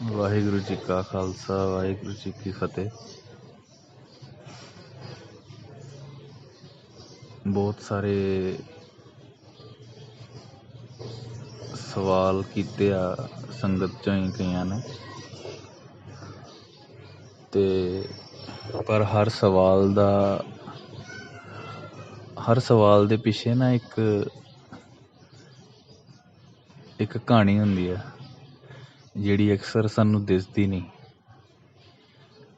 ਵਾਹਿਗੁਰੂ ਜੀ ਕਾ ਖਾਲਸਾ ਵਾਹਿਗੁਰੂ ਜੀ ਕੀ ਫਤਿਹ। ਬਹੁਤ ਸਾਰੇ ਸਵਾਲ ਕੀਤੇ ਆ ਸੰਗਤ ਚੋਂ ਹੀ ਕਈਆਂ ਨੇ, ਤੇ ਪਰ ਹਰ ਸਵਾਲ ਦੇ ਪਿੱਛੇ ਨਾ ਇੱਕ ਕਹਾਣੀ ਹੁੰਦੀ ਆ ਜਿਹੜੀ ਅਕਸਰ ਸਾਨੂੰ ਦਿਸਦੀ ਨਹੀਂ,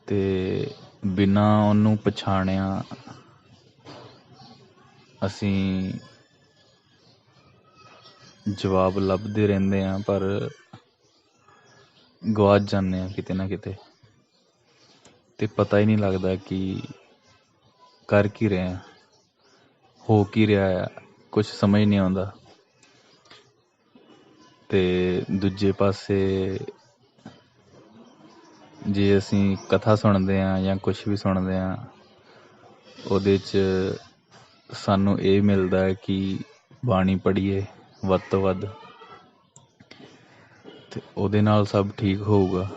ਤੇ ਬਿਨਾਂ ਉਹਨੂੰ ਪਛਾਣਿਆ ਅਸੀਂ ਜਵਾਬ ਲੱਭਦੇ ਰਹਿੰਦੇ ਹਾਂ, ਪਰ ਗਵਾਚ ਜਾਂਦੇ ਹਾਂ ਕਿਤੇ ਨਾ ਕਿਤੇ, ਤੇ ਪਤਾ ਹੀ ਨਹੀਂ ਲੱਗਦਾ ਕਿ ਕਰ ਕੀ ਰਹੇ ਹਾਂ, ਹੋ ਕੀ ਰਿਹਾ ਆ, ਕੁਝ ਸਮਝ ਨਹੀਂ ਆਉਂਦਾ। ਤੇ ਦੂਜੇ ਪਾਸੇ ਜੇ ਅਸੀਂ ਕਥਾ ਸੁਣਦੇ ਹਾਂ ਜਾਂ ਕੁਝ ਵੀ ਸੁਣਦੇ ਹਾਂ, ਉਹਦੇ 'ਚ ਸਾਨੂੰ ਇਹ ਮਿਲਦਾ ਹੈ ਕਿ ਬਾਣੀ ਪੜ੍ਹੀਏ ਵੱਧ ਤੋਂ ਵੱਧ, ਤੇ ਉਹਦੇ ਨਾਲ ਸਭ ਠੀਕ ਹੋਊਗਾ,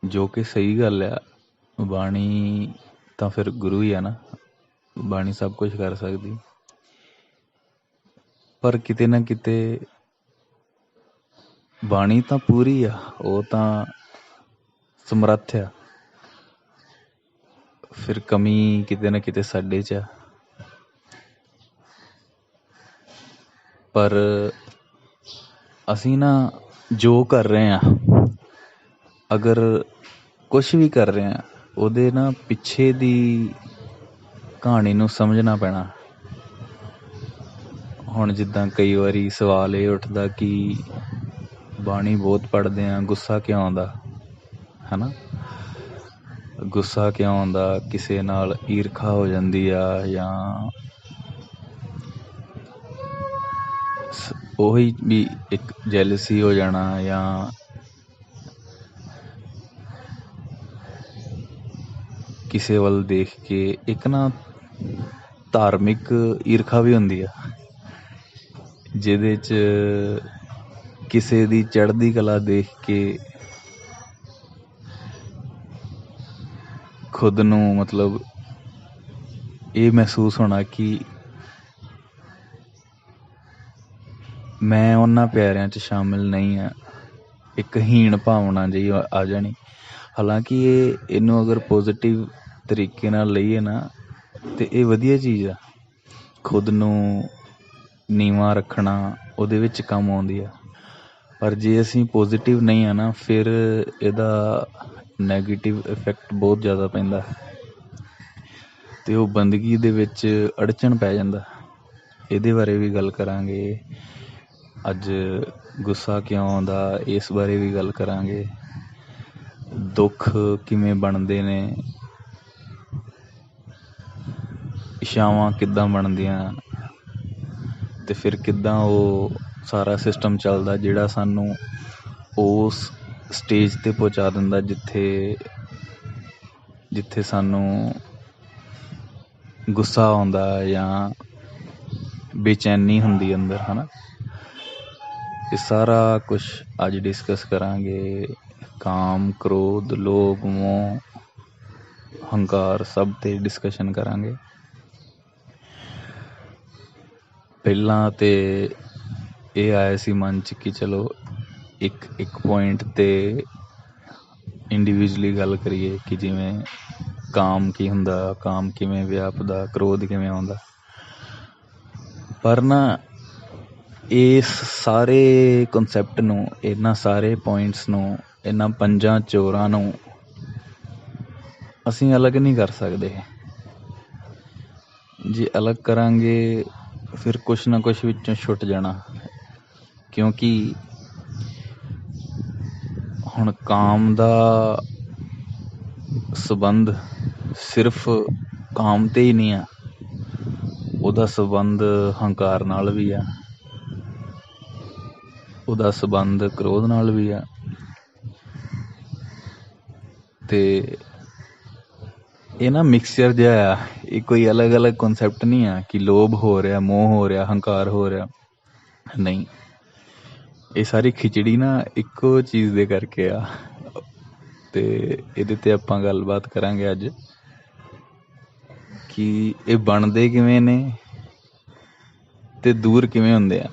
ਜੋ ਕਿ ਸਹੀ ਗੱਲ ਆ। ਬਾਣੀ ਤਾਂ ਫਿਰ ਗੁਰੂ ਹੀ ਆ ਨਾ, ਬਾਣੀ ਸਭ ਕੁਝ ਕਰ ਸਕਦੀ, ਪਰ ਕਿਤੇ ਨਾ ਕਿਤੇ ਬਾਣੀ ਤਾਂ ਪੂਰੀ ਆ, ਉਹ ਤਾਂ ਸਮਰੱਥ ਆ, ਫਿਰ ਕਮੀ ਕਿਤੇ ਨਾ ਕਿਤੇ ਸਾਡੇ 'ਚ ਆ। ਪਰ ਅਸੀਂ ਨਾ ਜੋ ਕਰ ਰਹੇ ਹਾਂ, ਅਗਰ ਕੁਛ ਵੀ ਕਰ ਰਹੇ ਹਾਂ, ਉਹਦੇ ਨਾ ਪਿੱਛੇ ਦੀ ਕਹਾਣੀ ਨੂੰ ਸਮਝਣਾ ਪੈਣਾ। ਹੁਣ ਜਿੱਦਾਂ ਕਈ ਵਾਰੀ ਸਵਾਲ ਇਹ ਉੱਠਦਾ ਕਿ ਬਾਣੀ ਬਹੁਤ ਪੜ੍ਹਦੇ ਹਾਂ, ਗੁੱਸਾ ਕਿਉਂ ਆਉਂਦਾ, ਹੈ ਨਾ? ਗੁੱਸਾ ਕਿਉਂ ਆਉਂਦਾ, ਕਿਸੇ ਨਾਲ ਈਰਖਾ ਹੋ ਜਾਂਦੀ ਆ, ਜਾਂ ਉਹੀ ਵੀ ਇੱਕ ਜੈਲਸੀ ਹੋ ਜਾਣਾ, ਜਾਂ ਕਿਸੇ ਵੱਲ ਦੇਖ ਕੇ ਇੱਕ ਨਾ ਧਾਰਮਿਕ ਈਰਖਾ ਵੀ ਹੁੰਦੀ ਆ, ਜਿਹਦੇ 'ਚ ਕਿਸੇ ਦੀ ਚੜ੍ਹਦੀ ਕਲਾ ਦੇਖ ਕੇ ਖੁਦ ਨੂੰ ਮਤਲਬ ਇਹ ਮਹਿਸੂਸ ਹੋਣਾ ਕਿ ਮੈਂ ਉਹਨਾਂ ਪਿਆਰਿਆਂ 'ਚ ਸ਼ਾਮਿਲ ਨਹੀਂ ਹਾਂ, ਇੱਕ ਹੀਣ ਭਾਵਨਾ ਜਿਹੀ ਆ ਜਾਣੀ। ਹਾਲਾਂਕਿ ਇਹਨੂੰ ਅਗਰ ਪੋਜ਼ੀਟਿਵ ਤਰੀਕੇ ਨਾਲ ਲਈਏ ਨਾ, ਤੇ ਇਹ ਵਧੀਆ ਚੀਜ਼ ਆ, ਖੁਦ ਨੂੰ ਨੀਵਾਂ ਰੱਖਣਾ ਉਹਦੇ ਵਿੱਚ ਕੰਮ ਆਉਂਦੀ ਆ। ਪਰ ਜੇ ਅਸੀਂ ਪੋਜ਼ੀਟਿਵ ਨਹੀਂ ਆ ਨਾ, ਫਿਰ ਇਹਦਾ ਨੈਗੇਟਿਵ ਇਫੈਕਟ ਬਹੁਤ ਜ਼ਿਆਦਾ ਪੈਂਦਾ, ਤੇ ਉਹ ਬੰਦਗੀ ਦੇ ਵਿੱਚ ਅੜਚਨ ਪੈ ਜਾਂਦਾ। ਇਹਦੇ ਬਾਰੇ ਵੀ ਗੱਲ ਕਰਾਂਗੇ ਅੱਜ, ਗੁੱਸਾ ਕਿਉਂ ਆਉਂਦਾ ਇਸ ਬਾਰੇ ਵੀ ਗੱਲ ਕਰਾਂਗੇ, ਦੁੱਖ ਕਿਵੇਂ ਬਣਦੇ ਨੇ, ਇਛਾਵਾਂ ਕਿੱਦਾਂ ਬਣਦੀਆਂ, ਤੇ ਫਿਰ ਕਿੱਦਾਂ ਉਹ ਸਾਰਾ ਸਿਸਟਮ ਚੱਲਦਾ ਜਿਹੜਾ ਸਾਨੂੰ ਉਸ ਸਟੇਜ 'ਤੇ ਪਹੁੰਚਾ ਦਿੰਦਾ ਜਿੱਥੇ ਸਾਨੂੰ ਗੁੱਸਾ ਆਉਂਦਾ ਜਾਂ ਬੇਚੈਨੀ ਹੁੰਦੀ ਅੰਦਰ, ਹੈ ਨਾ? ਇਹ ਸਾਰਾ ਕੁਛ ਅੱਜ ਡਿਸਕਸ ਕਰਾਂਗੇ। ਕਾਮ, ਕ੍ਰੋਧ, ਲੋਭ, ਮੋਹ, ਹੰਕਾਰ, ਸਭ 'ਤੇ ਡਿਸਕਸ਼ਨ ਕਰਾਂਗੇ। ਪਹਿਲਾਂ ਤੇ ਇਹ ਆਇਆ ਸੀ ਮਨ 'ਚ ਕਿ ਚਲੋ ਇੱਕ ਪੁਆਇੰਟ 'ਤੇ ਇੰਡੀਵਿਜੂਅਲੀ ਗੱਲ ਕਰੀਏ ਕਿ ਜਿਵੇਂ ਕਾਮ ਕੀ ਹੁੰਦਾ, ਕਾਮ ਕਿਵੇਂ ਵਿਆਪਦਾ, ਕ੍ਰੋਧ ਕਿਵੇਂ ਆਉਂਦਾ। ਪਰ ਨਾ ਇਸ ਸਾਰੇ ਕਨਸੈਪਟ ਨੂੰ, ਇਹਨਾਂ ਸਾਰੇ ਪੁਆਇੰਟਸ ਨੂੰ, ਇਹਨਾਂ ਪੰਜਾਂ ਚੋਰਾਂ ਨੂੰ ਅਸੀਂ ਅਲੱਗ ਨਹੀਂ ਕਰ ਸਕਦੇ। ਜੇ ਅਲੱਗ ਕਰਾਂਗੇ ਫਿਰ ਕੁਛ ਨਾ ਕੁਛ ਵਿੱਚੋਂ ਛੁੱਟ ਜਾਣਾ, ਕਿਉਂਕਿ ਹੁਣ ਕਾਮ ਦਾ ਸੰਬੰਧ ਸਿਰਫ ਕਾਮ ਤੇ ਹੀ ਨਹੀਂ ਆ, ਉਹਦਾ ਸੰਬੰਧ ਹੰਕਾਰ ਨਾਲ ਵੀ ਆ, ਉਹਦਾ ਸੰਬੰਧ ਕ੍ਰੋਧ ਨਾਲ ਵੀ ਆ, ਤੇ ਇਹ ਨਾ ਮਿਕਸਚਰ ਜਿਹਾ ਆ, ਇਹ ਕੋਈ ਅਲੱਗ ਕਨਸੈਪਟ ਨਹੀਂ ਆ ਕਿ ਲੋਭ ਹੋ ਰਿਹਾ, ਮੋਹ ਹੋ ਰਿਹਾ, ਹੰਕਾਰ ਹੋ ਰਿਹਾ, ਨਹੀਂ। ਇਹ ਸਾਰੀ ਖਿਚੜੀ ਨਾ ਇੱਕੋ ਚੀਜ਼ ਦੇ ਕਰਕੇ ਆ। ਤੇ ਇਹਦੇ ਤੇ ਆਪਾਂ ਗੱਲਬਾਤ ਕਰਾਂਗੇ ਅੱਜ ਕਿ ਇਹ ਬਣਦੇ ਕਿਵੇਂ ਨੇ ਤੇ ਦੂਰ ਕਿਵੇਂ ਹੁੰਦੇ ਆ।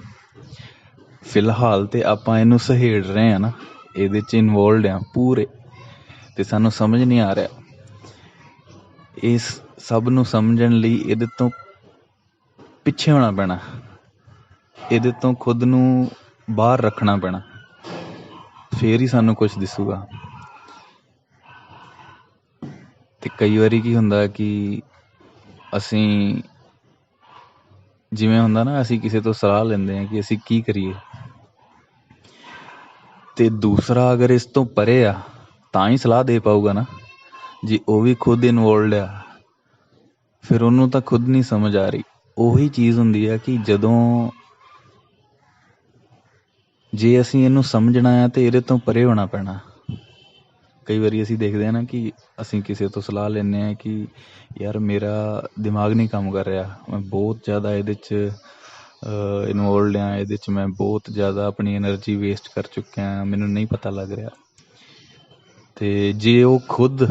ਫਿਲਹਾਲ ਤੇ ਆਪਾਂ ਇਹਨੂੰ ਸਹੇੜ ਰਹੇ ਆ ਨਾ, ਇਹਦੇ ਚ ਇਨਵੋਲਵਡ ਆ ਪੂਰੇ, ਤੇ ਸਾਨੂੰ ਸਮਝ ਨਹੀਂ ਆ ਰਿਹਾ। ਇਸ ਸਭ ਨੂੰ ਸਮਝਣ ਲਈ ਇਹਦੇ ਤੋਂ ਪਿੱਛੇ ਹੋਣਾ ਪੈਣਾ, ਇਹਦੇ ਤੋਂ ਖੁਦ ਨੂੰ ਬਾਹਰ ਰੱਖਣਾ ਪੈਣਾ, ਫੇਰ ਹੀ ਸਾਨੂੰ ਕੁਝ ਦਿਸੂਗਾ। ਤੇ ਕਈ ਵਾਰੀ ਕੀ ਹੁੰਦਾ ਕਿ ਅਸੀਂ ਜਿਵੇਂ ਹੁੰਦਾ ਨਾ, ਅਸੀਂ ਕਿਸੇ ਤੋਂ ਸਲਾਹ ਲੈਂਦੇ ਹਾਂ ਕਿ ਅਸੀਂ ਕੀ ਕਰੀਏ, ਤੇ ਦੂਸਰਾ ਅਗਰ ਇਸ ਤੋਂ ਪਰੇ ਆ ਤਾਂ ਹੀ ਸਲਾਹ ਦੇ ਪਾਊਗਾ ਨਾ। ਜੇ ਉਹ ਵੀ ਖੁਦ ਇਨਵੋਲਵਡ ਆ, ਫਿਰ ਉਹਨੂੰ ਤਾਂ ਖੁਦ ਨਹੀਂ ਸਮਝ ਆ ਰਹੀ। ਉਹੀ ਚੀਜ਼ ਹੁੰਦੀ ਆ ਕਿ ਜਦੋਂ ਜੇ ਅਸੀਂ ਇਹਨੂੰ ਸਮਝਣਾ ਆ ਤੇ ਇਹਦੇ ਤੋਂ ਪਰੇ ਹੋਣਾ ਪੈਣਾ। ਕਈ ਵਾਰੀ ਅਸੀਂ ਦੇਖਦੇ ਹਾਂ ਨਾ ਕਿ ਅਸੀਂ ਕਿਸੇ ਤੋਂ ਸਲਾਹ ਲੈਂਦੇ ਹਾਂ ਕਿ ਯਾਰ ਮੇਰਾ ਦਿਮਾਗ ਨਹੀਂ ਕੰਮ ਕਰ ਰਿਹਾ, ਮੈਂ ਬਹੁਤ ਜ਼ਿਆਦਾ ਇਹਦੇ 'ਚ ਇਨਵੋਲਵਡ ਹਾਂ, ਇਹਦੇ 'ਚ ਮੈਂ ਬਹੁਤ ਜ਼ਿਆਦਾ ਆਪਣੀ ਐਨਰਜੀ ਵੇਸਟ ਕਰ ਚੁੱਕਿਆ ਹਾਂ, ਮੈਨੂੰ ਨਹੀਂ ਪਤਾ ਲੱਗ ਰਿਹਾ। ਤੇ ਜੇ ਉਹ ਖੁਦ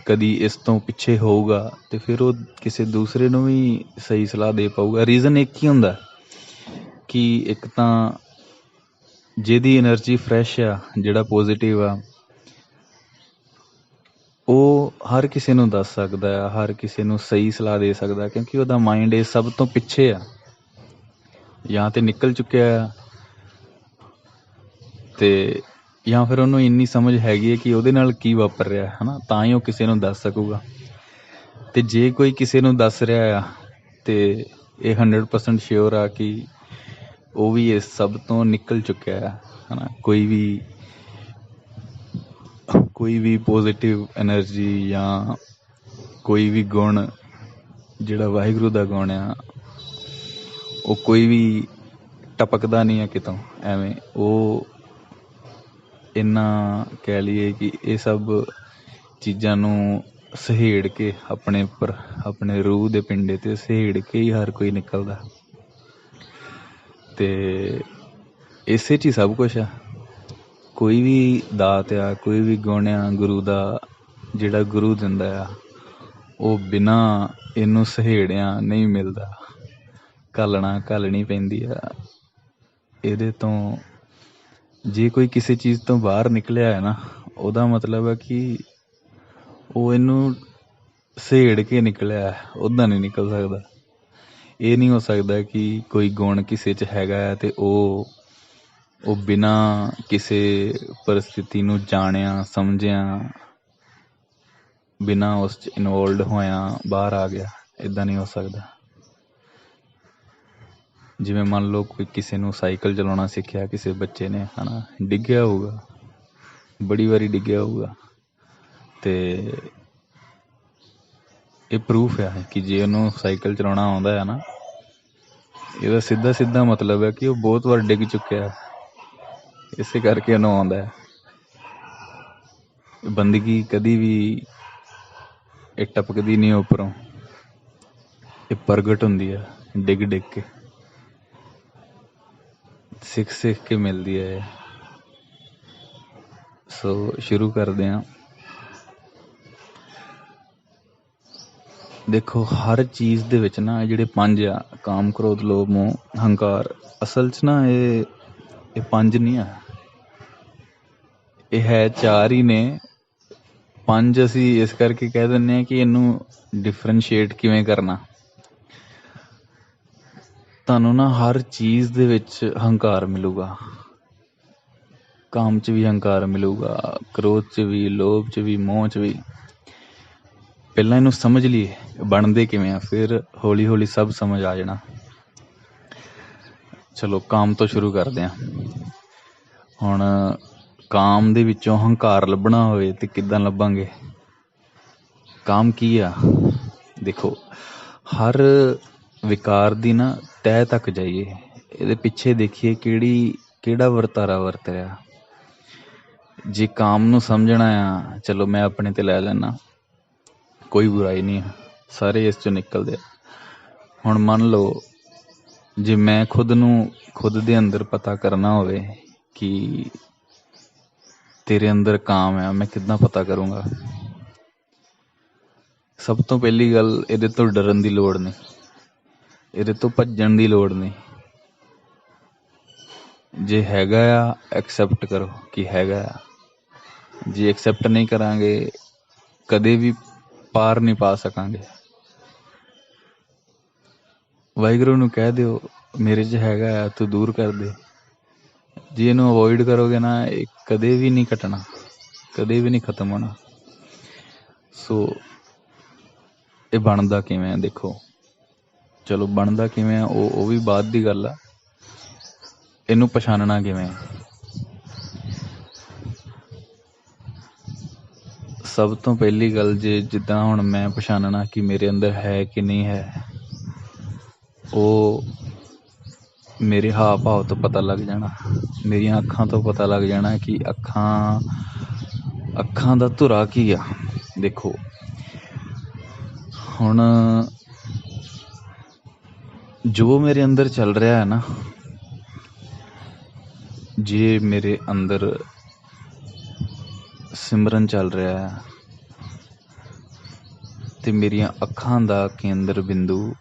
ਕਦੀ ਇਸ ਤੋਂ ਪਿੱਛੇ ਹੋਊਗਾ ਤੇ ਫਿਰ ਉਹ ਕਿਸੇ ਦੂਸਰੇ ਨੂੰ ਵੀ ਸਹੀ ਸਲਾਹ ਦੇ ਪਾਊਗਾ। ਰੀਜ਼ਨ ਇੱਕ ਹੀ ਹੁੰਦਾ ਕਿ ਇੱਕ ਤਾਂ ਜਿਹਦੀ ਐਨਰਜੀ ਫਰੈਸ਼ ਆ, ਜਿਹੜਾ ਪੋਜ਼ੀਟਿਵ ਆ, ਉਹ ਹਰ ਕਿਸੇ ਨੂੰ ਦੱਸ ਸਕਦਾ ਆ, ਹਰ ਕਿਸੇ ਨੂੰ ਸਹੀ ਸਲਾਹ ਦੇ ਸਕਦਾ, ਕਿਉਂਕਿ ਉਹਦਾ ਮਾਈਂਡ ਇਹ ਸਭ ਤੋਂ ਪਿੱਛੇ ਆ, ਜਾਂ ਤੇ ਨਿਕਲ ਚੁੱਕਿਆ ਆ ਤੇ ਜਾਂ ਫਿਰ ਉਹਨੂੰ ਇੰਨੀ ਸਮਝ ਹੈਗੀ ਹੈ ਕਿ ਉਹਦੇ ਨਾਲ ਕੀ ਵਾਪਰ ਰਿਹਾ ਹੈ ਨਾ, ਤਾਂ ਹੀ ਉਹ ਕਿਸੇ ਨੂੰ ਦੱਸ ਸਕੂਗਾ। ਤੇ ਜੇ ਕੋਈ ਕਿਸੇ ਨੂੰ ਦੱਸ ਰਿਹਾ ਆ ਤੇ ਇਹ 100% ਸ਼ਿਓਰ ਆ ਕਿ ਉਹ ਵੀ ਇਸ ਸਭ ਤੋਂ ਨਿਕਲ ਚੁੱਕਿਆ ਆ, ਹੈ ਨਾ। ਕੋਈ ਵੀ ਪੋਜ਼ੀਟਿਵ ਐਨਰਜੀ ਜਾਂ ਕੋਈ ਵੀ ਗੁਣ ਜਿਹੜਾ ਵਾਹਿਗੁਰੂ ਦਾ ਗੁਣ ਆ, ਉਹ ਕੋਈ ਵੀ ਟਪਕਦਾ ਨਹੀਂ ਆ ਕਿਤੋਂ ਐਵੇਂ। ਉਹ ਇੰਨਾ ਕਹਿ ਲਈਏ ਕਿ ਇਹ ਸਭ ਚੀਜ਼ਾਂ ਨੂੰ ਸਹੇੜ ਕੇ ਆਪਣੇ ਉੱਪਰ, ਆਪਣੇ ਰੂਹ ਦੇ ਪਿੰਡੇ ਤੇ ਸਹੇੜ ਕੇ ਹੀ ਹਰ ਕੋਈ ਨਿਕਲਦਾ। ਤੇ ਇਸੇ 'ਚ ਹੀ ਸਭ ਕੁਛ ਆ। ਕੋਈ ਵੀ ਦਾਤ ਆ, ਕੋਈ ਵੀ ਗੁਣ ਆ ਗੁਰੂ ਦਾ, ਜਿਹੜਾ ਗੁਰੂ ਦਿੰਦਾ ਆ, ਉਹ ਬਿਨਾਂ ਇਹਨੂੰ ਸਹੇੜਿਆਂ ਨਹੀਂ ਮਿਲਦਾ। ਘਾਲਣੀ ਪੈਂਦੀ ਆ ਇਹਦੇ ਤੋਂ। ਜੇ ਕੋਈ ਕਿਸੇ ਚੀਜ਼ ਤੋਂ ਬਾਹਰ ਨਿਕਲਿਆ ਹੈ ਨਾ, ਉਹਦਾ ਮਤਲਬ ਹੈ ਕਿ ਉਹ ਇਹਨੂੰ ਸਹੇੜ ਕੇ ਨਿਕਲਿਆ, ਉੱਦਾਂ ਨਹੀਂ ਨਿਕਲ ਸਕਦਾ। ਇਹ ਨਹੀਂ ਹੋ ਸਕਦਾ ਕਿ ਕੋਈ ਗੁਣ ਕਿਸੇ 'ਚ ਹੈਗਾ ਹੈ ਤੇ ਉਹ ਬਿਨਾਂ ਕਿਸੇ ਪਰਿਸਥਿਤੀ ਨੂੰ ਜਾਣਿਆ ਸਮਝਿਆ, ਬਿਨਾਂ ਉਸ 'ਚ ਇਨਵੋਲਵਡ ਹੋਇਆ ਬਾਹਰ ਆ ਗਿਆ। ਇੱਦਾਂ ਨਹੀਂ ਹੋ ਸਕਦਾ। ਜਿਵੇਂ ਮੰਨ ਲਓ ਕੋਈ ਕਿਸੇ ਨੂੰ ਸਾਈਕਲ ਚਲਾਉਣਾ ਸਿੱਖਿਆ, ਕਿਸੇ ਬੱਚੇ ਨੇ, ਹੈ ਨਾ, ਡਿੱਗਿਆ ਹੋਊਗਾ, ਬੜੀ ਵਾਰੀ ਡਿੱਗਿਆ ਹੋਊਗਾ, ਤੇ ਇਹ ਪ੍ਰੂਫ ਆ ਕਿ ਜੇ ਉਹਨੂੰ ਸਾਈਕਲ ਚਲਾਉਣਾ ਆਉਂਦਾ ਹੈ ਨਾ, ਇਹਦਾ ਸਿੱਧਾ ਮਤਲਬ ਹੈ ਕਿ ਉਹ ਬਹੁਤ ਵਾਰ ਡਿੱਗ ਚੁੱਕਿਆ, ਇਸੇ ਕਰਕੇ ਉਹਨੂੰ ਆਉਂਦਾ ਹੈ। ਬੰਦਗੀ ਕਦੀ ਵੀ ਇਹ ਟਪਕਦੀ ਨਹੀਂ ਉੱਪਰੋਂ, ਇਹ ਪ੍ਰਗਟ ਹੁੰਦੀ ਆ ਡਿੱਗ ਕੇ, ਸਿੱਖ ਕੇ ਮਿਲਦੀ ਹੈ। ਸੋ ਸ਼ੁਰੂ ਕਰਦੇ ਹਾਂ। ਦੇਖੋ, ਹਰ ਚੀਜ਼ ਦੇ ਵਿੱਚ ਨਾ ਜਿਹੜੇ 5 ਆ, ਕਾਮ, ਕ੍ਰੋਧ, ਲੋਭ, ਮੋਹ, ਹੰਕਾਰ, ਅਸਲ 'ਚ ਨਾ ਇਹ 5 ਨਹੀਂ ਆ, ਇਹ ਹੈ 4 ਹੀ ਨੇ। 5 ਅਸੀਂ ਇਸ ਕਰਕੇ ਕਹਿ ਦਿੰਦੇ ਹਾਂ ਕਿ ਇਹਨੂੰ ਡਿਫਰੈਂਸ਼ੀਏਟ ਕਿਵੇਂ ਕਰਨਾ। ਤੁਹਾਨੂੰ ਨਾ ਹਰ ਚੀਜ਼ ਦੇ ਵਿੱਚ ਹੰਕਾਰ ਮਿਲੂਗਾ। ਕਾਮ 'ਚ ਵੀ ਹੰਕਾਰ ਮਿਲੂਗਾ, ਕ੍ਰੋਧ 'ਚ ਵੀ, ਲੋਭ 'ਚ ਵੀ, ਮੋਹ 'ਚ ਵੀ। ਪਹਿਲਾਂ ਇਹਨੂੰ ਸਮਝ ਲਈਏ ਬਣਦੇ ਕਿਵੇਂ ਆ, ਫਿਰ ਹੌਲੀ ਹੌਲੀ ਸਭ ਸਮਝ ਆ ਜਾਣਾ। ਚਲੋ ਕਾਮ ਤੋਂ ਸ਼ੁਰੂ ਕਰਦੇ ਹਾਂ। ਹੁਣ ਕਾਮ ਦੇ ਵਿੱਚੋਂ ਹੰਕਾਰ ਲੱਭਣਾ ਹੋਵੇ ਤੇ ਕਿੱਦਾਂ ਲੱਭਾਂਗੇ? ਕਾਮ ਕੀ ਆ? ਦੇਖੋ, ਹਰ ਵਿਕਾਰ ਦੀ ਨਾ ਤਹਿ ਤੱਕ ਜਾਈਏ, ਇਹਦੇ ਪਿੱਛੇ ਦੇਖੀਏ ਕਿਹੜਾ ਵਰਤਾਰਾ ਵਰਤ ਰਿਹਾ। ਜੇ ਕਾਮ ਨੂੰ ਸਮਝਣਾ ਆ, ਚਲੋ ਮੈਂ ਆਪਣੇ ਤੇ ਲੈ ਲੈਣਾ, ਕੋਈ ਬੁਰਾਈ ਨਹੀਂ ਆ, ਸਾਰੇ ਇਸ ਚੋਂ ਨਿਕਲਦੇ ਆ। ਹੁਣ ਮੰਨ ਲਓ ਜੇ ਮੈਂ ਖੁਦ ਦੇ ਅੰਦਰ ਪਤਾ ਕਰਨਾ ਹੋਵੇ कि तेरे अंदर काम है, मैं किद्दां पता करूँगा। सब तो पहली गल, ਇਹਦੇ ਤੋਂ ਡਰਨ ਦੀ ਲੋੜ ਨਹੀਂ, ਇਹਦੇ ਤੋਂ ਭੱਜਣ ਦੀ ਲੋੜ ਨਹੀਂ। ਜੇ ਹੈਗਾ ਆ ਐਕਸੈਪਟ ਕਰੋ ਕਿ ਹੈਗਾ ਆ। ਜੇ ਐਕਸੈਪਟ ਨਹੀਂ ਕਰਾਂਗੇ ਕਦੇ ਵੀ ਪਾਰ ਨਹੀਂ ਪਾ ਸਕਾਂਗੇ। ਵਾਹਿਗੁਰੂ ਨੂੰ ਕਹਿ ਦਿਓ ਮੇਰੇ 'ਚ ਹੈਗਾ ਆ, ਤੂੰ ਦੂਰ ਕਰ ਦੇ। ਜੇ ਇਹਨੂੰ ਅਵੋਇਡ ਕਰੋਗੇ ਨਾ, ਇਹ ਕਦੇ ਵੀ ਨਹੀਂ ਘਟਣਾ, ਕਦੇ ਵੀ ਨਹੀਂ ਖਤਮ ਹੋਣਾ। ਸੋ ਇਹ ਬਣਦਾ ਕਿਵੇਂ ਆ ਦੇਖੋ, ਚਲੋ ਬਣਦਾ ਕਿਵੇਂ ਆ ਉਹ ਵੀ ਬਾਅਦ ਦੀ ਗੱਲ ਆ। ਇਹਨੂੰ ਪਛਾਣਨਾ ਕਿਵੇਂ? ਸਭ ਤੋਂ ਪਹਿਲੀ ਗੱਲ, ਜੇ ਜਿੱਦਾਂ ਹੁਣ ਮੈਂ ਪਛਾਣਨਾ ਕਿ ਮੇਰੇ ਅੰਦਰ ਹੈ ਕਿ ਨਹੀਂ ਹੈ, ਉਹ ਮੇਰੇ ਹਾਵ ਭਾਵ ਤੋਂ ਪਤਾ ਲੱਗ ਜਾਣਾ, ਮੇਰੀਆਂ ਅੱਖਾਂ ਤੋਂ ਪਤਾ ਲੱਗ ਜਾਣਾ ਕਿ ਅੱਖਾਂ ਦਾ ਧੁਰਾ ਕੀ ਆ। ਦੇਖੋ ਹੁਣ ਜੋ ਮੇਰੇ ਅੰਦਰ ਚੱਲ ਰਿਹਾ ਹੈ ਨਾ, ਜੇ ਮੇਰੇ ਅੰਦਰ ਸਿਮਰਨ ਚੱਲ ਰਿਹਾ ਹੈ ਤੇ ਮੇਰੀਆਂ ਅੱਖਾਂ ਦਾ ਕੇਂਦਰ ਬਿੰਦੂ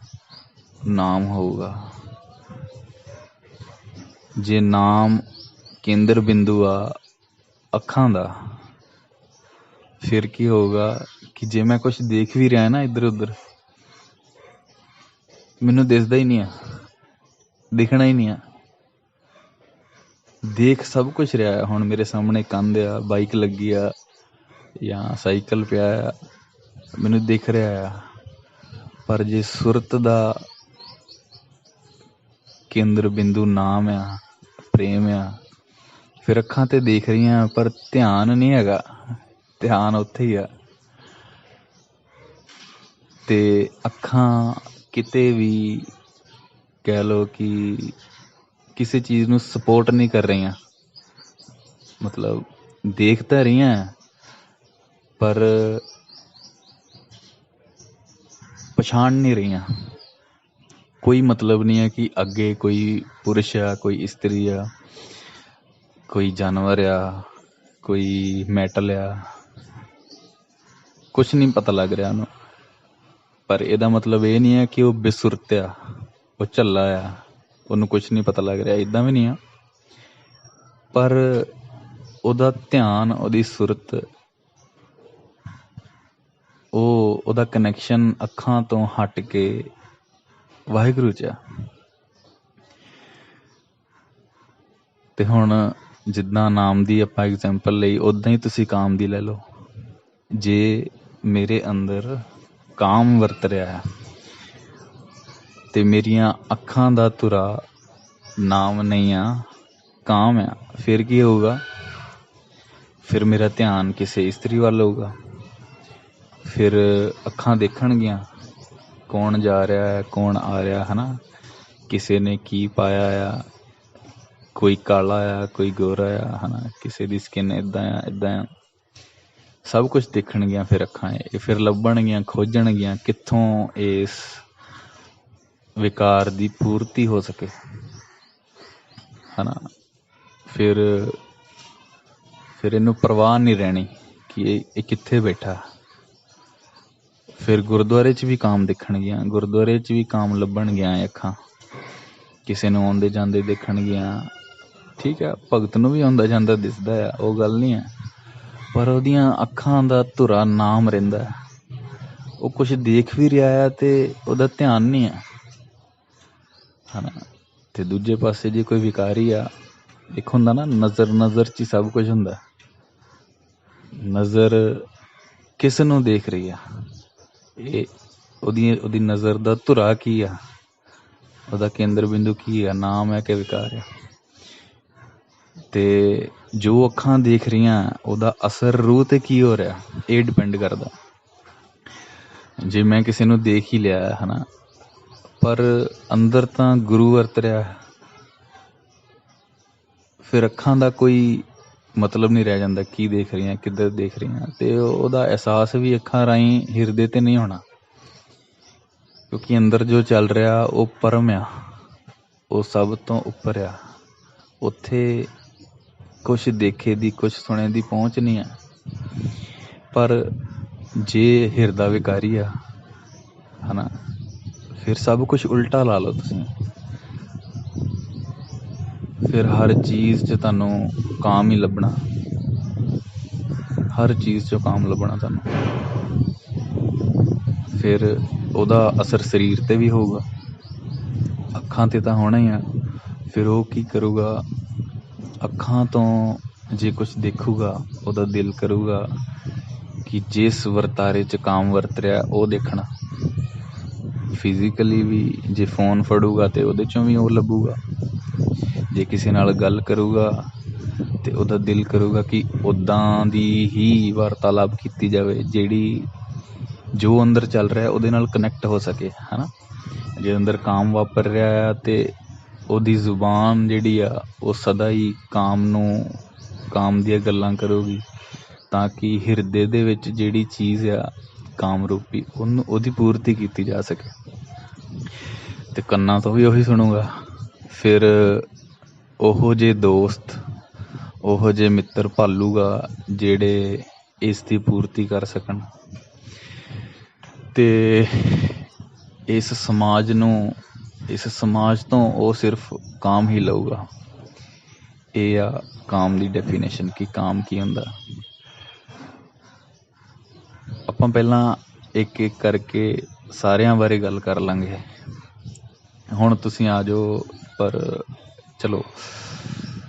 ਨਾਮ ਹੋਊਗਾ। ਜੇ ਨਾਮ ਕੇਂਦਰ ਬਿੰਦੂ ਆ ਅੱਖਾਂ ਦਾ, ਫਿਰ ਕੀ ਹੋਊਗਾ ਕਿ ਜੇ ਮੈਂ ਕੁਛ ਦੇਖ ਵੀ ਰਿਹਾ ਨਾ ਇੱਧਰ ਉੱਧਰ, ਮੈਨੂੰ ਦਿਸਦਾ ਹੀ ਨਹੀਂ ਆ, ਦਿਖਣਾ ਹੀ ਨਹੀਂ ਆ। ਦੇਖ ਸਭ ਕੁਛ ਰਿਹਾ ਹੈ। ਹੁਣ ਮੇਰੇ ਸਾਹਮਣੇ ਕੰਧ ਆ, ਬਾਈਕ ਲੱਗੀ ਆ ਜਾਂ ਸਾਈਕਲ ਪਿਆ ਆ, ਮੈਨੂੰ ਦਿਖ ਰਿਹਾ ਆ। ਪਰ ਜੇ ਸੁਰਤ ਦਾ ਕੇਂਦਰ ਬਿੰਦੂ ਨਾਮ ਆ, ਪ੍ਰੇਮ ਆ, ਫਿਰ ਅੱਖਾਂ ਤੇ ਦੇਖ ਰਹੀਆਂ ਪਰ ਧਿਆਨ ਨਹੀਂ ਹੈਗਾ। ਧਿਆਨ ਉੱਥੇ ਹੀ ਆ। ਤੇ ਅੱਖਾਂ ਕਿਤੇ ਵੀ ਕਹਿ ਲਓ ਕਿ ਕਿਸੇ ਚੀਜ਼ ਨੂੰ ਸਪੋਰਟ ਨਹੀਂ ਕਰ ਰਹੀਆਂ, ਮਤਲਬ ਦੇਖ ਤਾਂ ਰਹੀਆਂ ਪਰ ਪਛਾਣ ਨਹੀਂ ਰਹੀਆਂ। ਕੋਈ ਮਤਲਬ ਨਹੀਂ ਹੈ ਕਿ ਅੱਗੇ ਕੋਈ ਪੁਰਸ਼ ਆ, ਕੋਈ ਇਸਤਰੀ ਆ, ਕੋਈ ਜਾਨਵਰ ਆ, ਕੋਈ ਮੈਟਲ ਆ, ਕੁਛ ਨਹੀਂ ਪਤਾ ਲੱਗ ਰਿਹਾ ਉਹਨੂੰ। ਪਰ ਇਹਦਾ ਮਤਲਬ ਇਹ ਨਹੀਂ ਹੈ ਕਿ ਉਹ ਬੇਸੁਰਤ ਆ, ਉਹ ਝੱਲਾ ਆ, ਉਹਨੂੰ ਕੁਛ ਨਹੀਂ ਪਤਾ ਲੱਗ ਰਿਹਾ, ਇੱਦਾਂ ਵੀ ਨਹੀਂ ਆ। ਪਰ ਉਹਦਾ ਧਿਆਨ, ਉਹਦੀ ਸੁਰਤ, ਉਹਦਾ ਕਨੈਕਸ਼ਨ ਅੱਖਾਂ ਤੋਂ ਹਟ ਕੇ ਵਾਹਿਗੁਰੂ 'ਚ ਆ। ਤੇ ਹੁਣ ਜਿੱਦਾਂ ਨਾਮ ਦੀ ਆਪਾਂ ਐਗਜ਼ਾਮਪਲ ਲਈ, ਉੱਦਾਂ ਹੀ ਤੁਸੀਂ ਕਾਮ ਦੀ ਲੈ ਲਓ। ਜੇ ਮੇਰੇ ਅੰਦਰ ਕਾਮ ਵਰਤ ਰਿਹਾ ਹੈ ਤੇ ਮੇਰੀਆਂ ਅੱਖਾਂ ਦਾ ਧੁਰਾ ਨਾਮ ਨਹੀਂ ਆ, ਕਾਮ ਆ, ਫਿਰ ਕੀ ਹੋਊਗਾ? ਫਿਰ ਮੇਰਾ ਧਿਆਨ ਕਿਸੇ ਇਸਤਰੀ ਵੱਲ ਹੋਊਗਾ। ਫਿਰ ਅੱਖਾਂ ਦੇਖਣਗੀਆਂ ਕੌਣ ਜਾ ਰਿਹਾ ਹੈ, ਕੌਣ ਆ ਰਿਹਾ ਹੈ ਨਾ, ਕਿਸੇ ਨੇ ਕੀ ਪਾਇਆ ਆ, ਕੋਈ ਕਾਲਾ ਆ, ਕੋਈ ਗੋਰਾ ਆ, ਹੈ ਨਾ, ਕਿਸੇ ਦੀ ਸਕਿਨ ਇੱਦਾਂ ਆ, ਇੱਦਾਂ ਆ, ਸਭ ਕੁਛ ਦੇਖਣਗੀਆਂ। ਫਿਰ ਅੱਖਾਂ ਇਹ ਫਿਰ ਲੱਭਣਗੀਆਂ, ਖੋਜਣਗੀਆਂ ਕਿੱਥੋਂ ਇਸ ਵਿਕਾਰ ਦੀ ਪੂਰਤੀ ਹੋ ਸਕੇ, ਹੈ ਨਾ। ਫਿਰ ਇਹਨੂੰ ਪਰਵਾਹ ਨਹੀਂ ਰਹਿਣੀ ਕਿ ਇਹ ਕਿੱਥੇ ਬੈਠਾ। ਫਿਰ ਗੁਰਦੁਆਰੇ 'ਚ ਵੀ ਕਾਮ ਦੇਖਣਗੀਆਂ, ਗੁਰਦੁਆਰੇ 'ਚ ਵੀ ਕਾਮ ਲੱਭਣਗੀਆਂ ਅੱਖਾਂ। ਕਿਸੇ ਨੂੰ ਆਉਂਦੇ ਜਾਂਦੇ ਦੇਖਣਗੀਆਂ, ਠੀਕ ਹੈ, ਭਗਤ ਨੂੰ ਵੀ ਆਉਂਦਾ ਜਾਂਦਾ ਦਿਸਦਾ ਆ, ਉਹ ਗੱਲ ਨਹੀਂ ਹੈ, ਪਰ ਉਹਦੀਆਂ ਅੱਖਾਂ ਦਾ ਧੁਰਾ ਨਾਮ ਰਹਿੰਦਾ। ਉਹ ਕੁਛ ਦੇਖ ਵੀ ਰਿਹਾ ਆ ਤੇ ਉਹਦਾ ਧਿਆਨ ਨਹੀਂ ਹੈ, ਹੈ ਨਾ। ਤੇ ਦੂਜੇ ਪਾਸੇ ਜੇ ਕੋਈ ਵਿਕਾਰੀ ਆ, ਇੱਕ ਹੁੰਦਾ ਨਾ ਨਜ਼ਰ 'ਚ ਹੀ ਸਭ ਕੁਝ ਹੁੰਦਾ। ਨਜ਼ਰ ਕਿਸ ਨੂੰ ਦੇਖ ਰਹੀ ਆ, ਇਹ ਉਹਦੀ ਨਜ਼ਰ ਦਾ ਧੁਰਾ ਕੀ ਆ, ਉਹਦਾ ਕੇਂਦਰ ਬਿੰਦੂ ਕੀ ਆ, ਨਾਮ ਹੈ ਕਿ ਵਿਕਾਰ ਆ। ਤੇ ਜੋ ਅੱਖਾਂ ਦੇਖ ਰਹੀਆਂ ਉਹਦਾ ਅਸਰ ਰੂਹ ਤੇ ਕੀ ਹੋ ਰਿਹਾ, ਇਹ ਡਿਪੈਂਡ ਕਰਦਾ। ਜੇ ਮੈਂ ਕਿਸੇ ਨੂੰ ਦੇਖ ਹੀ ਲਿਆ ਹੈ ਨਾ, ਪਰ ਅੰਦਰ ਤਾਂ ਗੁਰੂ ਵਰਤ ਰਿਹਾ, ਫਿਰ ਅੱਖਾਂ ਦਾ ਕੋਈ ਮਤਲਬ ਨਹੀਂ ਰਹਿ ਜਾਂਦਾ ਕੀ ਦੇਖ ਰਹੀਆਂ, ਕਿੱਧਰ ਦੇਖ ਰਹੀਆਂ। ਤੇ ਉਹਦਾ ਅਹਿਸਾਸ ਵੀ ਅੱਖਾਂ ਰਾਹੀਂ ਹਿਰਦੇ ਤੇ ਨਹੀਂ ਹੋਣਾ, ਕਿਉਂਕਿ ਅੰਦਰ ਜੋ ਚੱਲ ਰਿਹਾ ਉਹ ਪਰਮ ਆ, ਉਹ ਸਭ ਤੋਂ ਉੱਪਰ ਆ। ਉੱਥੇ कुछ देखे दी कुछ सुने दी पहुँच नहीं है, पर जे हिरदा विकारी आ है ना, फिर सब कुछ उल्टा ला लो तुसीं। फिर हर चीज़ 'ਚ ਤੁਹਾਨੂੰ काम ही ਲੱਭਣਾ, हर चीज़ 'ਚੋਂ काम ਲੱਭਣਾ ਤੁਹਾਨੂੰ। ਫਿਰ ਉਹਦਾ ਅਸਰ ਸਰੀਰ 'ਤੇ ਵੀ ਹੋਊਗਾ, ਅੱਖਾਂ 'ਤੇ ਤਾਂ ਹੋਣਾ ਹੀ ਆ। ਫਿਰ ਉਹ ਕੀ ਕਰੂਗਾ, ਅੱਖਾਂ ਤੋਂ ਜੇ ਕੁਛ ਦੇਖੂਗਾ ਉਹਦਾ ਦਿਲ ਕਰੂਗਾ ਕਿ ਜਿਸ ਵਰਤਾਰੇ 'ਚ ਕਾਮ ਵਰਤ ਰਿਹਾ ਉਹ ਦੇਖਣਾ। ਫਿਜ਼ੀਕਲੀ ਵੀ ਜੇ ਫੋਨ ਫੜੂਗਾ ਤਾਂ ਉਹਦੇ 'ਚੋਂ ਵੀ ਉਹ ਲੱਭੂਗਾ। ਜੇ ਕਿਸੇ ਨਾਲ ਗੱਲ ਕਰੂਗਾ ਅਤੇ ਉਹਦਾ ਦਿਲ ਕਰੂਗਾ ਕਿ ਉੱਦਾਂ ਦੀ ਹੀ ਵਾਰਤਾਲਾਪ ਕੀਤੀ ਜਾਵੇ ਜਿਹੜੀ ਜੋ ਅੰਦਰ ਚੱਲ ਰਿਹਾ ਉਹਦੇ ਨਾਲ ਕਨੈਕਟ ਹੋ ਸਕੇ, ਹੈ ਨਾ। ਜੇ ਅੰਦਰ ਕਾਮ ਵਾਪਰ ਰਿਹਾ ਆ ਅਤੇ ਉਹਦੀ ਜ਼ੁਬਾਨ ਜਿਹੜੀ ਆ ਉਹ ਸਦਾ ਹੀ ਕਾਮ ਦੀਆਂ ਗੱਲਾਂ ਕਰੂਗੀ, ਤਾਂ ਕਿ ਹਿਰਦੇ ਦੇ ਵਿੱਚ ਜਿਹੜੀ ਚੀਜ਼ ਆ ਕਾਮ ਰੂਪੀ ਉਹਦੀ ਪੂਰਤੀ ਕੀਤੀ ਜਾ ਸਕੇ। ਅਤੇ ਕੰਨਾਂ ਤੋਂ ਵੀ ਉਹੀ ਸੁਣੂਗਾ। ਫਿਰ ਉਹੋ ਜਿਹੇ ਦੋਸਤ, ਉਹੋ ਜਿਹੇ ਮਿੱਤਰ ਭਾਲੂਗਾ ਜਿਹੜੇ ਇਸ ਦੀ ਪੂਰਤੀ ਕਰ ਸਕਣ। ਅਤੇ ਇਸ ਸਮਾਜ ਤੋਂ ਉਹ ਸਿਰਫ ਕਾਮ ਹੀ ਲਊਗਾ। ਇਹ ਆ ਕਾਮ ਦੀ ਡੈਫੀਨੇਸ਼ਨ ਕਿ ਕਾਮ ਕੀ ਹੁੰਦਾ। ਆਪਾਂ ਪਹਿਲਾਂ ਇੱਕ ਇੱਕ ਕਰਕੇ ਸਾਰਿਆਂ ਬਾਰੇ ਗੱਲ ਕਰ ਲਾਂਗੇ। ਹੁਣ ਤੁਸੀਂ ਆ ਜਾਓ, ਪਰ ਚਲੋ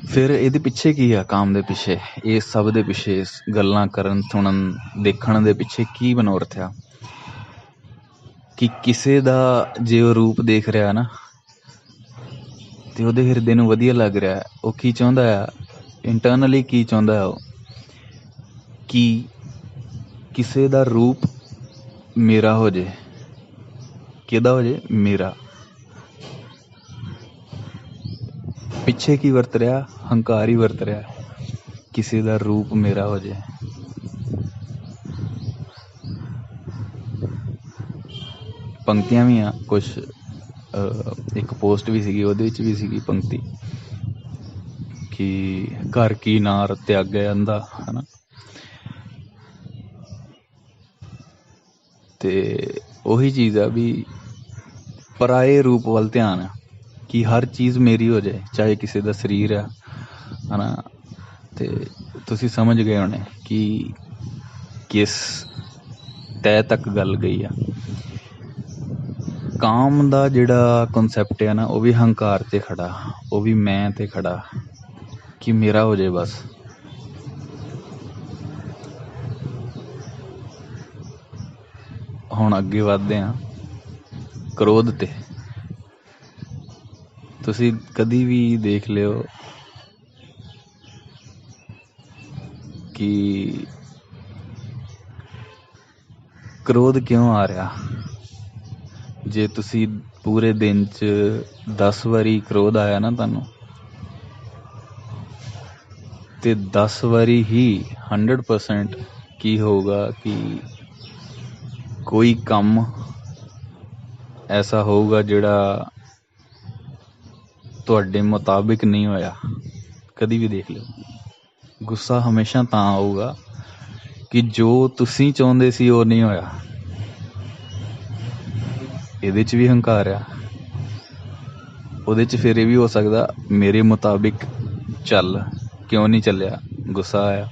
ਫਿਰ ਇਹਦੇ ਪਿੱਛੇ ਕੀ ਆ, ਕਾਮ ਦੇ ਪਿੱਛੇ, ਇਹ ਸਭ ਦੇ ਪਿੱਛੇ, ਗੱਲਾਂ ਕਰਨ, ਸੁਣਨ, ਦੇਖਣ ਦੇ ਪਿੱਛੇ ਕੀ ਮਨੋਰਥ ਆ ਕਿ ਕਿਸੇ ਦਾ ਜੇ ਉਹ ਰੂਪ ਦੇਖ ਰਿਹਾ ਨਾ ਅਤੇ ਉਹਦੇ ਹਿਰਦੇ ਨੂੰ ਵਧੀਆ ਲੱਗ ਰਿਹਾ, ਉਹ ਕੀ ਚਾਹੁੰਦਾ ਆ ਇੰਟਰਨਲੀ, ਕੀ ਚਾਹੁੰਦਾ ਉਹ ਕਿ ਕਿਸੇ ਦਾ ਰੂਪ ਮੇਰਾ ਹੋ ਜੇ। ਕਿਹਦਾ ਹੋ ਜੇ? ਮੇਰਾ। ਪਿੱਛੇ ਕੀ ਵਰਤ ਰਿਹਾ? ਹੰਕਾਰ ਹੀ ਵਰਤ ਰਿਹਾ, ਕਿਸੇ ਦਾ ਰੂਪ ਮੇਰਾ ਹੋ ਜੇ। ਪੰਕਤੀਆਂ ਵੀ ਆ ਕੁਛ, ਇੱਕ ਪੋਸਟ ਵੀ ਸੀਗੀ, ਉਹਦੇ ਵਿੱਚ ਵੀ ਸੀਗੀ ਪੰਕਤੀ ਕਿ ਘਰ ਕੀ ਨਾਰ ਤਿਆਗਿਆ ਅੰਧਾ, ਹੈ ਨਾ। ਅਤੇ ਉਹੀ ਚੀਜ਼ ਆ ਵੀ ਪਰਾਏ ਰੂਪ ਵੱਲ ਧਿਆਨ ਆ ਕਿ ਹਰ ਚੀਜ਼ ਮੇਰੀ ਹੋ ਜਾਏ, ਚਾਹੇ ਕਿਸੇ ਦਾ ਸਰੀਰ ਆ, ਹੈ ਨਾ। ਅਤੇ ਤੁਸੀਂ ਸਮਝ ਗਏ ਹੋਣੇ ਕਿ ਕਿਸ ਤਹਿ ਤੱਕ ਗੱਲ ਗਈ ਆ। ਕਾਮ ਦਾ ਜਿਹੜਾ ਕਨਸੈਪਟ ਆ ਨਾ, ਉਹ ਵੀ ਹੰਕਾਰ 'ਤੇ ਖੜਾ, ਉਹ ਵੀ ਮੈਂ 'ਤੇ ਖੜਾ ਕਿ ਮੇਰਾ ਹੋ ਜਾਏ ਬਸ। ਹੁਣ ਅੱਗੇ ਵੱਧਦੇ ਹਾਂ ਕ੍ਰੋਧ 'ਤੇ। ਤੁਸੀਂ ਕਦੀ ਵੀ ਦੇਖ ਲਿਓ ਕਿ ਕ੍ਰੋਧ ਕਿਉਂ ਆ ਰਿਹਾ। ਜੇ ਤੁਸੀਂ ਪੂਰੇ ਦਿਨ 'ਚ 10 ਵਾਰੀ ਕ੍ਰੋਧ ਆਇਆ ਨਾ ਤੁਹਾਨੂੰ, ਅਤੇ 10 ਵਾਰੀ ਹੀ 100% ਕੀ ਹੋਊਗਾ ਕਿ ਕੋਈ ਕੰਮ ਐਸਾ ਹੋਊਗਾ ਜਿਹੜਾ ਤੁਹਾਡੇ ਮੁਤਾਬਿਕ ਨਹੀਂ ਹੋਇਆ। ਕਦੀ ਵੀ ਦੇਖ ਲਿਓ, ਗੁੱਸਾ ਹਮੇਸ਼ਾ ਤਾਂ ਆਊਗਾ ਕਿ ਜੋ ਤੁਸੀਂ ਚਾਹੁੰਦੇ ਸੀ ਉਹ ਨਹੀਂ ਹੋਇਆ। ਇਹਦੇ 'ਚ ਵੀ ਹੰਕਾਰ ਆ, ਉਹਦੇ 'ਚ ਫਿਰ ਇਹ ਵੀ ਹੋ ਸਕਦਾ ਮੇਰੇ ਮੁਤਾਬਿਕ ਚੱਲ, ਕਿਉਂ ਨਹੀਂ ਚੱਲਿਆ, ਗੁੱਸਾ ਆਇਆ।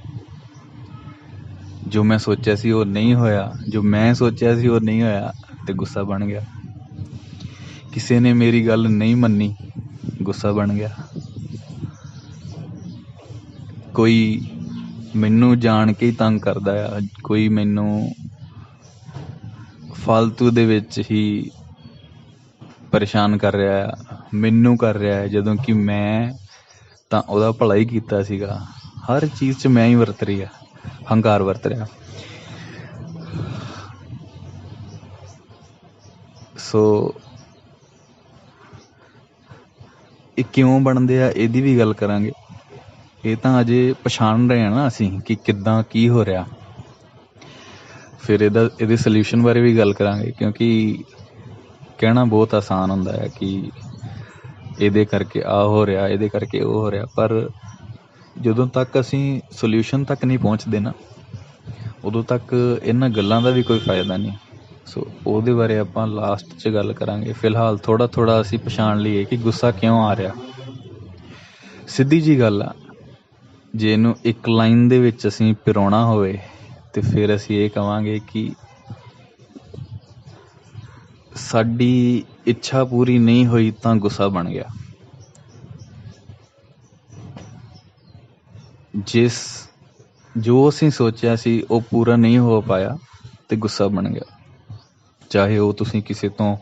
ਜੋ ਮੈਂ ਸੋਚਿਆ ਸੀ ਉਹ ਨਹੀਂ ਹੋਇਆ, ਜੋ ਮੈਂ ਸੋਚਿਆ ਸੀ ਉਹ ਨਹੀਂ ਹੋਇਆ, ਅਤੇ ਗੁੱਸਾ ਬਣ ਗਿਆ। ਕਿਸੇ ਨੇ ਮੇਰੀ ਗੱਲ ਨਹੀਂ ਮੰਨੀ, ਗੁੱਸਾ ਬਣ ਗਿਆ। ਕੋਈ ਮੈਨੂੰ ਜਾਣ ਕੇ ਹੀ ਤੰਗ ਕਰਦਾ ਆ, ਕੋਈ ਮੈਨੂੰ ਫਾਲਤੂ ਦੇ ਵਿੱਚ ਹੀ ਪਰੇਸ਼ਾਨ ਕਰ ਰਿਹਾ ਆ, ਮੈਨੂੰ ਕਰ ਰਿਹਾ ਹੈ, ਜਦੋਂ ਕਿ ਮੈਂ ਤਾਂ ਉਹਦਾ ਭਲਾ ਹੀ ਕੀਤਾ ਸੀਗਾ। ਹਰ ਚੀਜ਼ 'ਚ ਮੈਂ ਹੀ ਵਰਤ ਰਹੀ ਆ, ਹੰਕਾਰ ਵਰਤ ਰਿਹਾ। ਸੋ ਇਹ ਕਿਉਂ ਬਣਦੇ ਆ, ਇਹਦੀ ਵੀ ਗੱਲ ਕਰਾਂਗੇ। ਇਹ ਤਾਂ ਅਜੇ ਪਛਾਣ ਰਹੇ ਹਾਂ ਨਾ ਅਸੀਂ ਕਿ ਕਿੱਦਾਂ ਕੀ ਹੋ ਰਿਹਾ। ਫਿਰ ਇਹਦੇ ਸਲਿਊਸ਼ਨ ਬਾਰੇ ਵੀ ਗੱਲ ਕਰਾਂਗੇ, ਕਿਉਂਕਿ ਕਹਿਣਾ ਬਹੁਤ ਆਸਾਨ ਹੁੰਦਾ ਹੈ ਕਿ ਇਹਦੇ ਕਰਕੇ ਆਹ ਹੋ ਰਿਹਾ, ਇਹਦੇ ਕਰਕੇ ਉਹ ਹੋ ਰਿਹਾ, ਪਰ ਜਦੋਂ ਤੱਕ ਅਸੀਂ ਸੋਲਿਊਸ਼ਨ ਤੱਕ ਨਹੀਂ ਪਹੁੰਚਦੇ ਨਾ, ਉਦੋਂ ਤੱਕ ਇਹਨਾਂ ਗੱਲਾਂ ਦਾ ਵੀ ਕੋਈ ਫਾਇਦਾ ਨਹੀਂ। ਸੋ ਉਹਦੇ ਬਾਰੇ ਆਪਾਂ ਲਾਸਟ 'ਚ ਗੱਲ ਕਰਾਂਗੇ। ਫਿਲਹਾਲ ਥੋੜ੍ਹਾ ਥੋੜ੍ਹਾ ਅਸੀਂ ਪਛਾਣ ਲਈਏ ਕਿ ਗੁੱਸਾ ਕਿਉਂ ਆ ਰਿਹਾ। ਸਿੱਧੀ ਜੀ ਗੱਲ ਆ, ਜੇ ਇਹਨੂੰ ਇੱਕ ਲਾਈਨ ਦੇ ਵਿੱਚ ਅਸੀਂ ਪਿਰੋਣਾ ਹੋਵੇ ਤੇ ਫਿਰ ਅਸੀਂ ਇਹ ਕਵਾਂਗੇ ਕਿ ਸਾਡੀ ਇੱਛਾ ਪੂਰੀ ਨਹੀਂ ਹੋਈ ਤਾਂ ਗੁੱਸਾ ਬਣ ਗਿਆ। ਜੋ ਅਸੀਂ ਸੋਚਿਆ ਸੀ ਉਹ ਪੂਰਾ ਨਹੀਂ ਹੋ ਪਾਇਆ ਤੇ ਗੁੱਸਾ ਬਣ ਗਿਆ। ਚਾਹੇ ਉਹ ਤੁਸੀਂ ਕਿਸੇ ਤੋਂ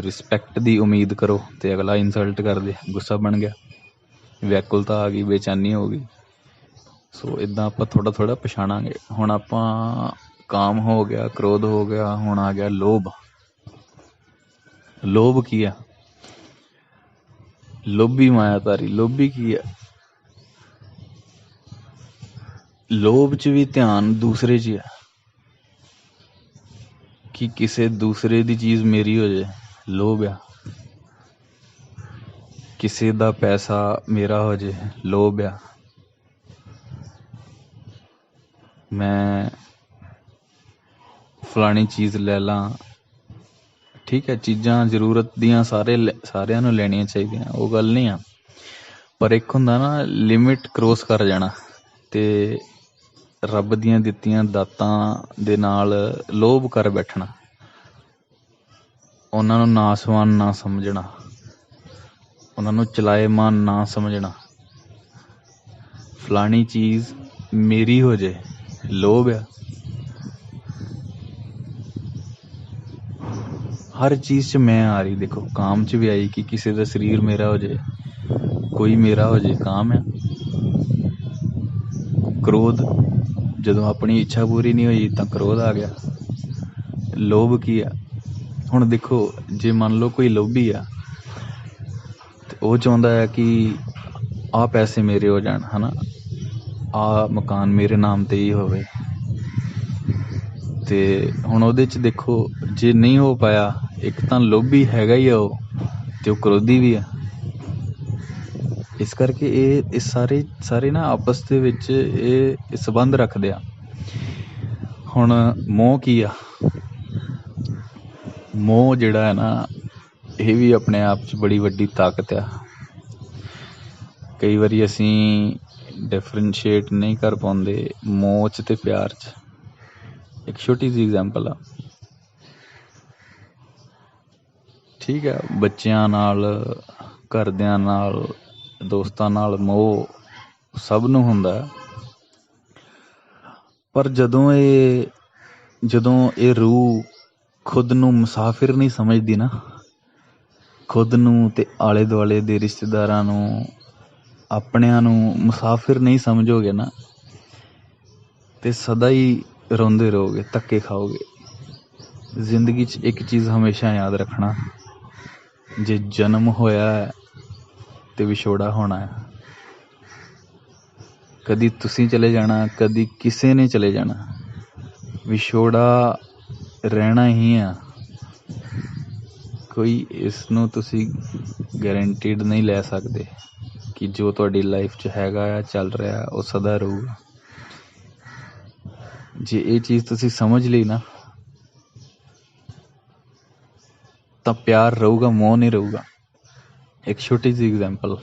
ਰਿਸਪੈਕਟ ਦੀ ਉਮੀਦ ਕਰੋ ਤੇ ਅਗਲਾ ਇਨਸਲਟ ਕਰ ਦੇ, ਗੁੱਸਾ ਬਣ ਗਿਆ, ਵਿਆਕੁਲਤਾ ਆ ਗਈ, ਬੇਚੈਨੀ ਹੋ ਗਈ। ਸੋ ਇੱਦਾਂ ਆਪਾਂ ਥੋੜ੍ਹਾ ਥੋੜ੍ਹਾ ਪਛਾਣਾਂਗੇ। ਹੁਣ ਆਪਾਂ ਕਾਮ ਹੋ ਗਿਆ, ਕ੍ਰੋਧ ਹੋ ਗਿਆ, ਹੁਣ ਆ ਗਿਆ ਲੋਭ। ਲੋਭ ਕੀ ਆ? ਲੋਭੀ ਮਾਇਆਧਾਰੀ। ਲੋਭੀ ਕੀ ਆ? ਲੋਭ 'ਚ ਵੀ ਧਿਆਨ ਦੂਸਰੇ 'ਚ ਆ ਕਿ ਕਿਸੇ ਦੂਸਰੇ ਦੀ ਚੀਜ਼ ਮੇਰੀ ਹੋ ਜਾਏ, ਲੋਭ ਆ। ਕਿਸੇ ਦਾ ਪੈਸਾ ਮੇਰਾ ਹੋ ਜਾਏ, ਲੋਭ ਆ। ਮੈਂ ਫਲਾਣੀ ਚੀਜ਼ ਲੈ ਲਾਂ, ਠੀਕ ਹੈ, ਚੀਜ਼ਾਂ ਜ਼ਰੂਰਤ ਦੀਆਂ ਸਾਰਿਆਂ ਨੂੰ ਲੈਣੀਆਂ ਚਾਹੀਦੀਆਂ, ਉਹ ਗੱਲ ਨਹੀਂ ਆ। ਪਰ ਇੱਕ ਹੁੰਦਾ ਨਾ ਲਿਮਿਟ ਕ੍ਰੋਸ ਕਰ ਜਾਣਾ ਤੇ ਰੱਬ ਦੀਆਂ ਦਿੱਤੀਆਂ ਦਾਤਾਂ ਦੇ ਨਾਲ ਲੋਭ ਕਰ ਬੈਠਣਾ, ਉਹਨਾਂ ਨੂੰ ਨਾਸਵਾਨ ਨਾ ਸਮਝਣਾ, ਉਹਨਾਂ ਨੂੰ ਚਲਾਏਮਾਨ ਨਾ ਸਮਝਣਾ। ਫਲਾਣੀ ਚੀਜ਼ ਮੇਰੀ ਹੋ ਜੇ, ਲੋਭ ਆ। ਹਰ ਚੀਜ਼ 'ਚ ਮੈਂ ਆ ਰਹੀ, ਦੇਖੋ ਕਾਮ 'ਚ ਵੀ ਆਈ ਕਿ ਕਿਸੇ ਦਾ ਸਰੀਰ ਮੇਰਾ ਹੋ ਜੇ, ਕੋਈ ਮੇਰਾ ਹੋ ਜੇ, ਕਾਮ ਆ। ਕ੍ਰੋਧ, ਜਦੋਂ ਆਪਣੀ ਇੱਛਾ ਪੂਰੀ ਨਹੀਂ ਹੋਈ ਤਾਂ ਕ੍ਰੋਧ ਆ ਗਿਆ। ਲੋਭ ਕੀ ਆ? ਹੁਣ ਦੇਖੋ, ਜੇ ਮੰਨ ਲਓ ਕੋਈ ਲੋਭੀ ਆ ਤੇ ਉਹ ਚਾਹੁੰਦਾ ਹੈ ਕਿ ਆਹ ਪੈਸੇ ਮੇਰੇ ਹੋ ਜਾਣ, ਹੈ ਨਾ, ਆਹ ਮਕਾਨ ਮੇਰੇ ਨਾਮ 'ਤੇ ਹੀ ਹੋਵੇ। ਤੇ ਹੁਣ ਉਹਦੇ 'ਚ ਦੇਖੋ, ਜੇ ਨਹੀਂ ਹੋ ਪਾਇਆ, ਇੱਕ ਤਾਂ ਲੋਭੀ ਹੈਗਾ ਹੀ ਆ ਉਹ, ਤੇ ਉਹ ਕ੍ਰੋਧੀ ਵੀ ਆ। ਇਸ ਕਰਕੇ ਇਹ ਸਾਰੇ ਨਾ ਆਪਸ ਦੇ ਵਿੱਚ ਇਹ ਸੰਬੰਧ ਰੱਖਦੇ ਆ। ਹੁਣ ਮੋਹ ਕੀ ਆ? ਮੋਹ ਜਿਹੜਾ ਹੈ ਨਾ, ਇਹ ਵੀ ਆਪਣੇ ਆਪ 'ਚ ਬੜੀ ਵੱਡੀ ਤਾਕਤ ਆ। ਕਈ ਵਾਰੀ ਅਸੀਂ ਡਿਫਰੈਂਸ਼ੀਏਟ ਨਹੀਂ ਕਰ ਪਾਉਂਦੇ ਮੋਹ 'ਚ ਤੇ ਪਿਆਰ 'ਚ। ਇੱਕ ਛੋਟੀ ਜਿਹੀ ਐਗਜ਼ਾਮਪਲ ਆ, ਠੀਕ ਹੈ, ਬੱਚਿਆਂ ਨਾਲ, ਘਰਦਿਆਂ ਨਾਲ, ਦੋਸਤਾਂ ਨਾਲ ਮੋਹ ਸਭ ਨੂੰ ਹੁੰਦਾ। ਪਰ ਜਦੋਂ ਇਹ ਰੂਹ ਖੁਦ ਨੂੰ ਮੁਸਾਫਿਰ ਨਹੀਂ ਸਮਝਦੀ ਨਾ, ਖੁਦ ਨੂੰ ਤੇ ਆਲੇ ਦੁਆਲੇ ਦੇ ਰਿਸ਼ਤੇਦਾਰਾਂ ਨੂੰ, ਆਪਣਿਆਂ ਨੂੰ ਮੁਸਾਫਿਰ ਨਹੀਂ ਸਮਝੋਗੇ ਨਾ, ਤੇ ਸਦਾ ਹੀ ਰੋਂਦੇ ਰਹੋਗੇ, ਧੱਕੇ ਖਾਓਗੇ। ਜ਼ਿੰਦਗੀ 'ਚ ਇੱਕ ਚੀਜ਼ ਹਮੇਸ਼ਾ ਯਾਦ ਰੱਖਣਾ, ਜੇ ਜਨਮ ਹੋਇਆ ਹੈ ਤੇ ਵਿਛੋੜਾ ਹੋਣਾ ਹੈ। ਕਦੀ ਤੁਸੀਂ ਚਲੇ ਜਾਣਾ, ਕਦੀ ਕਿਸੇ ਨੇ ਚਲੇ ਜਾਣਾ, ਵਿਛੋੜਾ ਰਹਿਣਾ ਹੀ ਆ। ਕੋਈ ਇਸ ਨੂੰ ਤੁਸੀਂ ਗਰੰਟੀਡ ਨਹੀਂ ਲੈ ਸਕਦੇ ਕਿ ਜੋ ਤੁਹਾਡੀ ਲਾਈਫ 'ਚ ਹੈਗਾ ਆ, ਚੱਲ ਰਿਹਾ, ਉਹ ਸਦਾ ਰਹੂਗਾ। ਜੇ ਇਹ ਚੀਜ਼ ਤੁਸੀਂ ਸਮਝ ਲਈ ਨਾ, ਤਾਂ ਪਿਆਰ ਰਹੂਗਾ, ਮੋਹ ਨਹੀਂ ਰਹੂਗਾ। ਇੱਕ ਛੋਟੀ ਜਿਹੀ ਐਗਜ਼ਾਮਪਲ,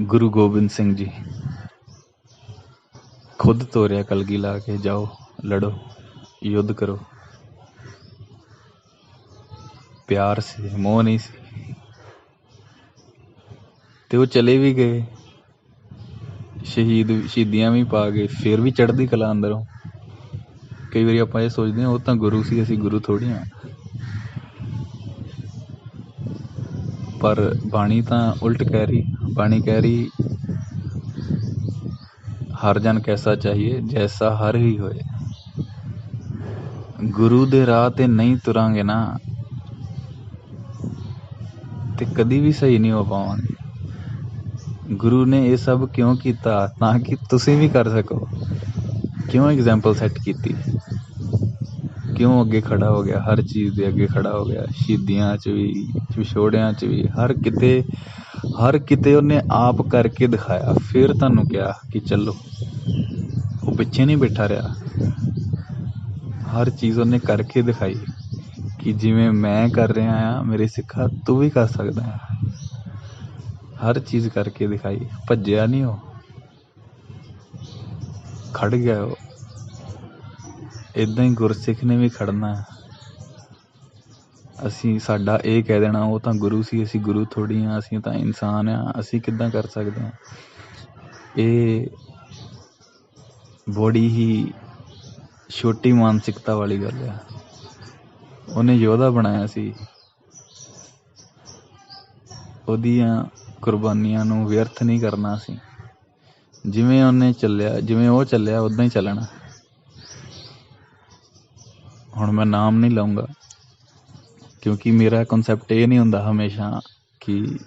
ਗੁਰੂ ਗੋਬਿੰਦ ਸਿੰਘ ਜੀ ਖੁਦ ਤੋਰਿਆ ਕਲਗੀ ਲਾ ਕੇ, ਜਾਓ ਲੜੋ, ਯੁੱਧ ਕਰੋ। ਪਿਆਰ ਸੀ, ਮੋਹ ਨਹੀਂ ਸੀ। ਤੇ ਉਹ ਚਲੇ ਵੀ ਗਏ, ਸ਼ਹੀਦੀਆਂ ਵੀ ਪਾ ਗਏ, ਫਿਰ ਵੀ ਚੜ੍ਹਦੀ ਕਲਾ ਅੰਦਰੋਂ। ਕਈ ਵਾਰੀ ਆਪਾਂ ਇਹ ਸੋਚਦੇ ਹਾਂ ਉਹ ਤਾਂ ਗੁਰੂ ਸੀ, ਅਸੀਂ ਗੁਰੂ ਥੋੜ੍ਹੀ ਹਾਂ। ਪਰ ਬਾਣੀ ਤਾਂ ਉਲਟ ਕਹਿ ਰਹੀ, ਬਾਣੀ ਕਹਿ ਰਹੀ, ਹਰ ਜਨ ਕੈਸਾ ਚਾਹੀਏ, ਜੈਸਾ ਹਰ ਹੀ ਹੋਏ। ਗੁਰੂ ਦੇ ਰਾਹ ਤੇ ਨਹੀਂ ਤੁਰਾਂਗੇ ਨਾ ਤੇ ਕਦੀ ਵੀ ਸਹੀ ਨਹੀਂ ਹੋ ਪਾਵਾਂਗੇ। ਗੁਰੂ ਨੇ ਇਹ ਸਭ ਕਿਉਂ ਕੀਤਾ? ਤਾਂ ਕਿ ਤੁਸੀਂ ਵੀ ਕਰ ਸਕੋ। ਕਿਉਂ ਐਗਜ਼ਾਮਪਲ ਸੈੱਟ ਕੀਤੀ? क्यों अगे खड़ा हो गया, हर चीज़ के अगे खड़ा हो गया, शहीदियां च भी, विछोड़ियां च भी, हर किते उन्हें आप करके दिखाया। फिर तुहानू क्या कि चलो, वो पिछे नहीं बैठा रहा, हर चीज़ उन्हें करके दिखाई कि जिवें मैं कर रहा हाँ मेरे सिखा तू भी कर सकदा है। हर चीज़ करके दिखाई, भज्जिया नहीं, वो खड़ गया। वो इदां ही गुरसिख ने भी खड़ना है। असी साडा ये कह देना वो तो गुरु सी, असी गुरु थोड़ी हाँ, असी तो इंसान हाँ, असी किद्दां कर सकते हैं। ये बड़ी ही छोटी मानसिकता वाली गल है। उन्हें योद्धा बनाया सी, ओदियां कुर्बानियां नूं व्यर्थ नहीं करना सी। जिवें उन्हें चलिया, जिवें वो चलिया उदां ही चलना। हुण मैं नाम नहीं लाऊंगा क्योंकि मेरा कॉन्सैप्ट ये नहीं हुंदा हमेशा कि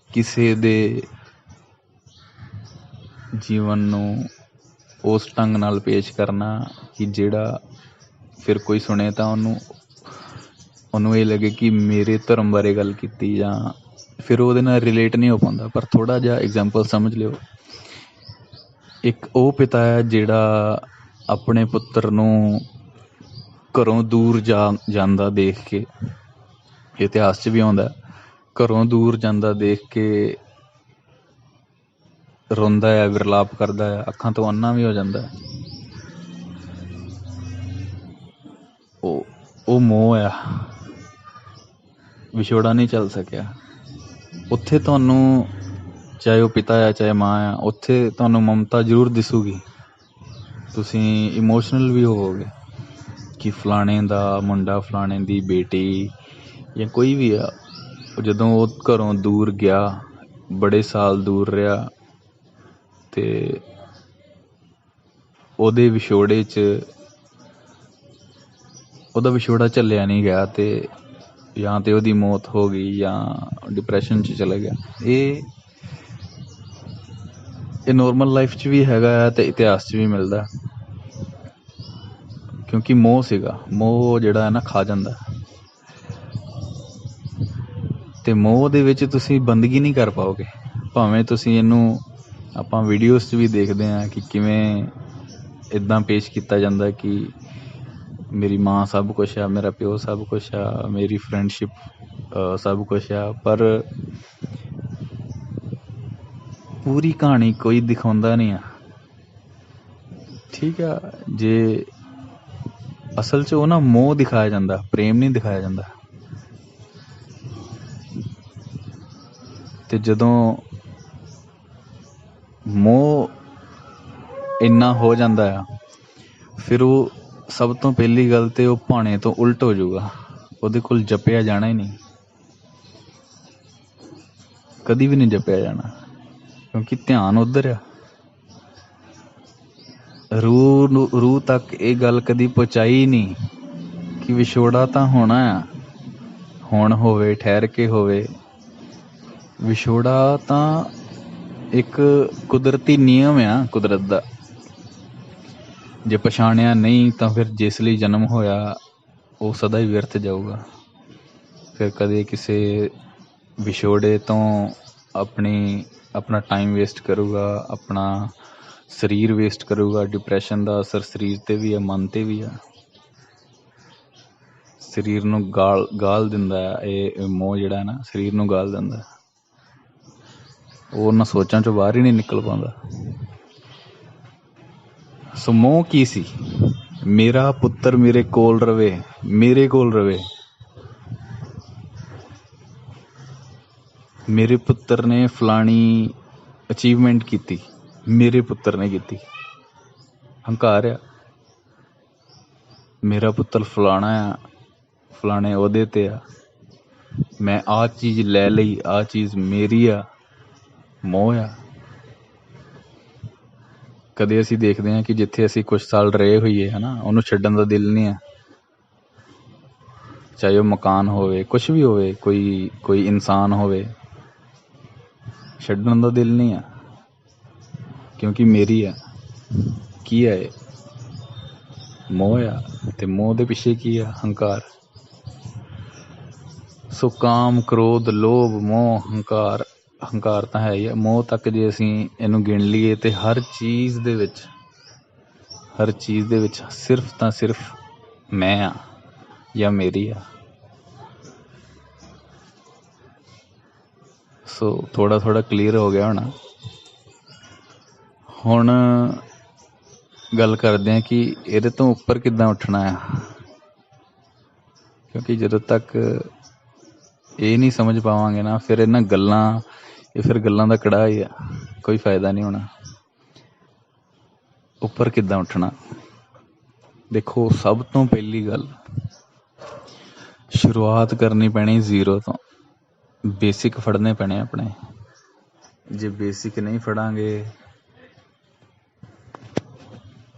किसी दे जीवन नूं उस ढंग नाल पेश करना कि जेड़ा फिर कोई सुने तो उन्होंने ये लगे कि मेरे धर्म बारे गल कीती, जां फिर वो रिलेट नहीं हो पाता। पर थोड़ा जा एग्जाम्पल समझ लियो। एक वो पिता है जेड़ा अपने पुत्र नूं घरों दूर जांदा देख के, इतिहास च भी आउंदा, घरों दूर जांदा देख के रोंदा है, विरलाप करदा है, अखां तो अन्ना भी हो जांदा है। वो मोह आ, विछोड़ा नहीं चल सकिया। उत्थे तुहानू चाहे वो पिता है चाहे माँ है, उत्थे तुहानू ममता जरूर दिसूगी, तुसी इमोशनल भी होवोगे कि फलाने दा मुंडा, फलाने दी बेटी या कोई भी आ, जदों वो घरों दूर गया, बड़े साल दूर रहा, ते ओदे विछोड़े च ओदा विछोड़ा झल्लिया नहीं गया, ते या तो ओदी मौत हो गई या डिप्रैशन च चला गया। ये नॉर्मल लाइफ च भी हैगा है ते इतिहास च भी मिलता, क्योंकि मोह सीगा, मोह जिहड़ा है ना खा जांदा, ते मोह दे विच तुसीं बंदगी नहीं कर पाओगे। भावें तुसीं इनू आपां वीडियोज़ च भी देखते हैं कि किवें इदां पेश किया जाता कि मेरी माँ सब कुछ है, मेरा प्यो सब कुछ है, मेरी फ्रेंडशिप सब कुछ है, पर पूरी कहानी कोई दिखाता नहीं है। ठीक है, जे असल च वो ना मोह दिखाया जाता, प्रेम नहीं दिखाया जाता। ते जदों मोह इन्ना हो जाता है, फिर वो सब तो पहली गल तो भाने तो उल्ट हो जाऊगा, ਉਹਦੇ ਕੋਲ जपया जाना ही नहीं, कभी भी नहीं जपया जाना, क्योंकि ध्यान उधर आ। रूह तक ये गल कदी पहुँचाई ही नहीं कि विछोड़ा तो होना आ, हुण होवे ठहर के होवे। विछोड़ा तो एक कुदरती नियम आ कुदरत दा, जे पछाणिया नहीं तो फिर जिस लिए जन्म होया वो सदा ही व्यर्थ जाऊगा। फिर कदे किसी विछोड़े तो अपना टाइम वेस्ट करूगा, अपना शरीर वेस्ट करूगा। डिप्रैशन का असर शरीर ते भी है, मन ते भी है। शरीर नूं गाल दिंदा है ये मोह जिहड़ा है ना, शरीर नूं गाल दिंदा है। वो उन्हां सोचां चों बाहर ही नहीं निकल पाउंदा। सो मोह की सी? मेरा पुत्तर मेरे कोल रवे, मेरे कोल रवे। मेरे पुत्र ने फलानी अचीवमेंट की, मेरे पुत्र ने की। हंकार आ, मेरा पुत्र फलाना आ, फलाने ओहदे ते आ, मैं आ चीज़ ले लई, आ चीज़ मेरी आ। मोह आ। कदे असीं देखते हैं कि जिथे असीं कुछ साल रहे होइए है ना, उन्होंने छड्डण दा दिल नहीं है। चाहे वो मकान होवे, कुछ भी होवे, कोई इंसान होवे, छड्डण दा दिल नहीं है, क्योंकि मेरी है। की है ਮੋਹ ਆ, ਤੇ ਮੋਹ ਦੇ ਪਿੱਛੇ ਕੀ ਆ? ਹੰਕਾਰ। ਸੋ ਕਾਮ, ਕ੍ਰੋਧ, ਲੋਭ, ਮੋਹ, ਹੰਕਾਰ। ਹੰਕਾਰ ਤਾਂ ਹੈ ਹੀ ਆ। ਮੋਹ ਤੱਕ ਜੇ ਅਸੀਂ ਇਹਨੂੰ ਗਿਣ ਲਈਏ ਤੇ ਹਰ ਚੀਜ਼ ਦੇ ਵਿੱਚ ਸਿਰਫ ਤਾਂ ਸਿਰਫ ਮੈਂ ਆ ਜਾਂ ਮੇਰੀ ਆ। ਸੋ ਥੋੜਾ ਕਲੀਅਰ ਹੋ ਗਿਆ ਹੋਣਾ। ਹੁਣ ਗੱਲ ਕਰਦੇ ਹਾਂ ਕਿ ਇਹਦੇ ਤੋਂ ਉੱਪਰ ਕਿੱਦਾਂ ਉੱਠਣਾ ਆ, ਕਿਉਂਕਿ ਜਦੋਂ ਤੱਕ ਇਹ ਨਹੀਂ ਸਮਝ ਪਾਵਾਂਗੇ ਨਾ, ਫਿਰ ਇਹਨਾਂ ਗੱਲਾਂ, ਇਹ ਫਿਰ ਗੱਲਾਂ ਦਾ ਕੜਾਹ ਹੀ ਆ, ਕੋਈ ਫਾਇਦਾ ਨਹੀਂ ਹੋਣਾ। ਉੱਪਰ ਕਿੱਦਾਂ ਉੱਠਣਾ? ਦੇਖੋ, ਸਭ ਤੋਂ ਪਹਿਲੀ ਗੱਲ, ਸ਼ੁਰੂਆਤ ਕਰਨੀ ਪੈਣੀ ਜ਼ੀਰੋ ਤੋਂ। ਬੇਸਿਕ ਫੜਨੇ ਪੈਣੇ ਆਪਣੇ। ਜੇ ਬੇਸਿਕ ਨਹੀਂ ਫੜਾਂਗੇ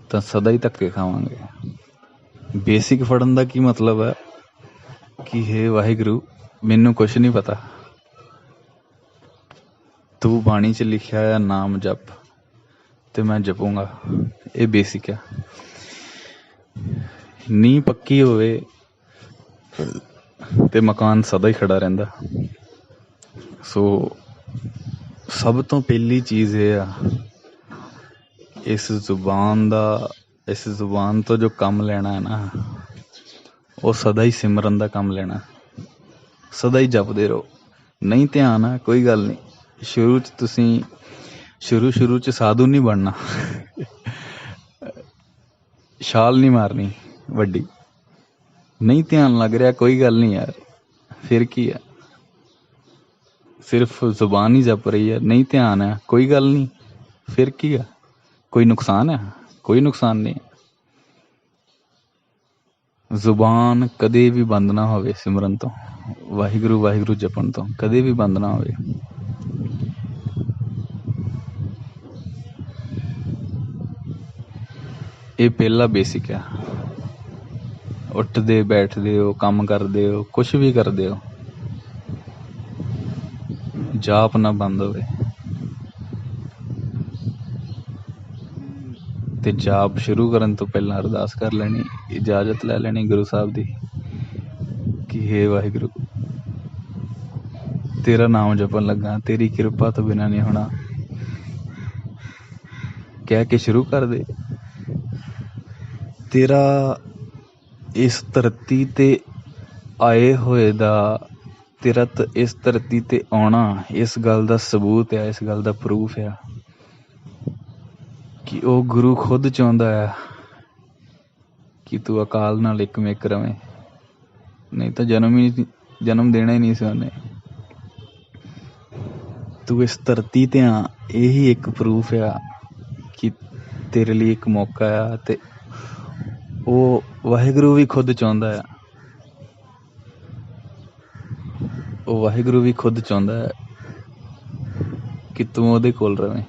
ਤਾਂ ਸਦਾ ਹੀ ਧੱਕੇ ਖਾਵਾਂਗੇ। ਬੇਸਿਕ ਫੜਨ ਦਾ ਕੀ ਮਤਲਬ ਹੈ ਕਿ ਹੇ ਵਾਹਿਗੁਰੂ, ਮੈਨੂੰ ਕੁਛ ਨਹੀਂ ਪਤਾ, ਤੂੰ ਬਾਣੀ 'ਚ ਲਿਖਿਆ ਆ ਨਾਮ ਜਪ, ਤੇ ਮੈਂ ਜਪੂੰਗਾ। ਇਹ ਬੇਸਿਕ ਆ। ਨੀਂਹ ਪੱਕੀ ਹੋਵੇ ਤੇ ਮਕਾਨ ਸਦਾ ਹੀ ਖੜਾ ਰਹਿੰਦਾ। ਸੋ ਸਭ ਤੋਂ ਪਹਿਲੀ ਚੀਜ਼ ਇਹ ਆ, ਇਸ ਜ਼ੁਬਾਨ ਤੋਂ ਜੋ ਕੰਮ ਲੈਣਾ ਹੈ ਨਾ, ਉਹ ਸਦਾ ਹੀ ਸਿਮਰਨ ਦਾ ਕੰਮ ਲੈਣਾ। ਸਦਾ ਹੀ ਜਪਦੇ ਰਹੋ। ਨਹੀਂ ਧਿਆਨ ਆ, ਕੋਈ ਗੱਲ ਨਹੀਂ। ਸ਼ੁਰੂ 'ਚ ਸਾਧੂ ਨਹੀਂ ਬਣਨਾ, ਛਾਲ ਨਹੀਂ ਮਾਰਨੀ ਵੱਡੀ। ਨਹੀਂ ਧਿਆਨ ਲੱਗ ਰਿਹਾ, ਕੋਈ ਗੱਲ ਨਹੀਂ ਯਾਰ, ਫਿਰ ਕੀ ਆ? ਸਿਰਫ ਜ਼ੁਬਾਨ ਹੀ ਜਪ ਰਹੀ ਹੈ, ਨਹੀਂ ਧਿਆਨ ਹੈ, ਕੋਈ ਗੱਲ ਨਹੀਂ, ਫਿਰ ਕੀ ਆ? ਕੋਈ ਨੁਕਸਾਨ ਹੈ? ਕੋਈ ਨੁਕਸਾਨ ਨਹੀਂ। ਜ਼ੁਬਾਨ ਕਦੇ ਵੀ ਬੰਦ ਨਾ ਹੋਵੇ ਸਿਮਰਨ ਤੋਂ, ਵਾਹਿਗੁਰੂ ਵਾਹਿਗੁਰੂ ਜਪਣ ਤੋਂ ਕਦੇ ਵੀ ਬੰਦ ਨਾ ਹੋਵੇ। ਇਹ ਪਹਿਲਾ ਬੇਸਿਕ ਆ। ਉੱਠਦੇ ਬੈਠਦੇ ਹੋ, ਕੰਮ ਕਰਦੇ ਹੋ, ਕੁਛ ਵੀ ਕਰਦੇ ਹੋ, ਜਾਪ ਨਾ ਬੰਦ ਹੋਵੇ। ਤੇ ਜਾਪ ਸ਼ੁਰੂ ਕਰਨ ਤੋਂ ਪਹਿਲਾਂ ਅਰਦਾਸ ਕਰ ਲੈਣੀ, ਇਜਾਜ਼ਤ ਲੈ ਲੈਣੀ ਗੁਰੂ ਸਾਹਿਬ ਦੀ ਕਿ ਹੇ ਵਾਹਿਗੁਰੂ, ਤੇਰਾ ਨਾਮ ਜਪਣ ਲੱਗਾ, ਤੇਰੀ ਕਿਰਪਾ ਤੋਂ ਬਿਨਾਂ ਨਹੀਂ ਹੋਣਾ, ਕਹਿ ਕੇ ਸ਼ੁਰੂ ਕਰ ਦੇ। ਤੇਰਾ ਇਸ ਧਰਤੀ ਤੇ ਆਏ ਹੋਏ ਦਾ, ਤੇਰਾ ਇਸ ਧਰਤੀ ਤੇ ਆਉਣਾ, ਇਸ ਗੱਲ ਦਾ ਸਬੂਤ ਆ, ਇਸ ਗੱਲ ਦਾ ਪ੍ਰੂਫ ਆ ਕਿ ਉਹ ਗੁਰੂ ਖੁਦ ਚਾਹੁੰਦਾ ਆ ਕਿ ਤੂੰ ਅਕਾਲ ਨਾਲ ਇੱਕ ਮਿੱਕ ਰਵੇਂ, ਨਹੀਂ ਤਾਂ ਜਨਮ ਦੇਣਾ ਹੀ ਨਹੀਂ ਸੀ ਉਹਨੇ। ਤੂੰ ਇਸ ਧਰਤੀ ਤੇ ਆ, ਇਹੀ ਇੱਕ ਪ੍ਰੂਫ ਆ ਕਿ ਤੇਰੇ ਲਈ ਇੱਕ ਮੌਕਾ ਆ। ਤੇ ਉਹ ਵਾਹਿਗੁਰੂ ਵੀ ਖੁਦ ਚਾਹੁੰਦਾ ਆ, ਉਹ ਵਾਹਿਗੁਰੂ ਵੀ ਖੁਦ ਚਾਹੁੰਦਾ ਹੈ ਕਿ ਤੂੰ ਉਹਦੇ ਕੋਲ ਰਵੇਂ।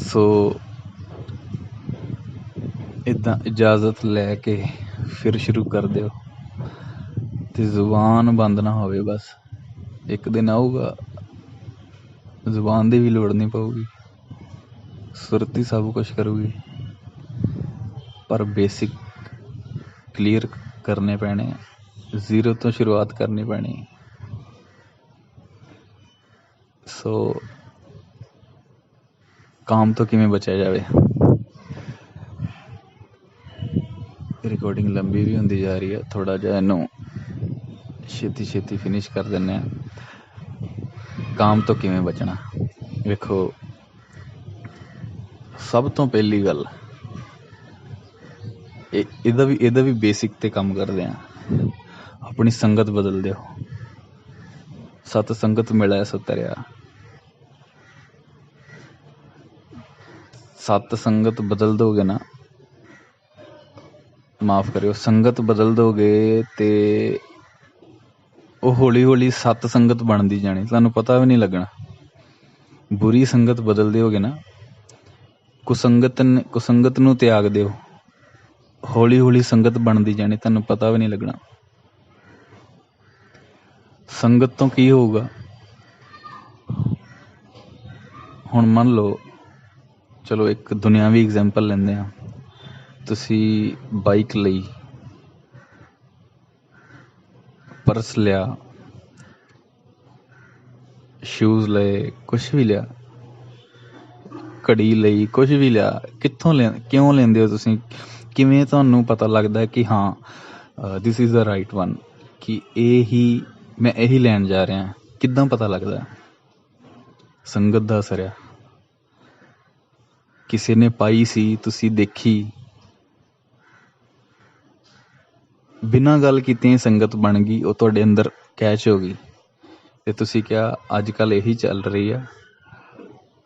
ਸੋ ਏਦਾਂ ਇਜਾਜ਼ਤ ਲੈ ਕੇ ਫਿਰ ਸ਼ੁਰੂ ਕਰ ਦਿਓ, ਤੇ ਜ਼ੁਬਾਨ ਬੰਦ ਨਾ ਹੋਵੇ। ਬਸ ਇੱਕ ਦਿਨ ਆਊਗਾ, ਜ਼ੁਬਾਨ ਦੀ ਵੀ ਲੋੜ ਨਹੀਂ ਪਊਗੀ, ਸੁਰਤ ਹੀ ਸਭ ਕੁਛ ਕਰੂਗੀ। ਪਰ ਬੇਸਿਕ ਕਲੀਅਰ ਕਰਨੇ ਪੈਣੇ, ਜ਼ੀਰੋ ਤੋਂ ਸ਼ੁਰੂਆਤ ਕਰਨੀ ਪੈਣੀ। ਸੋ ਕਾਮ ਤੋਂ ਕਿਵੇਂ ਬਚਿਆ ਜਾਵੇ? ਰਿਕਾਰਡਿੰਗ ਲੰਬੀ ਵੀ ਹੁੰਦੀ ਜਾ ਰਹੀ ਹੈ, ਥੋੜਾ ਜਿਹਾ ਇਹਨੂੰ ਛੇਤੀ ਫਿਨਿਸ਼ ਕਰ ਦਿੰਦੇ ਹਾਂ। ਕਾਮ ਤੋਂ ਕਿਵੇਂ ਬਚਣਾ? ਵੇਖੋ, ਸਭ ਤੋਂ ਪਹਿਲੀ ਗੱਲ, ਇਹਦਾ ਵੀ ਬੇਸਿਕ ਤੇ ਕੰਮ ਕਰਦੇ ਆ। ਆਪਣੀ ਸੰਗਤ ਬਦਲ ਦਿਓ। ਸਤ ਸੰਗਤ ਮਿਲਿਆ ਸੋ ਤਰਿਆ। ਸਤ ਸੰਗਤ ਬਦਲ ਦੋਗੇ ਨਾ, ਮਾਫ ਕਰਿਓ, ਸੰਗਤ ਬਦਲ ਦੋਗੇ ਤੇ ਉਹ ਹੌਲੀ ਹੌਲੀ ਸਤ ਸੰਗਤ ਬਣਦੀ ਜਾਣੀ, ਤੁਹਾਨੂੰ ਪਤਾ ਵੀ ਨਹੀਂ ਲੱਗਣਾ। ਬੁਰੀ ਸੰਗਤ ਬਦਲਦੇ ਹੋਗੇ ਨਾ, ਕੁਸੰਗਤ ਨੂੰ ਤਿਆਗ ਦਿਓ, ਹੌਲੀ ਹੌਲੀ ਸੰਗਤ ਬਣਦੀ ਜਾਣੀ, ਤੁਹਾਨੂੰ ਪਤਾ ਵੀ ਨਹੀਂ ਲੱਗਣਾ। ਸੰਗਤ ਤੋਂ ਕੀ ਹੋਊਗਾ? ਹੁਣ ਮੰਨ ਲਓ ਚਲੋ ਇੱਕ ਦੁਨਿਆਵੀ ਐਗਜ਼ਾਮਪਲ ਲੈਂਦੇ ਹਾਂ। ਤੁਸੀਂ ਬਾਈਕ ਲਈ, ਪਰਸ ਲਿਆ, ਸ਼ੂਜ਼ ਲਏ, ਕੁਛ ਵੀ ਲਿਆ, ਘੜੀ ਲਈ, ਕੁਛ ਵੀ ਲਿਆ, ਕਿਉਂ ਲੈਂਦੇ ਹੋ ਤੁਸੀਂ? ਕਿਵੇਂ ਤੁਹਾਨੂੰ ਪਤਾ ਲੱਗਦਾ ਕਿ ਹਾਂ this is the right one, ਕਿ ਮੈਂ ਇਹੀ ਲੈਣ ਜਾ ਰਿਹਾ? ਕਿੱਦਾਂ ਪਤਾ ਲੱਗਦਾ? ਸੰਗਤ ਦਾ ਅਸਰ ਆ। ਕਿਸੇ ਨੇ ਪਾਈ ਸੀ, ਤੁਸੀਂ ਦੇਖੀ, ਬਿਨਾਂ ਗੱਲ ਕੀਤੇ ਸੰਗਤ ਬਣ ਗਈ, ਉਹ ਤੁਹਾਡੇ ਅੰਦਰ ਕੈਚ ਹੋ ਗਈ ਤੇ ਤੁਸੀਂ ਕਿਹਾ ਅੱਜ ਕੱਲ੍ਹ ਇਹੀ ਚੱਲ ਰਹੀ ਆ,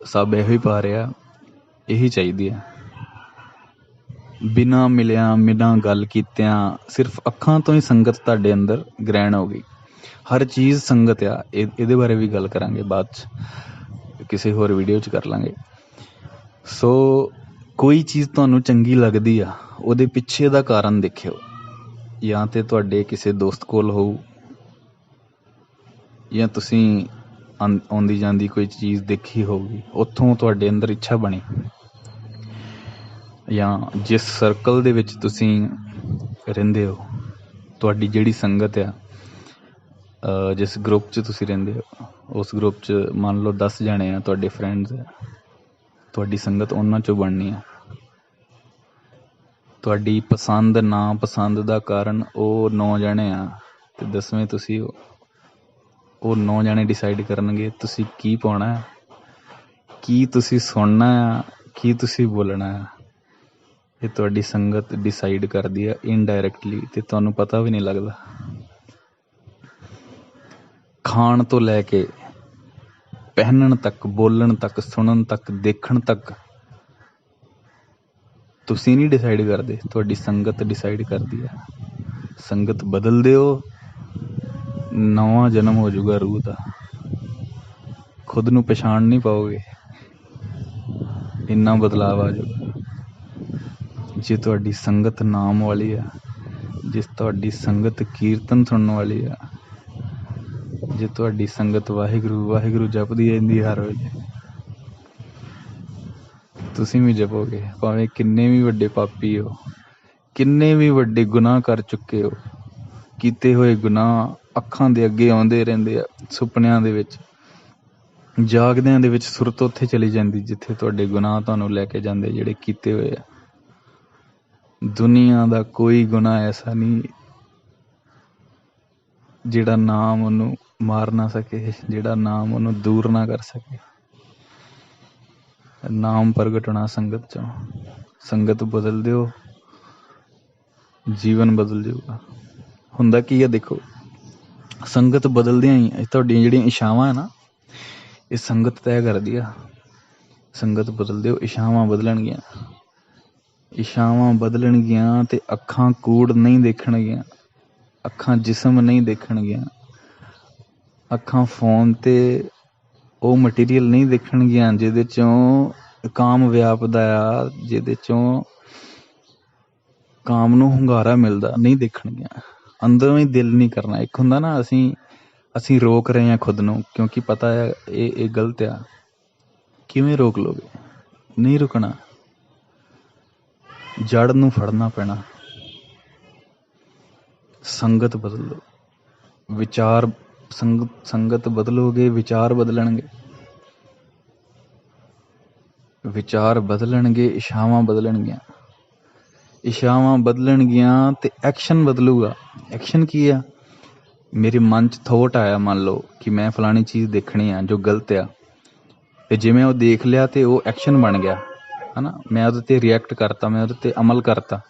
ਸਭ ਇਹੋ ਹੀ ਪਾ ਰਿਹਾ, ਇਹੀ ਚਾਹੀਦੀ ਆ। ਬਿਨਾਂ ਮਿਲਿਆਂ, ਬਿਨਾਂ ਗੱਲ ਕੀਤਿਆਂ, ਸਿਰਫ ਅੱਖਾਂ ਤੋਂ ਹੀ ਸੰਗਤ ਤੁਹਾਡੇ ਅੰਦਰ ਗ੍ਰਹਿਣ ਹੋ ਗਈ। ਹਰ ਚੀਜ਼ ਸੰਗਤ ਆ। ਇਹਦੇ ਬਾਰੇ ਵੀ ਗੱਲ ਕਰਾਂਗੇ ਬਾਅਦ 'ਚ, ਕਿਸੇ ਹੋਰ ਵੀਡੀਓ 'ਚ ਕਰ ਲਾਂਗੇ। ਸੋ ਕੋਈ ਚੀਜ਼ ਤੁਹਾਨੂੰ ਚੰਗੀ ਲੱਗਦੀ ਆ, ਉਹਦੇ ਪਿੱਛੇ ਦਾ ਕਾਰਨ ਦੇਖਿਓ। ਜਾਂ ਤੇ ਤੁਹਾਡੇ ਕਿਸੇ ਦੋਸਤ ਕੋਲ ਹੋਊ, ਜਾਂ ਤੁਸੀਂ ਆਉਂਦੀ ਜਾਂਦੀ ਕੋਈ ਚੀਜ਼ ਦੇਖੀ ਹੋਊਗੀ, ਉੱਥੋਂ ਤੁਹਾਡੇ ਅੰਦਰ ਇੱਛਾ ਬਣੀ। ਜਾਂ ਜਿਸ ਸਰਕਲ ਦੇ ਵਿੱਚ ਤੁਸੀਂ ਰਹਿੰਦੇ ਹੋ, ਤੁਹਾਡੀ ਜਿਹੜੀ ਸੰਗਤ ਆ, ਜਿਸ ਗਰੁੱਪ 'ਚ ਤੁਸੀਂ ਰਹਿੰਦੇ ਹੋ, ਉਸ ਗਰੁੱਪ 'ਚ ਮੰਨ ਲਓ 10 ਜਣੇ ਆ ਤੁਹਾਡੇ ਫਰੈਂਡਸ ਆ, ਤੁਹਾਡੀ ਸੰਗਤ ਉਹਨਾਂ 'ਚੋਂ ਬਣਨੀ ਆ। ਤੁਹਾਡੀ ਪਸੰਦ ਨਾ ਪਸੰਦ ਦਾ ਕਾਰਨ ਉਹ 9 ਜਣੇ ਆ, ਤੇ 10ਵੇਂ ਤੁਸੀਂ ਉਹ 9 ਜਣੇ ਡਿਸਾਈਡ ਕਰਨਗੇ ਤੁਸੀਂ ਕੀ ਪਾਉਣਾ, ਕੀ ਤੁਸੀਂ ਸੁਣਨਾ ਆ, ਕੀ ਤੁਸੀਂ ਬੋਲਣਾ ਆ। ਇਹ ਤੁਹਾਡੀ ਸੰਗਤ ਡਿਸਾਈਡ ਕਰਦੀ ਆ ਇਨਡਾਇਰੈਕਟਲੀ, ਤੇ ਤੁਹਾਨੂੰ ਪਤਾ ਵੀ ਨਹੀਂ ਲੱਗਦਾ। ਖਾਣ ਤੋਂ ਲੈ ਕੇ ਪਹਿਨਣ ਤੱਕ, ਬੋਲਣ ਤੱਕ, ਸੁਣਨ ਤੱਕ, ਦੇਖਣ ਤੱਕ ਤੁਸੀਂ ਨਹੀਂ ਡਿਸਾਈਡ ਕਰਦੇ, ਤੁਹਾਡੀ ਸੰਗਤ ਡਿਸਾਈਡ ਕਰਦੀ ਆ। ਸੰਗਤ ਬਦਲਦੇ ਹੋ, ਨਵਾਂ ਜਨਮ ਹੋ ਜਾਊਗਾ ਰੂਹ ਦਾ। ਖੁਦ ਨੂੰ ਪਛਾਣ ਨਹੀਂ ਪਾਓਗੇ, ਇੰਨਾ ਬਦਲਾਵ ਆ ਜਾਊਗਾ। ਜੇ ਤੁਹਾਡੀ ਸੰਗਤ ਨਾਮ ਵਾਲੀ ਆ, ਜੇ ਤੁਹਾਡੀ ਸੰਗਤ ਕੀਰਤਨ ਸੁਣਨ ਵਾਲੀ ਆ, ਜੇ ਤੁਹਾਡੀ ਸੰਗਤ ਵਾਹਿਗੁਰੂ ਵਾਹਿਗੁਰੂ ਜਪਦੀ ਰਹਿੰਦੀ ਹਰ ਵੇਲੇ, ਤੁਸੀਂ ਵੀ ਜਪੋਗੇ। ਭਾਵੇਂ ਕਿੰਨੇ ਵੀ ਵੱਡੇ ਪਾਪੀ ਹੋ, ਕਿੰਨੇ ਵੀ ਵੱਡੇ ਗੁਨਾਹ ਕਰ ਚੁੱਕੇ ਹੋ, ਕੀਤੇ ਹੋਏ ਗੁਨਾਹ ਅੱਖਾਂ ਦੇ ਅੱਗੇ ਆਉਂਦੇ ਰਹਿੰਦੇ ਆ, ਸੁਪਨਿਆਂ ਦੇ ਵਿੱਚ, ਜਾਗਦਿਆਂ ਦੇ ਵਿੱਚ ਸੁਰਤ ਉੱਥੇ ਚਲੀ ਜਾਂਦੀ ਜਿੱਥੇ ਤੁਹਾਡੇ ਗੁਨਾਹ ਤੁਹਾਨੂੰ ਲੈ ਕੇ ਜਾਂਦੇ, ਜਿਹੜੇ ਕੀਤੇ ਹੋਏ ਆ। ਦੁਨੀਆ ਦਾ ਕੋਈ ਗੁਨਾਹ ਐਸਾ ਨਹੀਂ ਜਿਹੜਾ ਨਾਮ ਉਹਨੂੰ ਮਾਰ ਨਾ ਸਕੇ, ਜਿਹੜਾ ਨਾਮ ਉਹਨੂੰ ਦੂਰ ਨਾ ਕਰ ਸਕੇ। ਨਾਮ ਪ੍ਰਗਟ ਹੋਣਾ ਸੰਗਤ ਚੋਂ। ਸੰਗਤ ਬਦਲ ਦਿਓ, ਜੀਵਨ ਬਦਲ ਜਾਊਗਾ। ਹੁੰਦਾ ਕੀ ਆ ਦੇਖੋ, ਸੰਗਤ ਬਦਲਦਿਆਂ ਹੀ ਤੁਹਾਡੀਆਂ ਜਿਹੜੀਆਂ ਇਛਾਵਾਂ ਹੈ ਨਾ, ਇਹ ਸੰਗਤ ਤੈਅ ਕਰਦੀ ਆ। ਸੰਗਤ ਬਦਲ ਦਿਓ, ਇਛਾਵਾਂ ਬਦਲਣਗੀਆਂ। ਇਛਾਵਾਂ ਬਦਲਣਗੀਆਂ ਤੇ ਅੱਖਾਂ ਕੂੜ ਨਹੀਂ ਦੇਖਣਗੀਆਂ, ਅੱਖਾਂ ਜਿਸਮ ਨਹੀਂ ਦੇਖਣਗੀਆਂ, ਅੱਖਾਂ ਫੋਨ ਤੇ ਉਹ ਮਟੀਰੀਅਲ ਨਹੀਂ ਦੇਖਣਗੀਆਂ ਜਿਹਦੇ ਚੋਂ ਕਾਮ ਵਿਆਪਦਾ ਆ, ਜਿਹਦੇ ਚੋਂ ਕਾਮ ਨੂੰ ਹੁੰਗਾਰਾ ਮਿਲਦਾ, ਨਹੀਂ ਦੇਖਣਗੀਆਂ। ਅੰਦਰੋਂ ਹੀ ਦਿਲ ਨਹੀਂ ਕਰਨਾ। ਇੱਕ ਹੁੰਦਾ ਨਾ, ਅਸੀਂ ਰੋਕ ਰਹੇ ਹਾਂ ਖੁਦ ਨੂੰ ਕਿਉਂਕਿ ਪਤਾ ਹੈ ਇਹ ਗਲਤ ਆ। ਕਿਵੇਂ ਰੋਕ ਲੋਗੇ? ਨਹੀਂ ਰੁਕਣਾ, ਜੜ ਨੂੰ ਫੜਨਾ ਪੈਣਾ। ਸੰਗਤ ਬਦਲ ਲਓ, ਵਿਚਾਰ ਸੰਗਤ ਬਦਲੋਗੇ, ਵਿਚਾਰ ਬਦਲਣਗੇ, ਵਿਚਾਰ ਬਦਲਣਗੇ, ਇਛਾਵਾਂ ਬਦਲਣਗੀਆਂ, ਇਛਾਵਾਂ ਬਦਲਣਗੀਆਂ ਤੇ ਐਕਸ਼ਨ ਬਦਲੂਗਾ। ਐਕਸ਼ਨ ਕੀ ਆ? ਮੇਰੇ ਮਨ 'ਚ ਥੋਟ ਆਇਆ, ਮੰਨ ਲਓ ਕਿ ਮੈਂ ਫਲਾਣੀ ਚੀਜ਼ ਦੇਖਣੀ ਆ ਜੋ ਗਲਤ ਆ, ਤੇ ਜੇ ਮੈਂ ਉਹ ਦੇਖ ਲਿਆ ਤੇ ਉਹ ਐਕਸ਼ਨ ਬਣ ਗਿਆ, ਹੈ ਨਾ, ਮੈਂ ਉਹਦੇ 'ਤੇ ਰਿਐਕਟ ਕਰਤਾ, ਮੈਂ ਉਹਦੇ 'ਤੇ ਅਮਲ ਕਰਤਾ,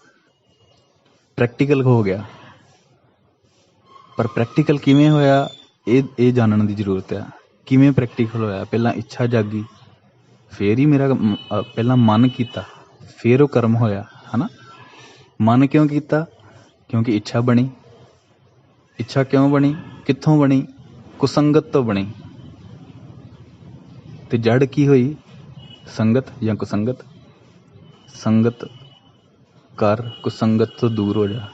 ਪ੍ਰੈਕਟੀਕਲ ਹੋ ਗਿਆ। ਪਰ ਪ੍ਰੈਕਟੀਕਲ ਕਿਵੇਂ ਹੋਇਆ, ਇਹ ਜਾਣਨ ਦੀ ਜ਼ਰੂਰਤ ਆ। ਕਿਵੇਂ ਪ੍ਰੈਕਟੀਕਲ ਹੋਇਆ? ਪਹਿਲਾਂ ਇੱਛਾ ਜਾਗੀ, ਫੇਰ ਹੀ ਮੇਰਾ ਪਹਿਲਾਂ ਮਨ ਕੀਤਾ, ਫੇਰ ਉਹ ਕਰਮ ਹੋਇਆ, ਹੈ ਨਾ। ਮਨ ਕਿਉਂ ਕੀਤਾ? ਕਿਉਂਕਿ ਇੱਛਾ ਬਣੀ। ਇੱਛਾ ਕਿਉਂ ਬਣੀ? ਕਿੱਥੋਂ ਬਣੀ? ਕੁਸੰਗਤ ਤੋਂ ਬਣੀ। ਤੇ ਜੜ ਕੀ ਹੋਈ? ਸੰਗਤ ਜਾਂ ਕੁਸੰਗਤ। ਸੰਗਤ ਕਰ, ਕੁਸੰਗਤ ਤੋਂ ਦੂਰ ਹੋ ਜਾ।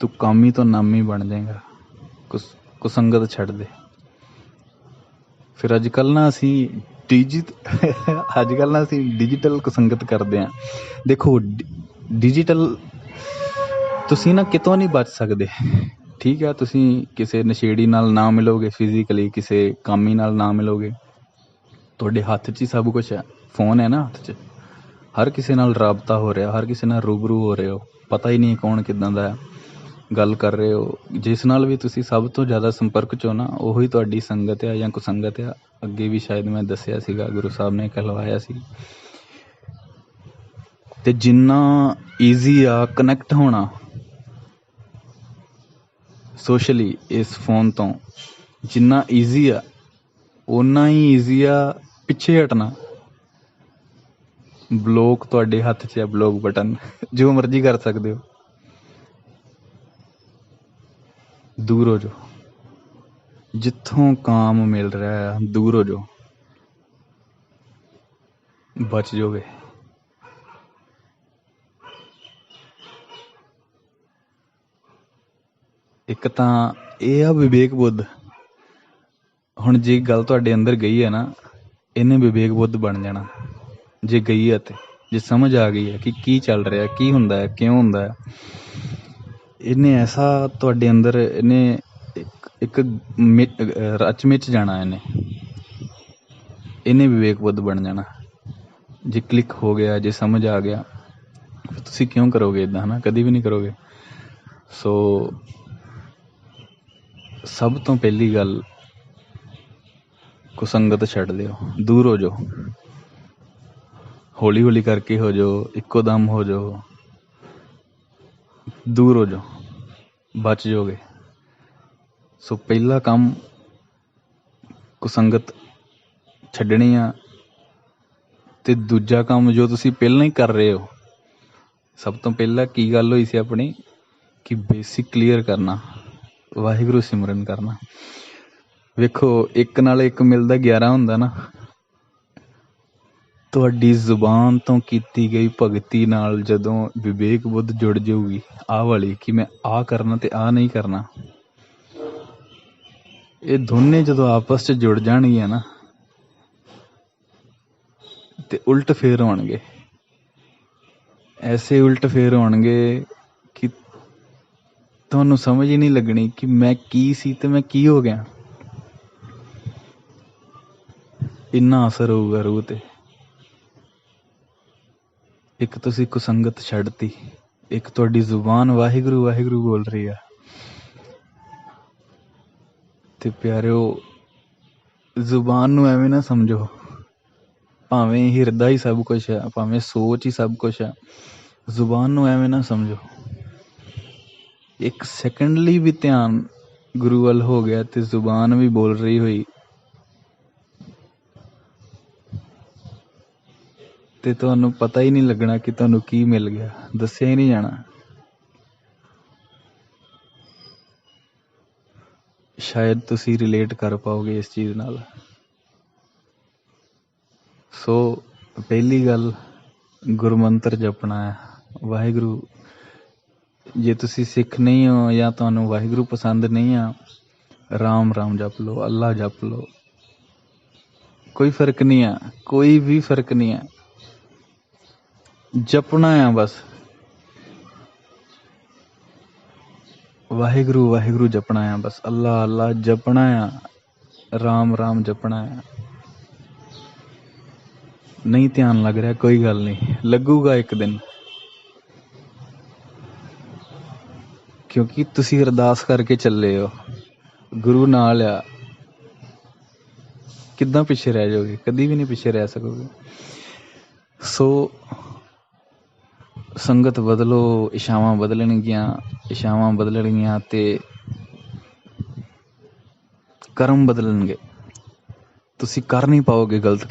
ਤੂੰ ਕਾਮੀ ਤੋਂ ਨਾਮੀ ਬਣ ਜਾਏਗਾ। ਕੁਸੰਗਤ ਛੱਡ ਦੇ। ਫਿਰ ਅੱਜ ਕੱਲ੍ਹ ਨਾ ਅਸੀਂ ਡਿਜੀਟਲ ਕੁਸੰਗਤ ਕਰਦੇ ਹਾਂ। ਦੇਖੋ ਡਿਜੀਟਲ ਤੁਸੀਂ ਨਾ ਕਿਤੋਂ ਨਹੀਂ ਬਚ ਸਕਦੇ। ਠੀਕ ਹੈ, ਤੁਸੀਂ ਕਿਸੇ ਨਸ਼ੇੜੀ ਨਾਲ ਨਾ ਮਿਲੋਗੇ, ਫਿਜ਼ੀਕਲੀ ਕਿਸੇ ਕਾਮੀ ਨਾਲ ਨਾ ਮਿਲੋਗੇ, ਤੁਹਾਡੇ ਹੱਥ 'ਚ ਹੀ ਸਭ ਕੁਛ ਹੈ। ਫੋਨ ਹੈ ਨਾ ਹੱਥ 'ਚ, ਹਰ ਕਿਸੇ ਨਾਲ ਰਾਬਤਾ ਹੋ ਰਿਹਾ, ਹਰ ਕਿਸੇ ਨਾਲ ਰੂਬਰੂ ਹੋ ਰਹੇ ਹੋ, ਪਤਾ ਹੀ ਨਹੀਂ ਕੌਣ ਕਿੱਦਾਂ ਦਾ ਹੈ, ਗੱਲ ਕਰ ਰਹੇ ਹੋ। ਜਿਸ ਨਾਲ ਵੀ ਤੁਸੀਂ ਸਭ ਤੋਂ ਜ਼ਿਆਦਾ ਸੰਪਰਕ 'ਚ ਹੋ ਨਾ, ਉਹੀ ਤੁਹਾਡੀ ਸੰਗਤ ਆ ਜਾਂ ਕੁਸੰਗਤ ਆ। ਅੱਗੇ ਵੀ ਸ਼ਾਇਦ ਮੈਂ ਦੱਸਿਆ ਸੀਗਾ, ਗੁਰੂ ਸਾਹਿਬ ਨੇ ਕਹਿਲਵਾਇਆ ਸੀ। ਤੇ ਜਿੰਨਾ ਈਜ਼ੀ ਆ ਕਨੈਕਟ ਹੋਣਾ ਸੋਸ਼ਲੀ ਇਸ ਫੋਨ ਤੋਂ, ਜਿੰਨਾ ਈਜ਼ੀ ਆ ਓਨਾ ਹੀ ਈਜ਼ੀ ਆ ਪਿੱਛੇ ਹਟਣਾ। ਬਲੋਕ ਤੁਹਾਡੇ ਹੱਥ 'ਚ ਹੈ, ਬਲੋਕ ਬਟਨ, ਜੋ ਮਰਜ਼ੀ ਕਰ ਸਕਦੇ ਹੋ। ਦੂਰ ਹੋ ਜਾਓ, ਜਿੱਥੋਂ ਕਾਮ ਮਿਲ ਰਿਹਾ ਹੈ ਦੂਰ ਹੋ ਜਾਓ, ਬਚ ਜਾਓਗੇ। ਇੱਕ ਤਾਂ ਇਹ ਆ ਵਿਵੇਕ ਬੁੱਧ। ਹੁਣ ਜੇ ਗੱਲ ਤੁਹਾਡੇ ਅੰਦਰ ਗਈ ਹੈ ਨਾ, ਇਹਨੇ ਵਿਵੇਕ ਬੁੱਧ ਬਣ ਜਾਣਾ। ਜੇ ਗਈ ਹੈ ਤੇ ਜੇ ਸਮਝ ਆ ਗਈ ਹੈ ਕਿ ਕੀ ਚੱਲ ਰਿਹਾ, ਕੀ ਹੁੰਦਾ ਹੈ, ਕਿਉਂ ਹੁੰਦਾ ਹੈ, ਇਹਨੇ ਐਸਾ ਤੁਹਾਡੇ ਅੰਦਰ ਇਹਨੇ ਇੱਕ ਰਚ ਮਿਚ ਜਾਣਾ। ਇਹਨੇ ਵਿਵੇਕ ਬੁੱਧ ਬਣ ਜਾਣਾ। ਜੇ ਕਲਿੱਕ ਹੋ ਗਿਆ, ਜੇ ਸਮਝ ਆ ਗਿਆ, ਤੁਸੀਂ ਕਿਉਂ ਕਰੋਗੇ ਇੱਦਾਂ, ਹੈ ਨਾ? ਕਦੀ ਵੀ ਨਹੀਂ ਕਰੋਗੇ। ਸੋ ਸਭ ਤੋਂ ਪਹਿਲੀ ਗੱਲ, ਕੁਸੰਗਤ ਛੱਡ ਦਿਓ, ਦੂਰ ਹੋ ਜਾਓ। ਹੌਲੀ ਹੌਲੀ ਕਰਕੇ ਹੋ ਜਾਓ, ਇੱਕੋ ਦਮ ਹੋ ਜਾਓ, ਦੂਰ ਹੋ ਜਾਓ, ਬਚ ਜਾਓਗੇ। ਸੋ ਪਹਿਲਾ ਕੰਮ ਕੁਸੰਗਤ ਛੱਡਣੀ ਆ। ਤੇ ਦੂਜਾ ਕੰਮ ਜੋ ਤੁਸੀਂ ਪਹਿਲਾਂ ਹੀ ਕਰ ਰਹੇ ਹੋ, ਸਭ ਤੋਂ ਪਹਿਲਾਂ ਕੀ ਗੱਲ ਹੋਈ ਸੀ ਆਪਣੀ, ਕਿ ਬੇਸਿਕ ਕਲੀਅਰ ਕਰਨਾ, ਵਾਹਿਗੁਰੂ ਸਿਮਰਨ ਕਰਨਾ। ਵੇਖੋ, ਇੱਕ ਨਾਲ ਇੱਕ ਮਿਲਦਾ 11 ਹੁੰਦਾ ਨਾ। ਤੁਹਾਡੀ ਜ਼ੁਬਾਨ ਤੋਂ ਕੀਤੀ ਗਈ ਭਗਤੀ ਨਾਲ ਜਦੋਂ ਵਿਵੇਕ ਬੁੱਧ ਜੁੜ ਜਾਊਗੀ, ਆਹ ਵਾਲੀ, ਕਿ ਮੈਂ ਆਹ ਕਰਨਾ ਤੇ ਆਹ ਨਹੀਂ ਕਰਨਾ, ਇਹ ਦੋਨੇ ਜਦੋਂ ਆਪਸ 'ਚ ਜੁੜ ਜਾਣਗੀਆਂ ਨਾ, ਤੇ ਉਲਟ ਫੇਰ ਹੋਣਗੇ। ਐਸੇ ਉਲਟ ਫੇਰ ਹੋਣਗੇ ਕਿ ਤੁਹਾਨੂੰ ਸਮਝ ਹੀ ਨਹੀਂ ਲੱਗਣੀ ਕਿ ਮੈਂ ਕੀ ਸੀ ਤੇ ਮੈਂ ਕੀ ਹੋ ਗਿਆ। ਇੰਨਾ ਅਸਰ ਹੋਊਗਾ ਰੂਹ ਤੇ। ਇੱਕ ਤੁਸੀਂ ਕੁਸੰਗਤ ਛੱਡਤੀ, ਇੱਕ ਤੁਹਾਡੀ ਜ਼ੁਬਾਨ ਵਾਹਿਗੁਰੂ ਵਾਹਿਗੁਰੂ ਬੋਲ ਰਹੀ ਆ। ਤੇ ਪਿਆਰਿਓ, ਜ਼ੁਬਾਨ ਨੂੰ ਐਵੇਂ ਨਾ ਸਮਝੋ ਭਾਵੇਂ ਹਿਰਦਾ ਹੀ ਸਭ ਕੁਛ ਹੈ, ਭਾਵੇਂ ਸੋਚ ਹੀ ਸਭ ਕੁਛ ਹੈ। ਜ਼ੁਬਾਨ ਨੂੰ ਐਵੇਂ ਨਾ ਸਮਝੋ। ਇੱਕ ਸੈਕਿੰਡ ਲਈ ਵੀ ਧਿਆਨ ਗੁਰੂ ਵੱਲ ਹੋ ਗਿਆ ਤੇ ਜ਼ੁਬਾਨ ਵੀ ਬੋਲ ਰਹੀ ਹੋਈ, ਤੇ ਤੁਹਾਨੂੰ ਪਤਾ ਹੀ ਨਹੀਂ ਲੱਗਣਾ ਕਿ ਤੁਹਾਨੂੰ ਕੀ ਮਿਲ ਗਿਆ, ਦੱਸਿਆ ਹੀ ਨਹੀਂ ਜਾਣਾ। ਸ਼ਾਇਦ ਤੁਸੀਂ ਰਿਲੇਟ ਕਰ ਪਾਓਗੇ ਇਸ ਚੀਜ਼ ਨਾਲ। ਸੋ ਪਹਿਲੀ ਗੱਲ, ਗੁਰਮੰਤਰ ਜਪਣਾ ਹੈ, ਵਾਹਿਗੁਰੂ। ਜੇ ਤੁਸੀਂ ਸਿੱਖ ਨਹੀਂ ਹੋ ਜਾਂ ਤੁਹਾਨੂੰ ਵਾਹਿਗੁਰੂ ਪਸੰਦ ਨਹੀਂ ਆ, ਰਾਮ ਰਾਮ ਜਪ ਲਓ, ਅੱਲਾ ਜਪ ਲਓ, ਕੋਈ ਫਰਕ ਨਹੀਂ ਆ, ਕੋਈ ਵੀ ਫਰਕ ਨਹੀਂ ਆ। ਜਪਣਾ ਆ ਬਸ, ਵਾਹਿਗੁਰੂ ਵਾਹਿਗੁਰੂ ਜਪਣਾ ਆ ਬਸ, ਅੱਲਾ ਅੱਲਾ ਜਪਣਾ ਆ, ਰਾਮ ਰਾਮ ਜਪਣਾ ਆ। ਨਹੀਂ ਧਿਆਨ ਲੱਗ ਰਿਹਾ, ਕੋਈ ਗੱਲ ਨਹੀਂ, ਲੱਗੂਗਾ ਇੱਕ ਦਿਨ, ਕਿਉਂਕਿ ਤੁਸੀਂ ਅਰਦਾਸ ਕਰਕੇ ਚੱਲੇ ਹੋ, ਗੁਰੂ ਨਾਲ ਆ। ਕਿੱਦਾਂ ਪਿੱਛੇ ਰਹਿ ਜਾਓਗੇ? ਕਦੀ ਵੀ ਨਹੀਂ ਪਿੱਛੇ ਰਹਿ ਸਕੋਗੇ। ਸੋ ਸੰਗਤ ਬਦਲੋ, ਇਛਾਵਾਂ ਬਦਲਣਗੀਆਂ ਤੇ ਕਰਮ ਬਦਲਣਗੇ। ਤੁਸੀਂ ਕਰ ਨਹੀਂ ਪਾਓਗੇ ਗਲਤ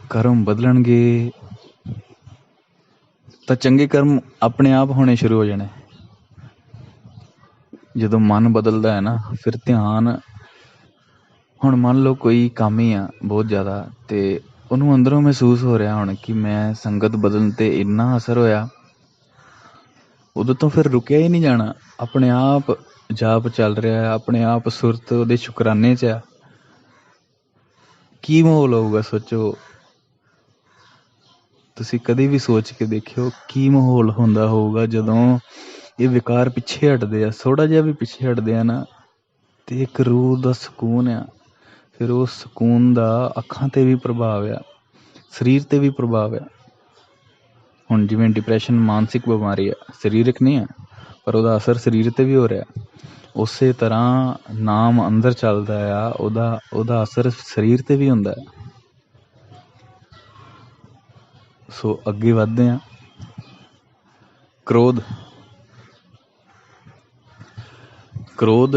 ਕਰਮ ਬਦਲਣਗੇ ਤਾਂ ਚੰਗੇ ਕਰਮ ਆਪਣੇ ਆਪ ਹੋਣੇ ਸ਼ੁਰੂ ਹੋ ਜਾਣੇ। ਜਦੋਂ ਮਨ ਬਦਲਦਾ ਹੈ ਨਾ, ਫਿਰ ਧਿਆਨ, ਹੁਣ ਮੰਨ ਲਓ ਕੋਈ ਕੰਮ ਹੀ ਆ ਬਹੁਤ ਜ਼ਿਆਦਾ, ਤੇ ਉਹਨੂੰ ਅੰਦਰੋਂ ਮਹਿਸੂਸ ਹੋ ਰਿਹਾ ਹੁਣ ਕਿ ਮੈਂ ਸੰਗਤ ਬਦਲਣ ਤੇ ਇੰਨਾ ਅਸਰ ਹੋਇਆ, ਉਦੋਂ ਤੋਂ ਫਿਰ ਰੁਕਿਆ ਹੀ ਨਹੀਂ ਜਾਣਾ। ਆਪਣੇ ਆਪ ਜਾਪ ਚੱਲ ਰਿਹਾ, ਆਪਣੇ ਆਪ ਸੁਰਤ ਉਹਦੇ ਸ਼ੁਕਰਾਨੇ 'ਚ ਆ, ਕੀ ਮਾਹੌਲ ਹੋਊਗਾ ਸੋਚੋ। ਤੁਸੀਂ ਕਦੇ ਵੀ ਸੋਚ ਕੇ ਦੇਖਿਓ ਕੀ ਮਾਹੌਲ ਹੁੰਦਾ ਹੋਊਗਾ ਜਦੋਂ ਇਹ ਵਿਕਾਰ ਪਿੱਛੇ ਹਟਦੇ ਆ, ਥੋੜ੍ਹਾ ਜਿਹਾ ਵੀ ਪਿੱਛੇ ਹਟਦੇ ਆ ਨਾ, ਤੇ ਇੱਕ ਰੂਹ ਦਾ ਸਕੂਨ ਆ। ਫਿਰ ਉਸ ਸਕੂਨ ਦਾ ਅੱਖਾਂ 'ਤੇ ਵੀ ਪ੍ਰਭਾਵ ਆ, ਸਰੀਰ 'ਤੇ ਵੀ ਪ੍ਰਭਾਵ ਆ। ਹੁਣ ਜਿਵੇਂ ਡਿਪਰੈਸ਼ਨ ਮਾਨਸਿਕ ਬਿਮਾਰੀ ਆ, ਸਰੀਰਕ ਨਹੀਂ ਆ, ਪਰ ਉਹਦਾ ਅਸਰ ਸਰੀਰ 'ਤੇ ਵੀ ਹੋ ਰਿਹਾ। ਉਸੇ ਤਰ੍ਹਾਂ ਨਾਮ ਅੰਦਰ ਚੱਲਦਾ ਆ, ਉਹਦਾ ਅਸਰ ਸਰੀਰ 'ਤੇ ਵੀ ਹੁੰਦਾ। ਸੋ ਅੱਗੇ ਵੱਧਦੇ ਹਾਂ। ਕ੍ਰੋਧ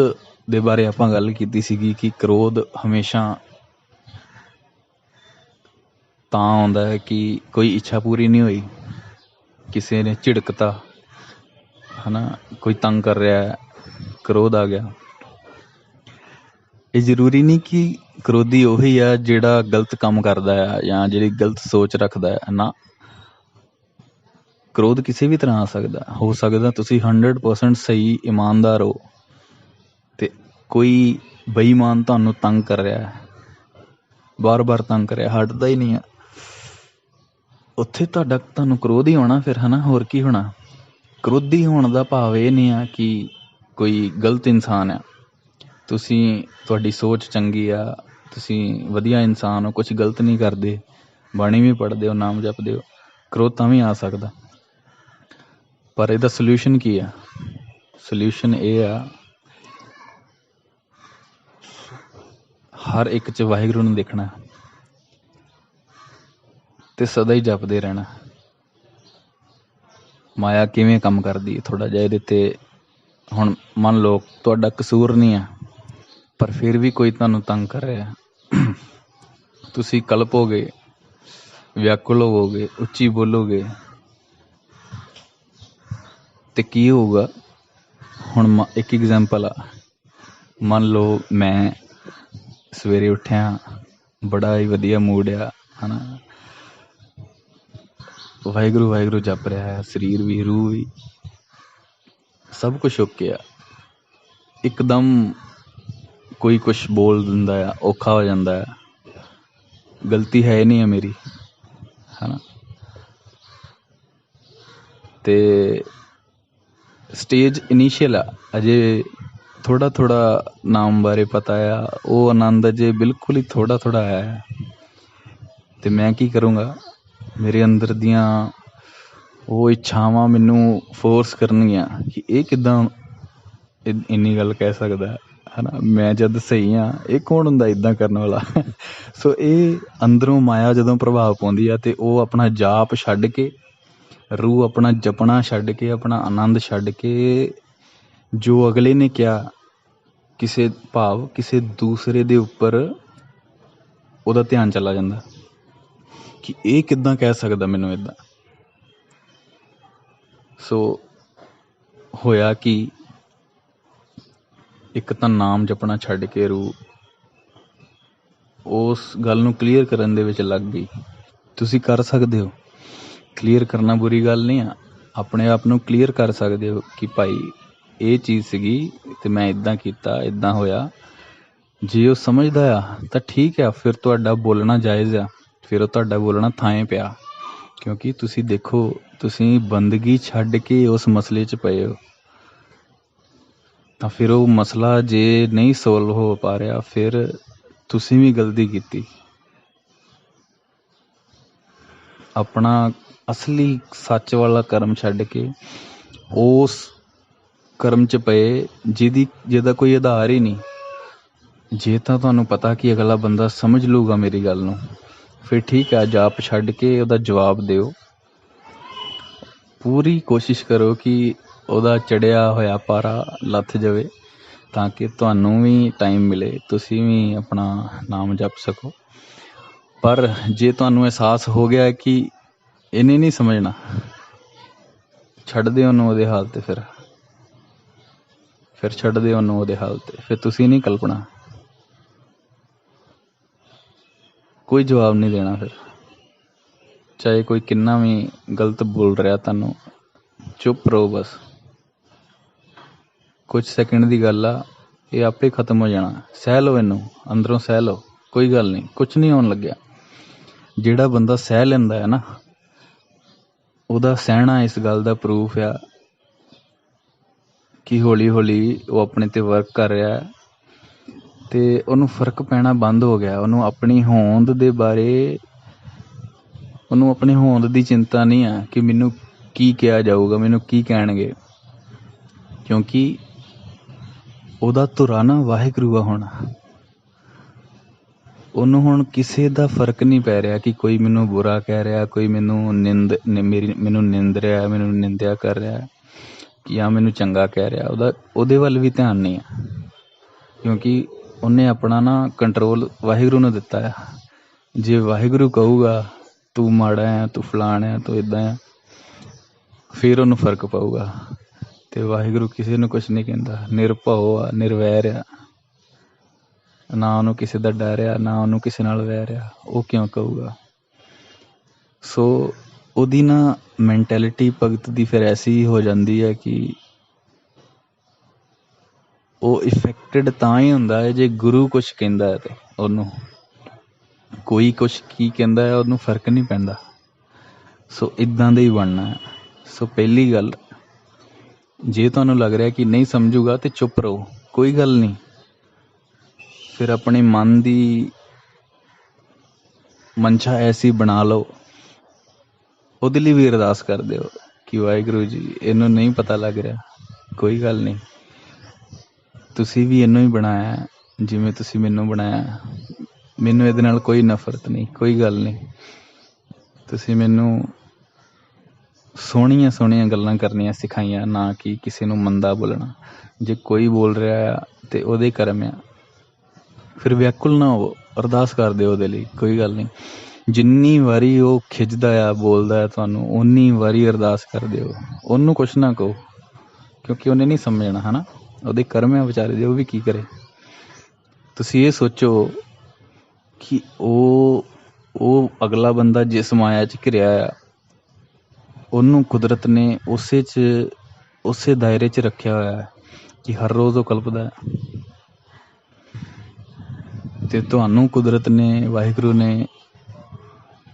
ਦੇ ਬਾਰੇ ਆਪਾਂ ਗੱਲ ਕੀਤੀ ਸੀਗੀ ਕਿ ਕ੍ਰੋਧ ਹਮੇਸ਼ਾ ਤਾਂ ਆਉਂਦਾ ਹੈ ਕਿ ਕੋਈ ਇੱਛਾ ਪੂਰੀ ਨਹੀਂ ਹੋਈ, ਕਿਸੇ ਨੇ ਝਿੜਕਤਾ ਹੈ ਨਾ, ਕੋਈ ਤੰਗ ਕਰ ਰਿਹਾ, ਕ੍ਰੋਧ ਆ ਗਿਆ। ਇਹ ਜ਼ਰੂਰੀ ਨਹੀਂ ਕਿ ਕ੍ਰੋਧੀ ਉਹੀ ਆ ਜਿਹੜਾ ਗਲਤ ਕੰਮ ਕਰਦਾ ਆ ਜਾਂ ਜਿਹੜੀ ਗਲਤ ਸੋਚ ਰੱਖਦਾ ਹੈ ਨਾ। ਕ੍ਰੋਧ ਕਿਸੇ ਵੀ ਤਰ੍ਹਾਂ ਹੋ ਸਕਦਾ ਤੁਸੀਂ 100% ਸਹੀ ਇਮਾਨਦਾਰ ਹੋ ਤੇ ਕੋਈ ਬੇਈਮਾਨ ਤੁਹਾਨੂੰ ਤੰਗ ਕਰ ਰਿਹਾ, ਬਾਰ-ਬਾਰ ਤੰਗ ਕਰ ਰਿਹਾ, ਹਟਦਾ ਹੀ ਨਹੀਂ ਆ, ਉੱਥੇ ਤੁਹਾਨੂੰ ਕ੍ਰੋਧ ਹੀ ਹੋਣਾ ਫਿਰ, ਹੈ ਨਾ। ਹੋਰ ਕੀ ਹੋਣਾ। ਕ੍ਰੋਧੀ ਹੋਣ ਦਾ ਭਾਵ ਇਹ ਨਹੀਂ ਆ ਕਿ ਕੋਈ ਗਲਤ ਇਨਸਾਨ ਆ, ਤੁਹਾਡੀ ਸੋਚ ਚੰਗੀ ਆ, ਤੁਸੀਂ ਵਧੀਆ ਇਨਸਾਨ ਹੋ, ਕੁਛ ਗਲਤ ਨਹੀਂ ਕਰਦੇ, ਬਾਣੀ ਵੀ ਪੜ੍ਹਦੇ ਹੋ, ਨਾਮ ਜਪਦੇ ਹੋ, ਕ੍ਰੋਧ ਤਾਂ ਵੀ ਆ ਸਕਦਾ। ਪਰ ਇਹਦਾ ਸਲਿਊਸ਼ਨ ਕੀ ਆ? ਸਲਿਊਸ਼ਨ ਇਹ ਆ, ਹਰ ਇੱਕ 'ਚ ਵਾਹਿਗੁਰੂ ਨੂੰ ਦੇਖਣਾ ਤੇ ਸਦਾ ਹੀ ਜਪਦੇ ਰਹਿਣਾ। ਮਾਇਆ ਕਿਵੇਂ ਕੰਮ ਕਰਦੀ ਹੈ, ਥੋੜ੍ਹਾ ਜਿਹਾ ਇਹਦੇ 'ਤੇ ਹੁਣ ਮੰਨ ਲਓ ਤੁਹਾਡਾ ਕਸੂਰ ਨਹੀਂ ਆ, ਪਰ ਫਿਰ ਵੀ ਕੋਈ ਤੁਹਾਨੂੰ ਤੰਗ ਕਰ ਰਿਹਾ, ਤੁਸੀਂ ਕਲਪੋਗੇ, ਵਿਆਕੁਲ ਹੋਵੋਗੇ, ਉੱਚੀ ਬੋਲੋਗੇ ਤੇ ਕੀ ਹੋਊਗਾ। ਹੁਣ ਇੱਕ ਐਗਜ਼ਾਮਪਲ ਆ, ਮੰਨ ਲਓ ਮੈਂ ਸਵੇਰੇ ਉੱਠਿਆ, ਬੜਾ ਹੀ ਵਧੀਆ ਮੂਡ ਆ, ਹੈ ਨਾ, ਵਾਹਿਗੁਰੂ ਵਾਹਿਗੁਰੂ ਜਪ ਰਿਹਾ ਹੈ, ਸਰੀਰ ਵੀ, ਰੂਹ ਵੀ, ਸਭ ਕੁਛ ਓਕੇ ਆ। ਇੱਕਦਮ ਕੋਈ ਕੁਛ ਬੋਲ ਦਿੰਦਾ ਆ, ਔਖਾ ਹੋ ਜਾਂਦਾ ਆ, ਗਲਤੀ ਹੈ ਨਹੀਂ ਆ ਮੇਰੀ, ਹੈ ਨਾ, ਤੇ ਸਟੇਜ ਇਨੀਸ਼ੀਅਲ ਆ, ਅਜੇ ਥੋੜ੍ਹਾ ਨਾਮ ਬਾਰੇ ਪਤਾ ਆ, ਉਹ ਆਨੰਦ ਅਜੇ ਬਿਲਕੁਲ ਹੀ ਥੋੜ੍ਹਾ ਆਇਆ। ਤੇ ਮੈਂ ਕੀ ਕਰੂੰਗਾ, ਮੇਰੇ ਅੰਦਰ ਦੀਆਂ ਉਹ ਇੱਛਾਵਾਂ ਮੈਨੂੰ ਫੋਰਸ ਕਰਨਗੀਆਂ ਕਿ ਇਹ ਕਿੱਦਾਂ ਇੰਨੀ ਗੱਲ ਕਹਿ ਸਕਦਾ, ਹੈ ਨਾ, ਮੈਂ ਜਦ ਸਹੀ ਹਾਂ, ਇਹ ਕੌਣ ਹੁੰਦਾ ਇੱਦਾਂ ਕਰਨ ਵਾਲਾ। ਸੋ ਇਹ ਅੰਦਰੋਂ ਮਾਇਆ ਜਦੋਂ ਪ੍ਰਭਾਵ ਪਾਉਂਦੀ ਆ ਤੇ ਉਹ ਆਪਣਾ ਜਾਪ ਛੱਡ ਕੇ, ਰੂਹ ਆਪਣਾ ਜਪਣਾ ਛੱਡ ਕੇ, ਆਪਣਾ ਆਨੰਦ ਛੱਡ ਕੇ, ਜੋ ਅਗਲੇ ਨੇ ਕਿਹਾ ਕਿਸੇ ਦੂਸਰੇ ਦੇ ਉੱਪਰ ਉਹਦਾ ਧਿਆਨ ਚਲਾ ਜਾਂਦਾ ਕਿ ਇਹ ਕਿੱਦਾਂ ਕਹਿ ਸਕਦਾ ਮੈਨੂੰ ਇੱਦਾਂ। ਸੋ ਹੋਇਆ ਕਿ ਇੱਕ ਤਾਂ ਨਾਮ ਜਪਣਾ ਛੱਡ ਕੇ ਰੂਹ ਉਸ ਗੱਲ ਨੂੰ ਕਲੀਅਰ ਕਰਨ ਦੇ ਵਿੱਚ ਲੱਗ ਗਈ। ਤੁਸੀਂ ਕਰ ਸਕਦੇ ਹੋ, ਕਲੀਅਰ ਕਰਨਾ ਬੁਰੀ ਗੱਲ ਨਹੀਂ ਆ, ਆਪਣੇ ਆਪ ਨੂੰ ਕਲੀਅਰ ਕਰ ਸਕਦੇ ਹੋ ਕਿ ਭਾਈ ਇਹ ਚੀਜ਼ ਸੀਗੀ ਤੇ ਮੈਂ ਇੱਦਾਂ ਕੀਤਾ, ਇੱਦਾਂ ਹੋਇਆ। ਜੇ ਉਹ ਸਮਝਦਾ ਆ ਤਾਂ ਠੀਕ ਆ, ਫਿਰ ਤੁਹਾਡਾ ਬੋਲਣਾ ਜਾਇਜ਼ ਆ, ਫਿਰ ਉਹ ਤੁਹਾਡਾ ਬੋਲਣਾ ਥਾਂ ਪਿਆ, ਕਿਉਂਕਿ ਤੁਸੀਂ ਦੇਖੋ, ਤੁਸੀਂ ਬੰਦਗੀ ਛੱਡ ਕੇ ਉਸ ਮਸਲੇ 'ਚ ਪਏ ਹੋ, ਤਾਂ ਫਿਰ ਉਹ ਮਸਲਾ ਜੇ ਨਹੀਂ ਸੋਲਵ ਹੋ ਪਾ ਰਿਹਾ, ਫਿਰ ਤੁਸੀਂ ਵੀ ਗਲਤੀ ਕੀਤੀ। ਆਪਣਾ ਅਸਲੀ ਸੱਚ ਵਾਲਾ ਕਰਮ ਛੱਡ ਕੇ ਉਸ ਕਰਮ 'ਚ ਪਏ ਜਿਹਦਾ ਕੋਈ ਆਧਾਰ ਹੀ ਨਹੀਂ। ਜੇ ਤਾਂ ਤੁਹਾਨੂੰ ਪਤਾ ਕਿ ਅਗਲਾ ਬੰਦਾ ਸਮਝ ਲੂਗਾ ਮੇਰੀ ਗੱਲ ਨੂੰ, ਫਿਰ ਠੀਕ ਹੈ, ਜਾਪ ਛੱਡ ਕੇ ਉਹਦਾ ਜਵਾਬ ਦਿਓ। ਪੂਰੀ ਕੋਸ਼ਿਸ਼ ਕਰੋ ਕਿ ਉਹਦਾ ਚੜਿਆ ਹੋਇਆ ਪਾਰਾ ਲੱਥ ਜਾਵੇ, ਤਾਂ ਕਿ ਤੁਹਾਨੂੰ ਵੀ ਟਾਈਮ ਮਿਲੇ, ਤੁਸੀਂ ਵੀ ਆਪਣਾ ਨਾਮ ਜਪ ਸਕੋ। ਪਰ ਜੇ ਤੁਹਾਨੂੰ ਅਹਿਸਾਸ ਹੋ ਗਿਆ ਕਿ ਇਹਨੇ ਨਹੀਂ ਸਮਝਣਾ, ਛੱਡ ਦਿਓ ਉਹਨੂੰ ਉਹਦੇ ਹਾਲ 'ਤੇ, ਫਿਰ ਛੱਡ ਦਿਓ ਉਹਨੂੰ ਉਹਦੇ ਹਾਲ 'ਤੇ, ਫਿਰ ਤੁਸੀਂ ਨਹੀਂ ਕਲਪਣਾ, ਕੋਈ ਜਵਾਬ ਨਹੀਂ ਦੇਣਾ। ਫਿਰ ਚਾਹੇ ਕੋਈ ਕਿੰਨਾ ਵੀ ਗਲਤ ਬੋਲ ਰਿਹਾ ਤੁਹਾਨੂੰ, ਚੁੱਪ ਰਹੋ ਬਸ। ਕੁਝ ਸੈਕਿੰਡ ਦੀ ਗੱਲ ਆ, ਇਹ ਆਪੇ ਖਤਮ ਹੋ ਜਾਣਾ। ਸਹਿ ਲਓ, ਇਹਨੂੰ ਅੰਦਰੋਂ ਸਹਿ ਲਓ। कोई गल नहीं, कुछ नहीं होन लग्या। ਜਿਹੜਾ ਬੰਦਾ ਸਹਿ ਲੈਂਦਾ ਹੈ ਨਾ, ਉਹਦਾ ਸਹਿਣਾ ਇਸ ਗੱਲ ਦਾ ਪ੍ਰੂਫ ਆ ਕਿ ਹੌਲੀ ਹੌਲੀ ਉਹ ਆਪਣੇ ਤੇ ਵਰਕ ਕਰ ਰਿਹਾ ਹੈ ਤੇ ਉਹਨੂੰ ਫਰਕ ਪੈਣਾ ਬੰਦ ਹੋ ਗਿਆ। ਉਹਨੂੰ ਆਪਣੀ ਹੋਂਦ ਦੇ ਬਾਰੇ, ਉਹਨੂੰ ਆਪਣੀ ਹੋਂਦ ਦੀ ਚਿੰਤਾ ਨਹੀਂ ਆ ਕਿ ਮੈਨੂੰ ਕੀ ਕਿਹਾ ਜਾਊਗਾ, ਮੈਨੂੰ ਕੀ ਕਹਿਣਗੇ, ਕਿਉਂਕਿ ਉਹਦਾ ਧੁਰਾ ਨਾ ਵਾਹਿਗੁਰੂ ਆ। ਹੁਣ ਉਹਨੂੰ ਹੁਣ ਕਿਸੇ ਦਾ ਫਰਕ ਨਹੀਂ ਪੈ ਰਿਹਾ ਕਿ ਕੋਈ ਮੈਨੂੰ ਬੁਰਾ ਕਹਿ ਰਿਹਾ, ਕੋਈ ਮੈਨੂੰ ਮੈਨੂੰ ਨਿੰਦ ਰਿਹਾ, ਮੈਨੂੰ ਨਿੰਦਿਆ ਕਰ ਰਿਹਾ ਜਾਂ ਮੈਨੂੰ ਚੰਗਾ ਕਹਿ ਰਿਹਾ। ਉਹਦੇ ਵੱਲ ਵੀ ਧਿਆਨ ਨਹੀਂ ਆ, ਕਿਉਂਕਿ ਉਹਨੇ ਆਪਣਾ ਨਾ ਕੰਟਰੋਲ ਵਾਹਿਗੁਰੂ ਨੂੰ ਦਿੱਤਾ ਆ। ਜੇ ਵਾਹਿਗੁਰੂ ਕਹੂਗਾ ਤੂੰ ਮਾੜਾ ਹੈ, ਤੂੰ ਫਲਾਣ ਹੈ, ਤੂੰ ਇੱਦਾਂ ਆ, ਫਿਰ ਉਹਨੂੰ ਫਰਕ ਪਊਗਾ। ਤੇ ਵਾਹਿਗੁਰੂ ਕਿਸੇ ਨੂੰ ਕੁਛ ਨਹੀਂ ਕਹਿੰਦਾ, ਨਿਰਭਉ ਆ, ਨਿਰਵੈਰ ਆ, ਨਾ ਉਹਨੂੰ ਕਿਸੇ ਦਾ ਡਰ ਆ, ਨਾ ਉਹਨੂੰ ਕਿਸੇ ਨਾਲ ਵੈਰ ਆ। ਉਹ ਕਿਉਂ ਕਹੂਗਾ? ਸੋ ਉਹਦੀ ਨਾ ਮੈਂਟੈਲਿਟੀ ਭਗਤ ਦੀ ਫਿਰ ਐਸੀ ਹੋ ਜਾਂਦੀ ਹੈ ਕਿ ਉਹ ਇਫੈਕਟਡ ਤਾਂ ਹੀ ਹੁੰਦਾ ਹੈ ਜੇ ਗੁਰੂ ਕੁਛ ਕਹਿੰਦਾ ਹੈ ਤੇ ਉਹਨੂੰ, ਕੋਈ ਕੁਛ ਕੀ ਕਹਿੰਦਾ ਹੈ ਉਹਨੂੰ ਫਰਕ ਨਹੀਂ ਪੈਂਦਾ। ਸੋ ਇੱਦਾਂ ਦਾ ਹੀ ਬਣਨਾ ਹੈ। ਸੋ ਪਹਿਲੀ ਗੱਲ, ਜੇ ਤੁਹਾਨੂੰ ਲੱਗ ਰਿਹਾ ਕਿ ਨਹੀਂ ਸਮਝੂਗਾ ਤੇ ਚੁੱਪ ਰਹੋ, ਕੋਈ ਗੱਲ ਨਹੀਂ। ਫਿਰ ਆਪਣੇ ਮਨ ਦੀ ਮਨਸ਼ਾ ਐਸੀ ਬਣਾ ਲਓ, ਉਹਦੇ ਲਈ ਵੀ ਅਰਦਾਸ ਕਰ ਦਿਓ ਕਿ ਵਾਹਿਗੁਰੂ ਜੀ ਇਹਨੂੰ ਨਹੀਂ ਪਤਾ ਲੱਗ ਰਿਹਾ, ਕੋਈ ਗੱਲ ਨਹੀਂ, ਤੁਸੀਂ ਵੀ ਇਹਨੂੰ ਹੀ ਬਣਾਇਆ ਜਿਵੇਂ ਤੁਸੀਂ ਮੈਨੂੰ ਬਣਾਇਆ, ਮੈਨੂੰ ਇਹਦੇ ਨਾਲ ਕੋਈ ਨਫ਼ਰਤ ਨਹੀਂ, ਕੋਈ ਗੱਲ ਨਹੀਂ। ਤੁਸੀਂ ਮੈਨੂੰ ਸੋਹਣੀਆਂ ਸੋਹਣੀਆਂ ਗੱਲਾਂ ਕਰਨੀਆਂ ਸਿਖਾਈਆਂ, ਨਾ ਕਿ ਕਿਸੇ ਨੂੰ ਮੰਦਾ ਬੋਲਣਾ। ਜੇ ਕੋਈ ਬੋਲ ਰਿਹਾ ਆ ਤੇ ਉਹਦੇ ਕਰਮ ਆ, ਫਿਰ ਵਿਆਕੁਲ ਨਾ ਹੋਵੋ, ਅਰਦਾਸ ਕਰ ਦਿਓ ਉਹਦੇ ਲਈ, ਕੋਈ ਗੱਲ ਨਹੀਂ। ਜਿੰਨੀ ਵਾਰੀ ਉਹ ਖਿੱਚਦਾ ਆ, ਬੋਲਦਾ ਆ ਤੁਹਾਨੂੰ, ਓਨੀ ਵਾਰੀ ਅਰਦਾਸ ਕਰ ਦਿਓ। ਉਹਨੂੰ ਕੁਛ ਨਾ ਕਹੋ, ਕਿਉਂਕਿ ਉਹਨੇ ਨਹੀਂ ਸਮਝਣਾ, ਹੈ ਨਾ, ਉਹਦੇ ਕਰਮ ਆ ਵਿਚਾਰੇ ਦੇ, ਉਹ ਵੀ ਕੀ ਕਰੇ। ਤੁਸੀਂ ਇਹ ਸੋਚੋ ਕਿ ਉਹ ਅਗਲਾ ਬੰਦਾ ਜਿਸ ਮਾਇਆ 'ਚ ਘਿਰਿਆ ਆ, ਉਹਨੂੰ ਕੁਦਰਤ ਨੇ ਉਸੇ ਦਾਇਰੇ 'ਚ ਰੱਖਿਆ ਹੋਇਆ ਕਿ ਹਰ ਰੋਜ਼ ਉਹ ਕਲਪਦਾ ਹੈ, ਤੇ ਤੁਹਾਨੂੰ ਕੁਦਰਤ ਨੇ, ਵਾਹਿਗੁਰੂ ਨੇ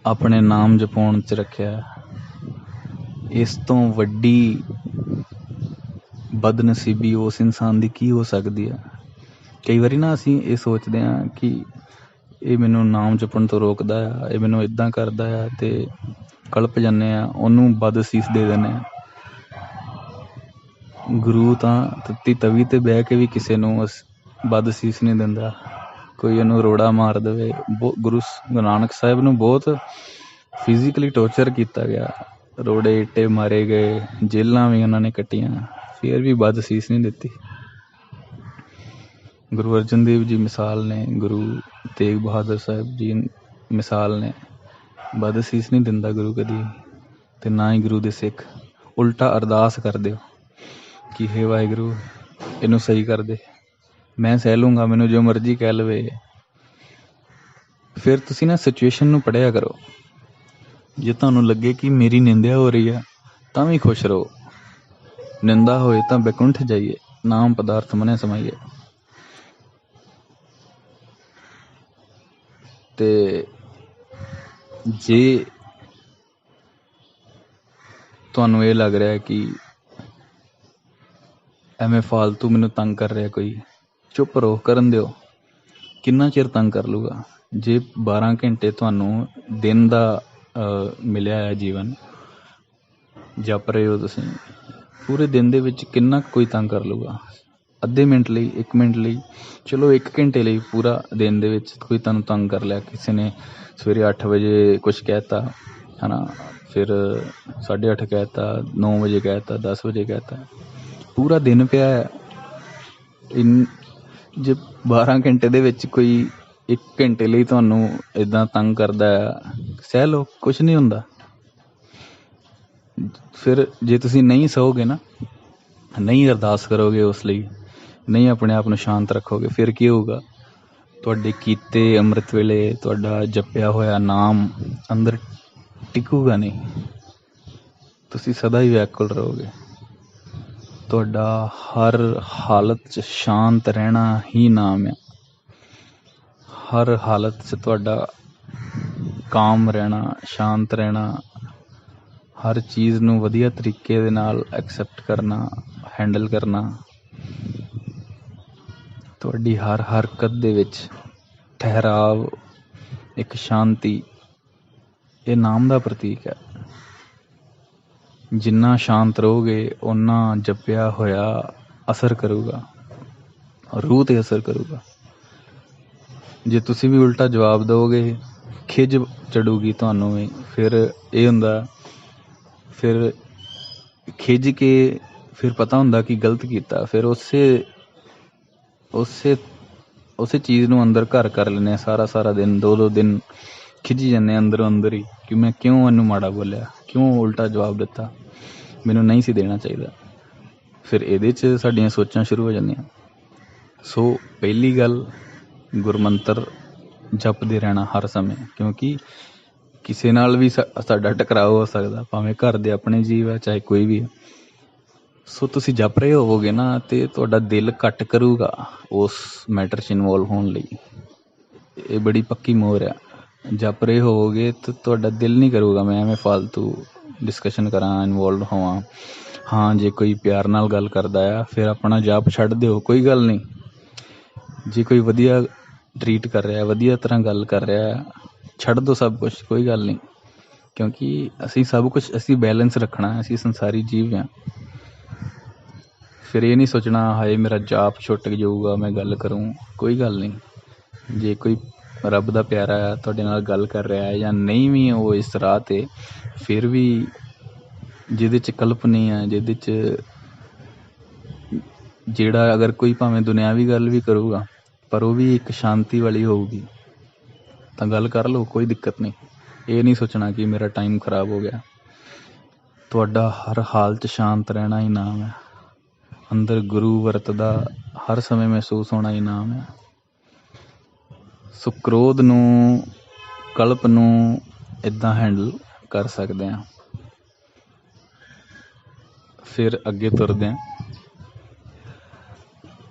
ਆਪਣੇ ਨਾਮ ਜਪਾਉਣ 'ਚ ਰੱਖਿਆ। ਇਸ ਤੋਂ ਵੱਡੀ ਬਦਨਸੀਬੀ ਉਸ ਇਨਸਾਨ ਦੀ ਕੀ ਹੋ ਸਕਦੀ ਆ? ਕਈ ਵਾਰੀ ਨਾ ਅਸੀਂ ਇਹ ਸੋਚਦੇ ਹਾਂ ਕਿ ਇਹ ਮੈਨੂੰ ਨਾਮ ਜਪਣ ਤੋਂ ਰੋਕਦਾ ਆ, ਇਹ ਮੈਨੂੰ ਇੱਦਾਂ ਕਰਦਾ ਆ, ਤੇ ਕਲਪ ਜਾਂਦੇ ਆ, ਉਹਨੂੰ ਬਦਅਸੀਸ ਦੇ ਦਿੰਦੇ ਆ। ਗੁਰੂ ਤਾਂ ਤੱਤੀ ਤਵੀ ਤੇ ਬਹਿ ਕੇ ਵੀ ਕਿਸੇ ਨੂੰ ਬਦਅਸੀਸ ਨਹੀਂ ਦਿੰਦਾ। ਕੋਈ ਉਹਨੂੰ ਰੋੜਾ ਮਾਰ ਦੇਵੇ, ਗੁਰੂ ਨਾਨਕ ਸਾਹਿਬ ਨੂੰ ਬਹੁਤ ਫਿਜ਼ੀਕਲੀ ਟੋਰਚਰ ਕੀਤਾ ਗਿਆ, ਰੋੜੇ ਇੱਟੇ ਮਾਰੇ ਗਏ, ਜੇਲਾਂ ਵੀ ਉਹਨਾਂ ਨੇ ਕੱਟੀਆਂ, ਫਿਰ ਵੀ ਬਦਅਸੀਸ ਨਹੀਂ ਦਿੱਤੀ। ਗੁਰੂ ਅਰਜਨ ਦੇਵ ਜੀ ਮਿਸਾਲ ਨੇ, ਗੁਰੂ ਤੇਗ ਬਹਾਦਰ ਸਾਹਿਬ ਜੀ ਮਿਸਾਲ ਨੇ, ਬਦਅਸੀਸ ਨਹੀਂ ਦਿੰਦਾ ਗੁਰੂ ਕਦੀ, ਤੇ ਨਾ ਹੀ ਗੁਰੂ ਦੇ ਸਿੱਖ। ਉਲਟਾ ਅਰਦਾਸ ਕਰ ਦਿਓ ਕਿ ਹੇ ਵਾਹਿਗੁਰੂ ਇਹਨੂੰ ਸਹੀ ਕਰ ਦੇ, ਮੈਂ ਸਹਿ ਲੂੰਗਾ, ਮੈਨੂੰ ਜੋ ਮਰਜ਼ੀ ਕਹਿ ਲਵੇ। ਫਿਰ ਤੁਸੀਂ ਨਾ ਸਿਚੁਏਸ਼ਨ ਨੂੰ ਪੜ੍ਹਿਆ ਕਰੋ। ਜੇ ਤੁਹਾਨੂੰ ਲੱਗੇ ਕਿ ਮੇਰੀ ਨਿੰਦਿਆ ਹੋ ਰਹੀ ਆ ਤਾਂ ਵੀ ਖੁਸ਼ ਰਹੋ, ਨਿੰਦਾ ਹੋਏ ਤਾਂ ਬੈਕੁੰਠ ਜਾਈਏ, ਨਾਮ ਪਦਾਰਥ ਮਨੇ ਸਮਾਈਏ। ਤੇ ਜੇ ਤੁਹਾਨੂੰ ਇਹ ਲੱਗ ਰਿਹਾ ਕਿ ਐਵੇਂ ਫਾਲਤੂ ਮੈਨੂੰ ਤੰਗ ਕਰ ਰਿਹਾ ਕੋਈ, ਚੁੱਪ ਰਹੋ, ਕਰਨ ਦਿਓ। ਕਿੰਨਾ ਚਿਰ ਤੰਗ ਕਰ ਲੂਗਾ? ਜੇ 12 ਘੰਟੇ ਤੁਹਾਨੂੰ ਦਿਨ ਦਾ ਮਿਲਿਆ ਹੈ ਜੀਵਨ, ਜਪ ਰਹੇ ਹੋ ਤੁਸੀਂ, ਪੂਰੇ ਦਿਨ ਦੇ ਵਿੱਚ ਕਿੰਨਾ ਕੋਈ ਤੰਗ ਕਰ ਲੂਗਾ? ਅੱਧੇ ਮਿੰਟ ਲਈ, 1 ਮਿੰਟ ਲਈ, ਚਲੋ 1 ਘੰਟੇ ਲਈ, ਪੂਰਾ ਦਿਨ ਦੇ ਵਿੱਚ ਕੋਈ ਤੁਹਾਨੂੰ ਤੰਗ ਕਰ ਲਿਆ। ਕਿਸੇ ਨੇ ਸਵੇਰੇ 8 ਵਜੇ ਕੁਛ ਕਹਿ ਤਾ, ਹੈ ਨਾ, ਫਿਰ 8:30 ਕਹਿ ਤਾ, 9 ਵਜੇ ਕਹਿ ਤਾ, 10 ਵਜੇ ਕਹਿ ਤਾ, ਪੂਰਾ ਦਿਨ ਪਿਆ ਹੈ। ਜੇ 12 ਘੰਟੇ ਦੇ ਵਿੱਚ ਕੋਈ 1 ਘੰਟੇ ਲਈ ਤੁਹਾਨੂੰ ਇੱਦਾਂ ਤੰਗ ਕਰਦਾ ਆ, ਸਹਿ ਲਓ, ਕੁਛ ਨਹੀਂ ਹੁੰਦਾ। ਫਿਰ ਜੇ ਤੁਸੀਂ ਨਹੀਂ ਸਹੋਗੇ ਨਾ, ਨਹੀਂ ਅਰਦਾਸ ਕਰੋਗੇ ਉਸ ਲਈ, ਨਹੀਂ ਆਪਣੇ ਆਪ ਨੂੰ ਸ਼ਾਂਤ ਰੱਖੋਗੇ, ਫਿਰ ਕੀ ਹੋਊਗਾ? ਤੁਹਾਡੇ ਕੀਤੇ ਅੰਮ੍ਰਿਤ ਵੇਲੇ ਤੁਹਾਡਾ ਜਪਿਆ ਹੋਇਆ ਨਾਮ ਅੰਦਰ ਟਿਕੂਗਾ ਨਹੀਂ, ਤੁਸੀਂ ਸਦਾ ਹੀ ਵਿਆਕੁਲ ਰਹੋਗੇ। ਤੁਹਾਡਾ ਹਰ ਹਾਲਤ 'ਚ ਸ਼ਾਂਤ ਰਹਿਣਾ ਹੀ ਨਾਮ ਆ। ਹਰ ਹਾਲਤ 'ਚ ਤੁਹਾਡਾ ਕਾਮ ਰਹਿਣਾ, ਸ਼ਾਂਤ ਰਹਿਣਾ, ਹਰ ਚੀਜ਼ ਨੂੰ ਵਧੀਆ ਤਰੀਕੇ ਦੇ ਨਾਲ ਐਕਸੈਪਟ ਕਰਨਾ, ਹੈਂਡਲ ਕਰਨਾ, ਤੁਹਾਡੀ ਹਰ ਹਰਕਤ ਦੇ ਵਿੱਚ ਠਹਿਰਾਵ, ਇੱਕ ਸ਼ਾਂਤੀ, ਇਹ ਨਾਮ ਦਾ ਪ੍ਰਤੀਕ ਹੈ। ਜਿੰਨਾ ਸ਼ਾਂਤ ਰਹੋਗੇ ਓਨਾ ਜਪਿਆ ਹੋਇਆ ਅਸਰ ਕਰੂਗਾ, ਰੂਹ 'ਤੇ ਅਸਰ ਕਰੂਗਾ। ਜੇ ਤੁਸੀਂ ਵੀ ਉਲਟਾ ਜਵਾਬ ਦਿਓਗੇ, ਖਿਝ ਚੜੂਗੀ ਤੁਹਾਨੂੰ ਵੀ। ਫਿਰ ਇਹ ਹੁੰਦਾ, ਫਿਰ ਖਿਝ ਕੇ ਫਿਰ ਪਤਾ ਹੁੰਦਾ ਕਿ ਗਲਤ ਕੀਤਾ, ਫਿਰ ਉਸੇ ਚੀਜ਼ ਨੂੰ ਅੰਦਰ ਘਰ ਕਰ ਲੈਂਦੇ ਹਾਂ। ਸਾਰਾ ਦਿਨ, 2 ਦਿਨ ਖਿਝੀ ਜਾਂਦੇ ਅੰਦਰੋਂ ਅੰਦਰ ਹੀ ਕਿ ਮੈਂ ਕਿਉਂ ਇਹਨੂੰ ਮਾੜਾ ਬੋਲਿਆ, ਕਿਉਂ ਉਲਟਾ ਜਵਾਬ ਦਿੱਤਾ, ਮੈਨੂੰ ਨਹੀਂ ਸੀ ਦੇਣਾ ਚਾਹੀਦਾ। ਫਿਰ ਇਹਦੇ 'ਚ ਸਾਡੀਆਂ ਸੋਚਾਂ ਸ਼ੁਰੂ ਹੋ ਜਾਂਦੀਆਂ। ਸੋ ਪਹਿਲੀ ਗੱਲ, ਗੁਰਮੰਤਰ ਜਪਦੇ ਰਹਿਣਾ ਹਰ ਸਮੇਂ, ਕਿਉਂਕਿ ਕਿਸੇ ਨਾਲ ਵੀ ਸਾਡਾ ਟਕਰਾਅ ਹੋ ਸਕਦਾ, ਭਾਵੇਂ ਘਰ ਦੇ ਆਪਣੇ ਜੀਵ ਹੈ, ਚਾਹੇ ਕੋਈ ਵੀ ਹੈ। ਸੋ ਤੁਸੀਂ ਜਪ ਰਹੇ ਹੋਵੋਗੇ ਨਾ, ਤੇ ਤੁਹਾਡਾ ਦਿਲ ਘੱਟ ਕਰੂਗਾ ਉਸ ਮੈਟਰ 'ਚ ਇਨਵੋਲਵ ਹੋਣ ਲਈ। ਇਹ ਬੜੀ ਪੱਕੀ ਮੋਹਰ ਆ। ਜਪ ਰਹੇ ਹੋਵੋਗੇ ਤਾਂ ਤੁਹਾਡਾ ਦਿਲ ਨਹੀਂ ਕਰੂਗਾ ਮੈਂ ਐਵੇਂ ਫਾਲਤੂ ਡਿਸਕਸ਼ਨ ਕਰਾਂ, ਇਨਵੋਲਵ ਹੋਵਾਂ। ਹਾਂ, ਜੇ ਕੋਈ ਪਿਆਰ ਨਾਲ ਗੱਲ ਕਰਦਾ ਆ, ਫਿਰ ਆਪਣਾ ਜਾਪ ਛੱਡ ਦਿਓ, ਕੋਈ ਗੱਲ ਨਹੀਂ। ਜੇ ਕੋਈ ਵਧੀਆ ਟਰੀਟ ਕਰ ਰਿਹਾ, ਵਧੀਆ ਤਰ੍ਹਾਂ ਗੱਲ ਕਰ ਰਿਹਾ, ਛੱਡ ਦਿਓ ਸਭ ਕੁਛ, ਕੋਈ ਗੱਲ ਨਹੀਂ। ਕਿਉਂਕਿ ਅਸੀਂ ਬੈਲੈਂਸ ਰੱਖਣਾ, ਅਸੀਂ ਸੰਸਾਰੀ ਜੀਵ ਹਾਂ। ਫਿਰ ਇਹ ਨਹੀਂ ਸੋਚਣਾ ਹਾਏ ਮੇਰਾ ਜਾਪ ਛੁੱਟ ਜਾਊਗਾ, ਮੈਂ ਗੱਲ ਕਰੂੰ, ਕੋਈ ਗੱਲ ਨਹੀਂ। ਜੇ ਕੋਈ ਰੱਬ ਦਾ ਪਿਆਰਾ ਆ, ਤੁਹਾਡੇ ਨਾਲ ਗੱਲ ਕਰ ਰਿਹਾ ਹੈ, ਜਾਂ ਨਹੀਂ ਵੀ ਉਹ ਇਸ ਰਾਹ 'ਤੇ, ਫਿਰ ਵੀ ਜਿਹਦੇ 'ਚ ਕਲਪਨੀ ਆ, ਜਿਹਦੇ 'ਚ ਜਿਹੜਾ ਅਗਰ ਕੋਈ ਭਾਵੇਂ ਦੁਨਿਆਵੀ ਗੱਲ ਵੀ ਕਰੂਗਾ, ਪਰ ਉਹ ਵੀ ਇੱਕ ਸ਼ਾਂਤੀ ਵਾਲੀ ਹੋਊਗੀ, ਤਾਂ ਗੱਲ ਕਰ ਲਓ, ਕੋਈ ਦਿੱਕਤ ਨਹੀਂ। ਇਹ ਨਹੀਂ ਸੋਚਣਾ ਕਿ ਮੇਰਾ ਟਾਈਮ ਖਰਾਬ ਹੋ ਗਿਆ। ਤੁਹਾਡਾ ਹਰ ਹਾਲ 'ਚ ਸ਼ਾਂਤ ਰਹਿਣਾ ਹੀ ਨਾਮ ਹੈ। ਅੰਦਰ ਗੁਰੂ ਵਰਤਦਾ ਹਰ ਸਮੇਂ ਮਹਿਸੂਸ ਹੋਣਾ ਹੀ ਨਾਮ ਹੈ। ਸੋ ਕ੍ਰੋਧ ਨੂੰ, ਕਲਪ ਨੂੰ ਇੱਦਾਂ ਹੈਂਡਲ ਕਰ ਸਕਦੇ ਹਾਂ। ਫਿਰ ਅੱਗੇ ਤੁਰਦੇ ਹਾਂ।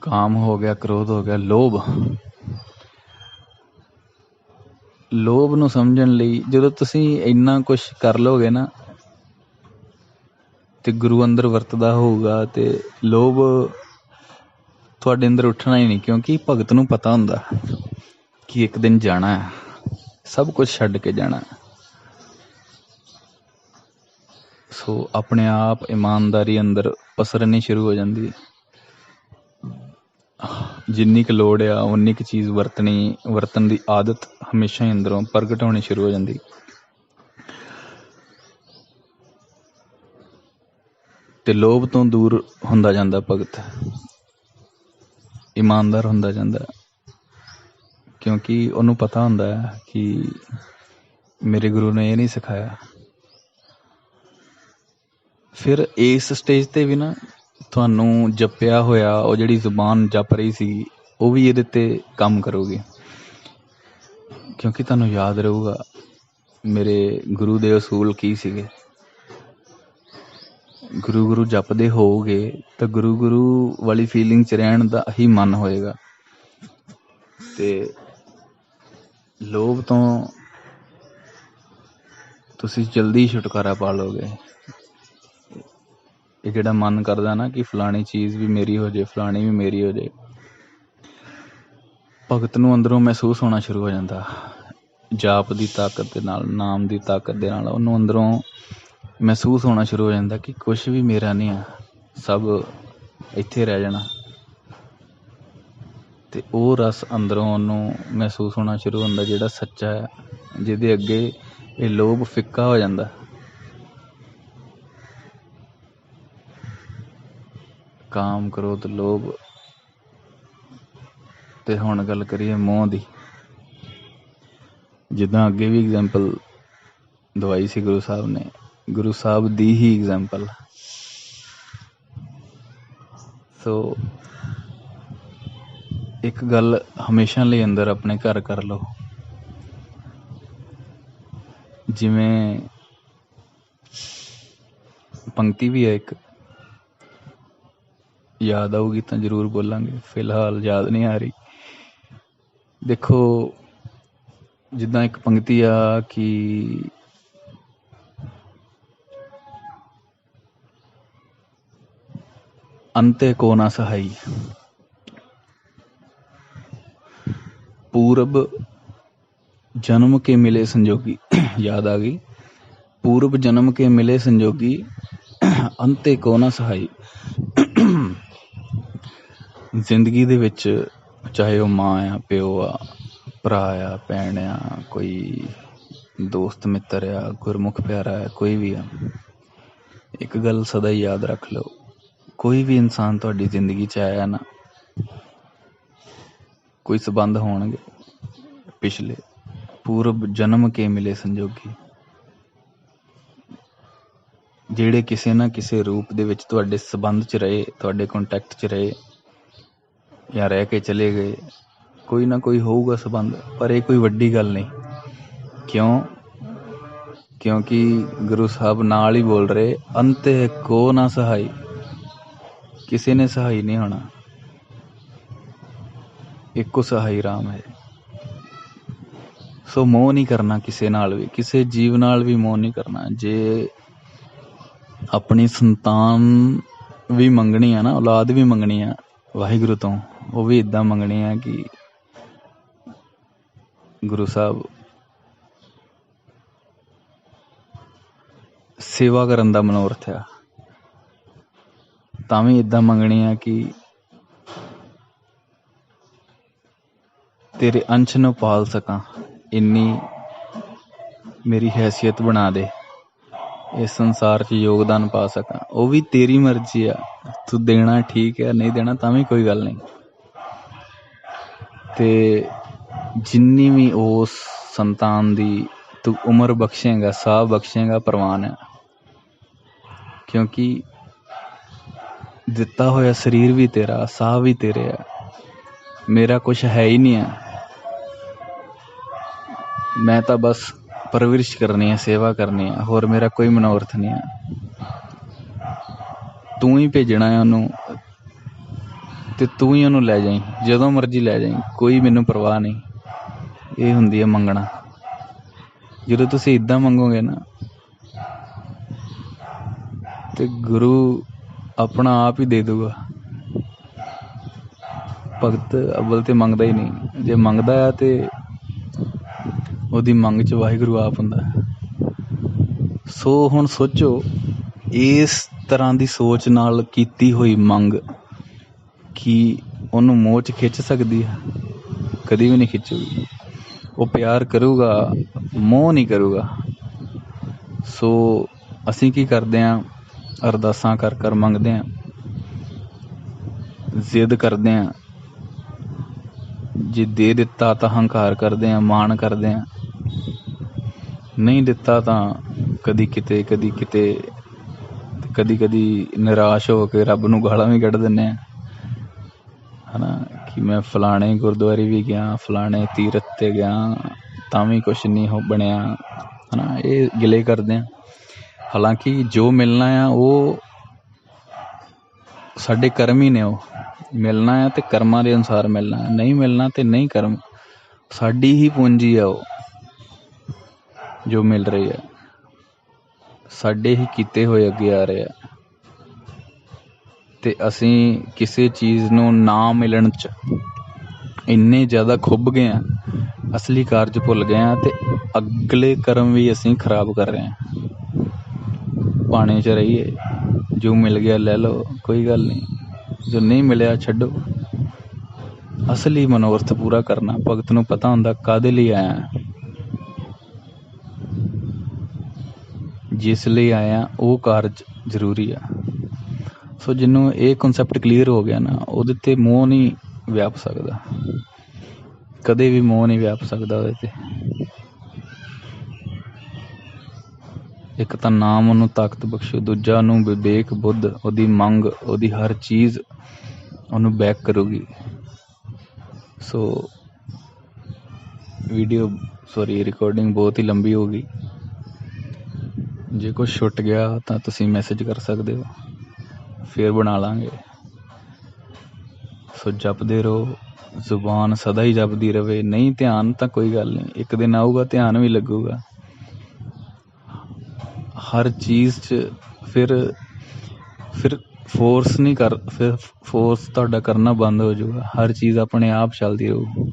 ਕਾਮ ਹੋ ਗਿਆ, ਕ੍ਰੋਧ ਹੋ ਗਿਆ, ਲੋਭ ਨੂੰ ਸਮਝਣ ਲਈ ਜਦੋਂ ਤੁਸੀਂ ਇੰਨਾ ਕੁਛ ਕਰ ਲਓਗੇ ਨਾ, ਤੇ ਗੁਰੂ ਅੰਦਰ ਵਰਤਦਾ ਹੋਊਗਾ, ਤੇ ਲੋਭ ਤੁਹਾਡੇ ਅੰਦਰ ਉੱਠਣਾ ਹੀ ਨਹੀਂ। ਕਿਉਂਕਿ ਭਗਤ ਨੂੰ ਪਤਾ ਹੁੰਦਾ ਕਿ ਇੱਕ ਦਿਨ ਜਾਣਾ ਹੈ, ਸਭ ਕੁਝ ਛੱਡ ਕੇ ਜਾਣਾ। ਸੋ ਆਪਣੇ ਆਪ ਇਮਾਨਦਾਰੀ ਅੰਦਰ ਪਸਰਨੀ ਸ਼ੁਰੂ ਹੋ ਜਾਂਦੀ। ਜਿੰਨੀ ਕੁ ਲੋੜ ਆ ਉਨੀ ਕੁ ਚੀਜ਼ ਵਰਤਣ ਦੀ ਆਦਤ ਹਮੇਸ਼ਾ ਹੀ ਅੰਦਰੋਂ ਪ੍ਰਗਟ ਹੋਣੀ ਸ਼ੁਰੂ ਹੋ ਜਾਂਦੀ। ਤੇ ਲੋਭ ਤੋਂ ਦੂਰ ਹੁੰਦਾ ਜਾਂਦਾ ਭਗਤ, ਇਮਾਨਦਾਰ ਹੁੰਦਾ ਜਾਂਦਾ। ਕਿਉਂਕਿ ਉਹਨੂੰ ਪਤਾ ਹੁੰਦਾ ਹੈ ਕਿ ਮੇਰੇ ਗੁਰੂ ਨੇ ਇਹ ਨਹੀਂ ਸਿਖਾਇਆ। ਫਿਰ ਇਸ ਸਟੇਜ 'ਤੇ ਵੀ ਨਾ ਤੁਹਾਨੂੰ ਜਪਿਆ ਹੋਇਆ, ਉਹ ਜਿਹੜੀ ਜ਼ੁਬਾਨ ਜਪ ਰਹੀ ਸੀ, ਉਹ ਵੀ ਇਹਦੇ 'ਤੇ ਕੰਮ ਕਰੂਗੀ। ਕਿਉਂਕਿ ਤੁਹਾਨੂੰ ਯਾਦ ਰਹੂਗਾ ਮੇਰੇ ਗੁਰੂ ਦੇ ਅਸੂਲ ਕੀ ਸੀਗੇ। ਗੁਰੂ ਜਪਦੇ ਹੋਊਗੇ ਤਾਂ ਗੁਰੂ ਵਾਲੀ ਫੀਲਿੰਗ 'ਚ ਰਹਿਣ ਦਾ ਹੀ ਮਨ ਹੋਏਗਾ। ਤੇ ਲੋਭ ਤੋਂ ਤੁਸੀਂ ਜਲਦੀ ਛੁਟਕਾਰਾ ਪਾ ਲਓਗੇ। ਇਹ ਜਿਹੜਾ ਮਨ ਕਰਦਾ ਨਾ ਕਿ ਫਲਾਣੀ ਚੀਜ਼ ਵੀ ਮੇਰੀ ਹੋ ਜਾਏ, ਫਲਾਣੀ ਵੀ ਮੇਰੀ ਹੋ ਜਾਏ, ਭਗਤ ਨੂੰ ਅੰਦਰੋਂ ਮਹਿਸੂਸ ਹੋਣਾ ਸ਼ੁਰੂ ਹੋ ਜਾਂਦਾ। ਜਾਪ ਦੀ ਤਾਕਤ ਦੇ ਨਾਲ, ਨਾਮ ਦੀ ਤਾਕਤ ਦੇ ਨਾਲ ਉਹਨੂੰ ਅੰਦਰੋਂ ਮਹਿਸੂਸ ਹੋਣਾ ਸ਼ੁਰੂ ਹੋ ਜਾਂਦਾ ਕਿ ਕੁਛ ਵੀ ਮੇਰਾ ਨਹੀਂ ਆ, ਸਭ ਇੱਥੇ ਰਹਿ ਜਾਣਾ। ਤੇ ਉਹ ਰਸ ਅੰਦਰੋਂ ਉਹਨੂੰ ਮਹਿਸੂਸ ਹੋਣਾ ਸ਼ੁਰੂ ਹੁੰਦਾ ਜਿਹੜਾ ਸੱਚਾ ਹੈ, ਜਿਹਦੇ ਅੱਗੇ ਇਹ ਲੋਭ ਫਿੱਕਾ ਹੋ ਜਾਂਦਾ। ਕਾਮ, ਕ੍ਰੋਧ, ਲੋਭ। ਤੇ ਹੁਣ ਗੱਲ ਕਰੀਏ ਮੋਹ ਦੀ। ਜਿੱਦਾਂ ਅੱਗੇ ਵੀ ਐਗਜ਼ਾਮਪਲ ਦਵਾਈ ਸੀ ਗੁਰੂ ਸਾਹਿਬ ਨੇ, ਗੁਰੂ ਸਾਹਿਬ ਦੀ ਹੀ ਐਗਜ਼ਾਮਪਲ। ਸੋ ਇੱਕ ਗੱਲ ਹਮੇਸ਼ਾ ਲਈ ਅੰਦਰ ਆਪਣੇ ਘਰ ਕਰ ਲਓ। ਜਿਵੇਂ ਪੰਕਤੀ ਵੀ ਹੈ ਇੱਕ, ਯਾਦ ਆਊਗੀ ਤਾਂ ਜ਼ਰੂਰ ਬੋਲਾਂਗੇ, ਫਿਲਹਾਲ ਯਾਦ ਨਹੀਂ ਆ ਰਹੀ। ਦੇਖੋ, ਜਿੱਦਾਂ ਇੱਕ ਪੰਕਤੀ ਆ ਕਿ ਅੰਤੇ ਕੋ ਨਾ ਸਹਾਈ, पूरब जन्म के मिले संजोगी। याद आ गई, पूर्व जन्म के मिले संजोगी, अंते को ना सहाई। जिंदगी दे विच चाहे वो माँ आ, प्यो आ, भरा आ, भैन आ, कोई दोस्त मित्र आ, गुरमुख प्यारा है, कोई भी आ, एक गल सदा ही याद रख लो, कोई भी इंसान तुहाडी जिंदगी च आया ना, कोई संबंध होणगे पिछले, पूर्व जन्म के मिले संजोगी, ਜਿਹੜੇ ਕਿਸੇ ਨਾ ਕਿਸੇ ਰੂਪ ਦੇ ਵਿੱਚ ਤੁਹਾਡੇ ਸੰਬੰਧ 'ਚ ਰਹੇ, ਤੁਹਾਡੇ ਕੰਟੈਕਟ 'ਚ ਰਹੇ ਜਾਂ ਰਹਿ ਕੇ ਚਲੇ ਗਏ, ਕੋਈ ਨਾ ਕੋਈ ਹੋਊਗਾ ਸੰਬੰਧ, ਪਰ ਇਹ ਕੋਈ ਵੱਡੀ ਗੱਲ ਨਹੀਂ। ਕਿਉਂ? ਕਿਉਂਕਿ ਗੁਰੂ ਸਾਹਿਬ ਨਾਲ ਹੀ ਬੋਲ ਰਹੇ, ਅੰਤੇ ਕੋ ਨਾ ਸਹਾਈ, ਕਿਸੇ ਨੇ ਸਹਾਈ ਨਹੀਂ ਹੋਣਾ, ਇੱਕੋ ਸਹਾਈ ਰਾਮ ਹੈ। ਸੋ ਮੋਹ ਨਹੀਂ ਕਰਨਾ ਕਿਸੇ ਨਾਲ ਵੀ, ਕਿਸੇ ਜੀਵ ਨਾਲ ਵੀ ਮੋਹ ਨਹੀਂ ਕਰਨਾ। ਜੇ ਆਪਣੀ ਸੰਤਾਨ ਵੀ ਮੰਗਣੀ ਆ ਨਾ, ਔਲਾਦ ਵੀ ਮੰਗਣੀ ਆ ਵਾਹਿਗੁਰੂ ਤੋਂ, ਉਹ ਵੀ ਇੱਦਾਂ ਮੰਗਣੀ ਆ ਕਿ ਗੁਰੂ ਸਾਹਿਬ ਸੇਵਾ ਕਰਨ ਦਾ ਮਨੋਰਥ ਆ, ਤਾਂ ਵੀ ਇੱਦਾਂ ਮੰਗਣੀ ਆ ਕਿ ਤੇਰੇ ਅੰਸ਼ ਨੂੰ ਪਾਲ ਸਕਾਂ, ਇੰਨੀ ਮੇਰੀ ਹੈਸੀਅਤ ਬਣਾ ਦੇ, ਇਸ ਸੰਸਾਰ 'ਚ ਯੋਗਦਾਨ ਪਾ ਸਕਾਂ। ਉਹ ਵੀ ਤੇਰੀ ਮਰਜ਼ੀ ਆ, ਤੂੰ ਦੇਣਾ ਠੀਕ ਹੈ, ਨਹੀਂ ਦੇਣਾ ਤਾਂ ਵੀ ਕੋਈ ਗੱਲ ਨਹੀਂ। ਤੇ ਜਿੰਨੀ ਵੀ ਉਸ ਸੰਤਾਨ ਦੀ ਤੂੰ ਉਮਰ ਬਖਸ਼ੇਂਗਾ, ਸਾਹ ਬਖਸ਼ੇਂਗਾ, ਪ੍ਰਵਾਨ ਹੈ। ਕਿਉਂਕਿ ਦਿੱਤਾ ਹੋਇਆ ਸਰੀਰ ਵੀ ਤੇਰਾ, ਸਾਹ ਵੀ ਤੇਰੇ ਆ, ਮੇਰਾ ਕੁਛ ਹੈ ਹੀ ਨਹੀਂ ਆ। ਮੈਂ ਤਾਂ ਬਸ ਪਰਵਰਿਸ਼ ਕਰਨੀ ਹੈ, ਸੇਵਾ ਕਰਨੀ ਹੈ, ਹੋਰ ਮੇਰਾ ਕੋਈ ਮਨੋਰਥ ਨਹੀਂ ਹੈ। ਤੂੰ ਹੀ ਭੇਜਣਾ ਹੈ ਉਹਨੂੰ, ਤੇ ਤੂੰ ਹੀ ਉਹਨੂੰ ਲੈ ਜਾਈਂ, ਜਦੋਂ ਮਰਜ਼ੀ ਲੈ ਜਾਈਂ, ਕੋਈ ਮੈਨੂੰ ਪਰਵਾਹ ਨਹੀਂ। ਇਹ ਹੁੰਦੀ ਹੈ ਮੰਗਣਾ। ਜਦੋਂ ਤੁਸੀਂ ਇੱਦਾਂ ਮੰਗੋਗੇ ਨਾ, ਤੇ ਗੁਰੂ ਆਪਣਾ ਆਪ ਹੀ ਦੇ ਦੂਗਾ। ਭਗਤ ਅਵਲ ਤੇ ਮੰਗਦਾ ਹੀ ਨਹੀਂ, ਜੇ ਮੰਗਦਾ ਆ ਤੇ ਉਹਦੀ ਮੰਗ 'ਚ ਵਾਹਿਗੁਰੂ ਆਪ ਹੁੰਦਾ। ਸੋ ਹੁਣ ਸੋਚੋ, ਇਸ ਤਰ੍ਹਾਂ ਦੀ ਸੋਚ ਨਾਲ ਕੀਤੀ ਹੋਈ ਮੰਗ ਕੀ ਉਹਨੂੰ ਮੋਹ 'ਚ ਖਿੱਚ ਸਕਦੀ ਹੈ? ਕਦੀ ਵੀ ਨਹੀਂ ਖਿੱਚੂਗੀ। ਉਹ ਪਿਆਰ ਕਰੂਗਾ, ਮੋਹ ਨਹੀਂ ਕਰੂਗਾ। ਸੋ ਅਸੀਂ ਕੀ ਕਰਦੇ ਹਾਂ? ਅਰਦਾਸਾਂ ਕਰ ਕਰ ਮੰਗਦੇ ਹਾਂ, ਜ਼ਿੱਦ ਕਰਦੇ ਹਾਂ, ਜੇ ਦੇ ਦਿੱਤਾ ਤਾਂ ਹੰਕਾਰ ਕਰਦੇ ਹਾਂ, ਮਾਣ ਕਰਦੇ ਹਾਂ, ਨਹੀਂ ਦਿੱਤਾ ਤਾਂ ਕਦੀ ਕਿਤੇ ਕਦੀ ਕਿਤੇ, ਕਦੀ ਕਦੀ ਨਿਰਾਸ਼ ਹੋ ਕੇ ਰੱਬ ਨੂੰ ਗਾਲਾਂ ਵੀ ਕੱਢ ਦਿੰਦੇ ਹਾਂ, ਹੈ ਨਾ, ਕਿ ਮੈਂ ਫਲਾਣੇ ਗੁਰਦੁਆਰੇ ਵੀ ਗਿਆ, ਫਲਾਣੇ ਤੀਰਥ 'ਤੇ ਗਿਆ, ਤਾਂ ਵੀ ਕੁਛ ਨਹੀਂ ਹੋ ਬਣਿਆ, ਹੈ ਨਾ। ਇਹ ਗਿਲੇ ਕਰਦੇ ਹਾਂ। ਹਾਲਾਂਕਿ ਜੋ ਮਿਲਣਾ ਆ ਉਹ ਸਾਡੇ ਕਰਮ ਹੀ ਨੇ, ਉਹ ਮਿਲਣਾ ਆ ਤੇ ਕਰਮਾਂ ਦੇ ਅਨੁਸਾਰ ਮਿਲਣਾ, ਨਹੀਂ ਮਿਲਣਾ ਤੇ ਨਹੀਂ। ਕਰਮ ਸਾਡੀ ਹੀ ਪੂੰਜੀ ਆ, ਉਹ ਜੋ ਮਿਲ ਰਹੀ ਹੈ, ਸਾਡੇ ਹੀ ਕੀਤੇ ਹੋਏ ਅੱਗੇ ਆ ਰਹੇ ਆ। ਤੇ ਅਸੀਂ ਕਿਸੇ ਚੀਜ਼ ਨੂੰ ਨਾ ਮਿਲਣ 'ਚ ਇੰਨੇ ਜ਼ਿਆਦਾ ਖੁੱਭ ਗਏ ਹਾਂ, ਅਸਲੀ ਕਾਰਜ ਭੁੱਲ ਗਏ ਹਾਂ, ਤੇ ਅਗਲੇ ਕਰਮ ਵੀ ਅਸੀਂ ਖਰਾਬ ਕਰ ਰਹੇ ਹਾਂ। ਪਾਣੇ 'ਚ ਰਹੀਏ, ਜੋ ਮਿਲ ਗਿਆ ਲੈ ਲਓ, ਕੋਈ ਗੱਲ ਨਹੀਂ, ਜੋ ਨਹੀਂ ਮਿਲਿਆ ਛੱਡੋ। ਅਸਲੀ ਮਨੋਰਥ ਪੂਰਾ ਕਰਨਾ। ਭਗਤ ਨੂੰ ਪਤਾ ਹੁੰਦਾ ਕਾਹਦੇ ਲਈ ਆਇਆ, ਜਿਸ ਲਈ ਆਇਆ ਉਹ ਕਾਰਜ ਜ਼ਰੂਰੀ ਆ। ਸੋ ਜਿਹਨੂੰ ਇਹ ਕਨਸੈਪਟ ਕਲੀਅਰ ਹੋ ਗਿਆ ਨਾ, ਉਹਦੇ 'ਤੇ ਮੋਹ ਨਹੀਂ ਵਿਆਪ ਸਕਦਾ, ਕਦੇ ਵੀ ਮੋਹ ਨਹੀਂ ਵਿਆਪ ਸਕਦਾ ਉਹਦੇ 'ਤੇ। ਇੱਕ ਤਾਂ ਨਾਮ ਉਹਨੂੰ ਤਾਕਤ ਬਖਸ਼ੋ, ਦੂਜਾ ਉਹਨੂੰ ਵਿਵੇਕ ਬੁੱਧ, ਉਹਦੀ ਮੰਗ, ਉਹਦੀ ਹਰ ਚੀਜ਼ ਉਹਨੂੰ ਬੈਕ ਕਰੂਗੀ। ਸੋ ਰਿਕਾਰਡਿੰਗ ਬਹੁਤ ਹੀ ਲੰਬੀ ਹੋ ਗਈ। ਜੇ ਕੁਛ ਛੁੱਟ ਗਿਆ ਤਾਂ ਤੁਸੀਂ ਮੈਸੇਜ ਕਰ ਸਕਦੇ ਹੋ, ਫਿਰ ਬਣਾ ਲਾਂਗੇ। ਸੋ ਜਪਦੇ ਰਹੋ, ਜ਼ੁਬਾਨ ਸਦਾ ਹੀ ਜਪਦੀ ਰਵੇ। ਨਹੀਂ ਧਿਆਨ ਤਾਂ ਕੋਈ ਗੱਲ ਨਹੀਂ, ਇੱਕ ਦਿਨ ਆਊਗਾ ਧਿਆਨ ਵੀ ਲੱਗੂਗਾ। ਹਰ ਚੀਜ਼ 'ਚ ਫਿਰ ਫੋਰਸ ਨਹੀਂ ਕਰ, ਫਿਰ ਫੋਰਸ ਤੁਹਾਡਾ ਕਰਨਾ ਬੰਦ ਹੋ ਜਾਊਗਾ। ਹਰ ਚੀਜ਼ ਆਪਣੇ ਆਪ ਚੱਲਦੀ ਰਹੂ,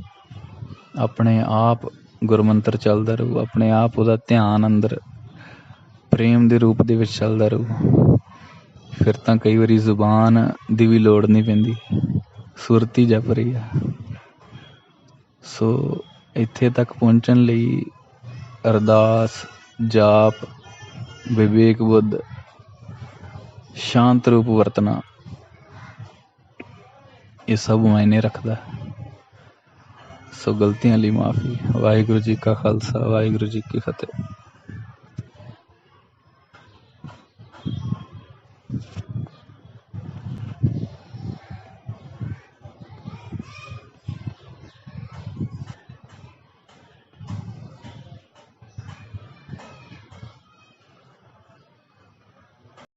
ਆਪਣੇ ਆਪ ਗੁਰਮੰਤਰ ਚੱਲਦਾ ਰਹੂ, ਆਪਣੇ ਆਪ ਉਹਦਾ ਧਿਆਨ ਅੰਦਰ ਪ੍ਰੇਮ ਦੇ ਰੂਪ ਦੇ ਵਿੱਚ ਚੱਲਦਾ ਰਹੂ। ਫਿਰ ਤਾਂ ਕਈ ਵਾਰੀ ਜ਼ੁਬਾਨ ਦੀ ਵੀ ਲੋੜ ਨਹੀਂ ਪੈਂਦੀ, ਸੁਰਤ ਹੀ ਜਪ ਰਹੀ ਆ। ਸੋ ਇੱਥੇ ਤੱਕ ਪਹੁੰਚਣ ਲਈ ਅਰਦਾਸ, ਜਾਪ, ਵਿਵੇਕ ਬੁੱਧ, ਸ਼ਾਂਤ ਰੂਪ ਵਰਤਣਾ, ਇਹ ਸਭ ਮਾਇਨੇ ਰੱਖਦਾ। ਸੋ ਗਲਤੀਆਂ ਲਈ ਮਾਫੀ। ਵਾਹਿਗੁਰੂ ਜੀ ਕਾ ਖਾਲਸਾ, ਵਾਹਿਗੁਰੂ ਜੀ ਕੀ ਫਤਿਹ।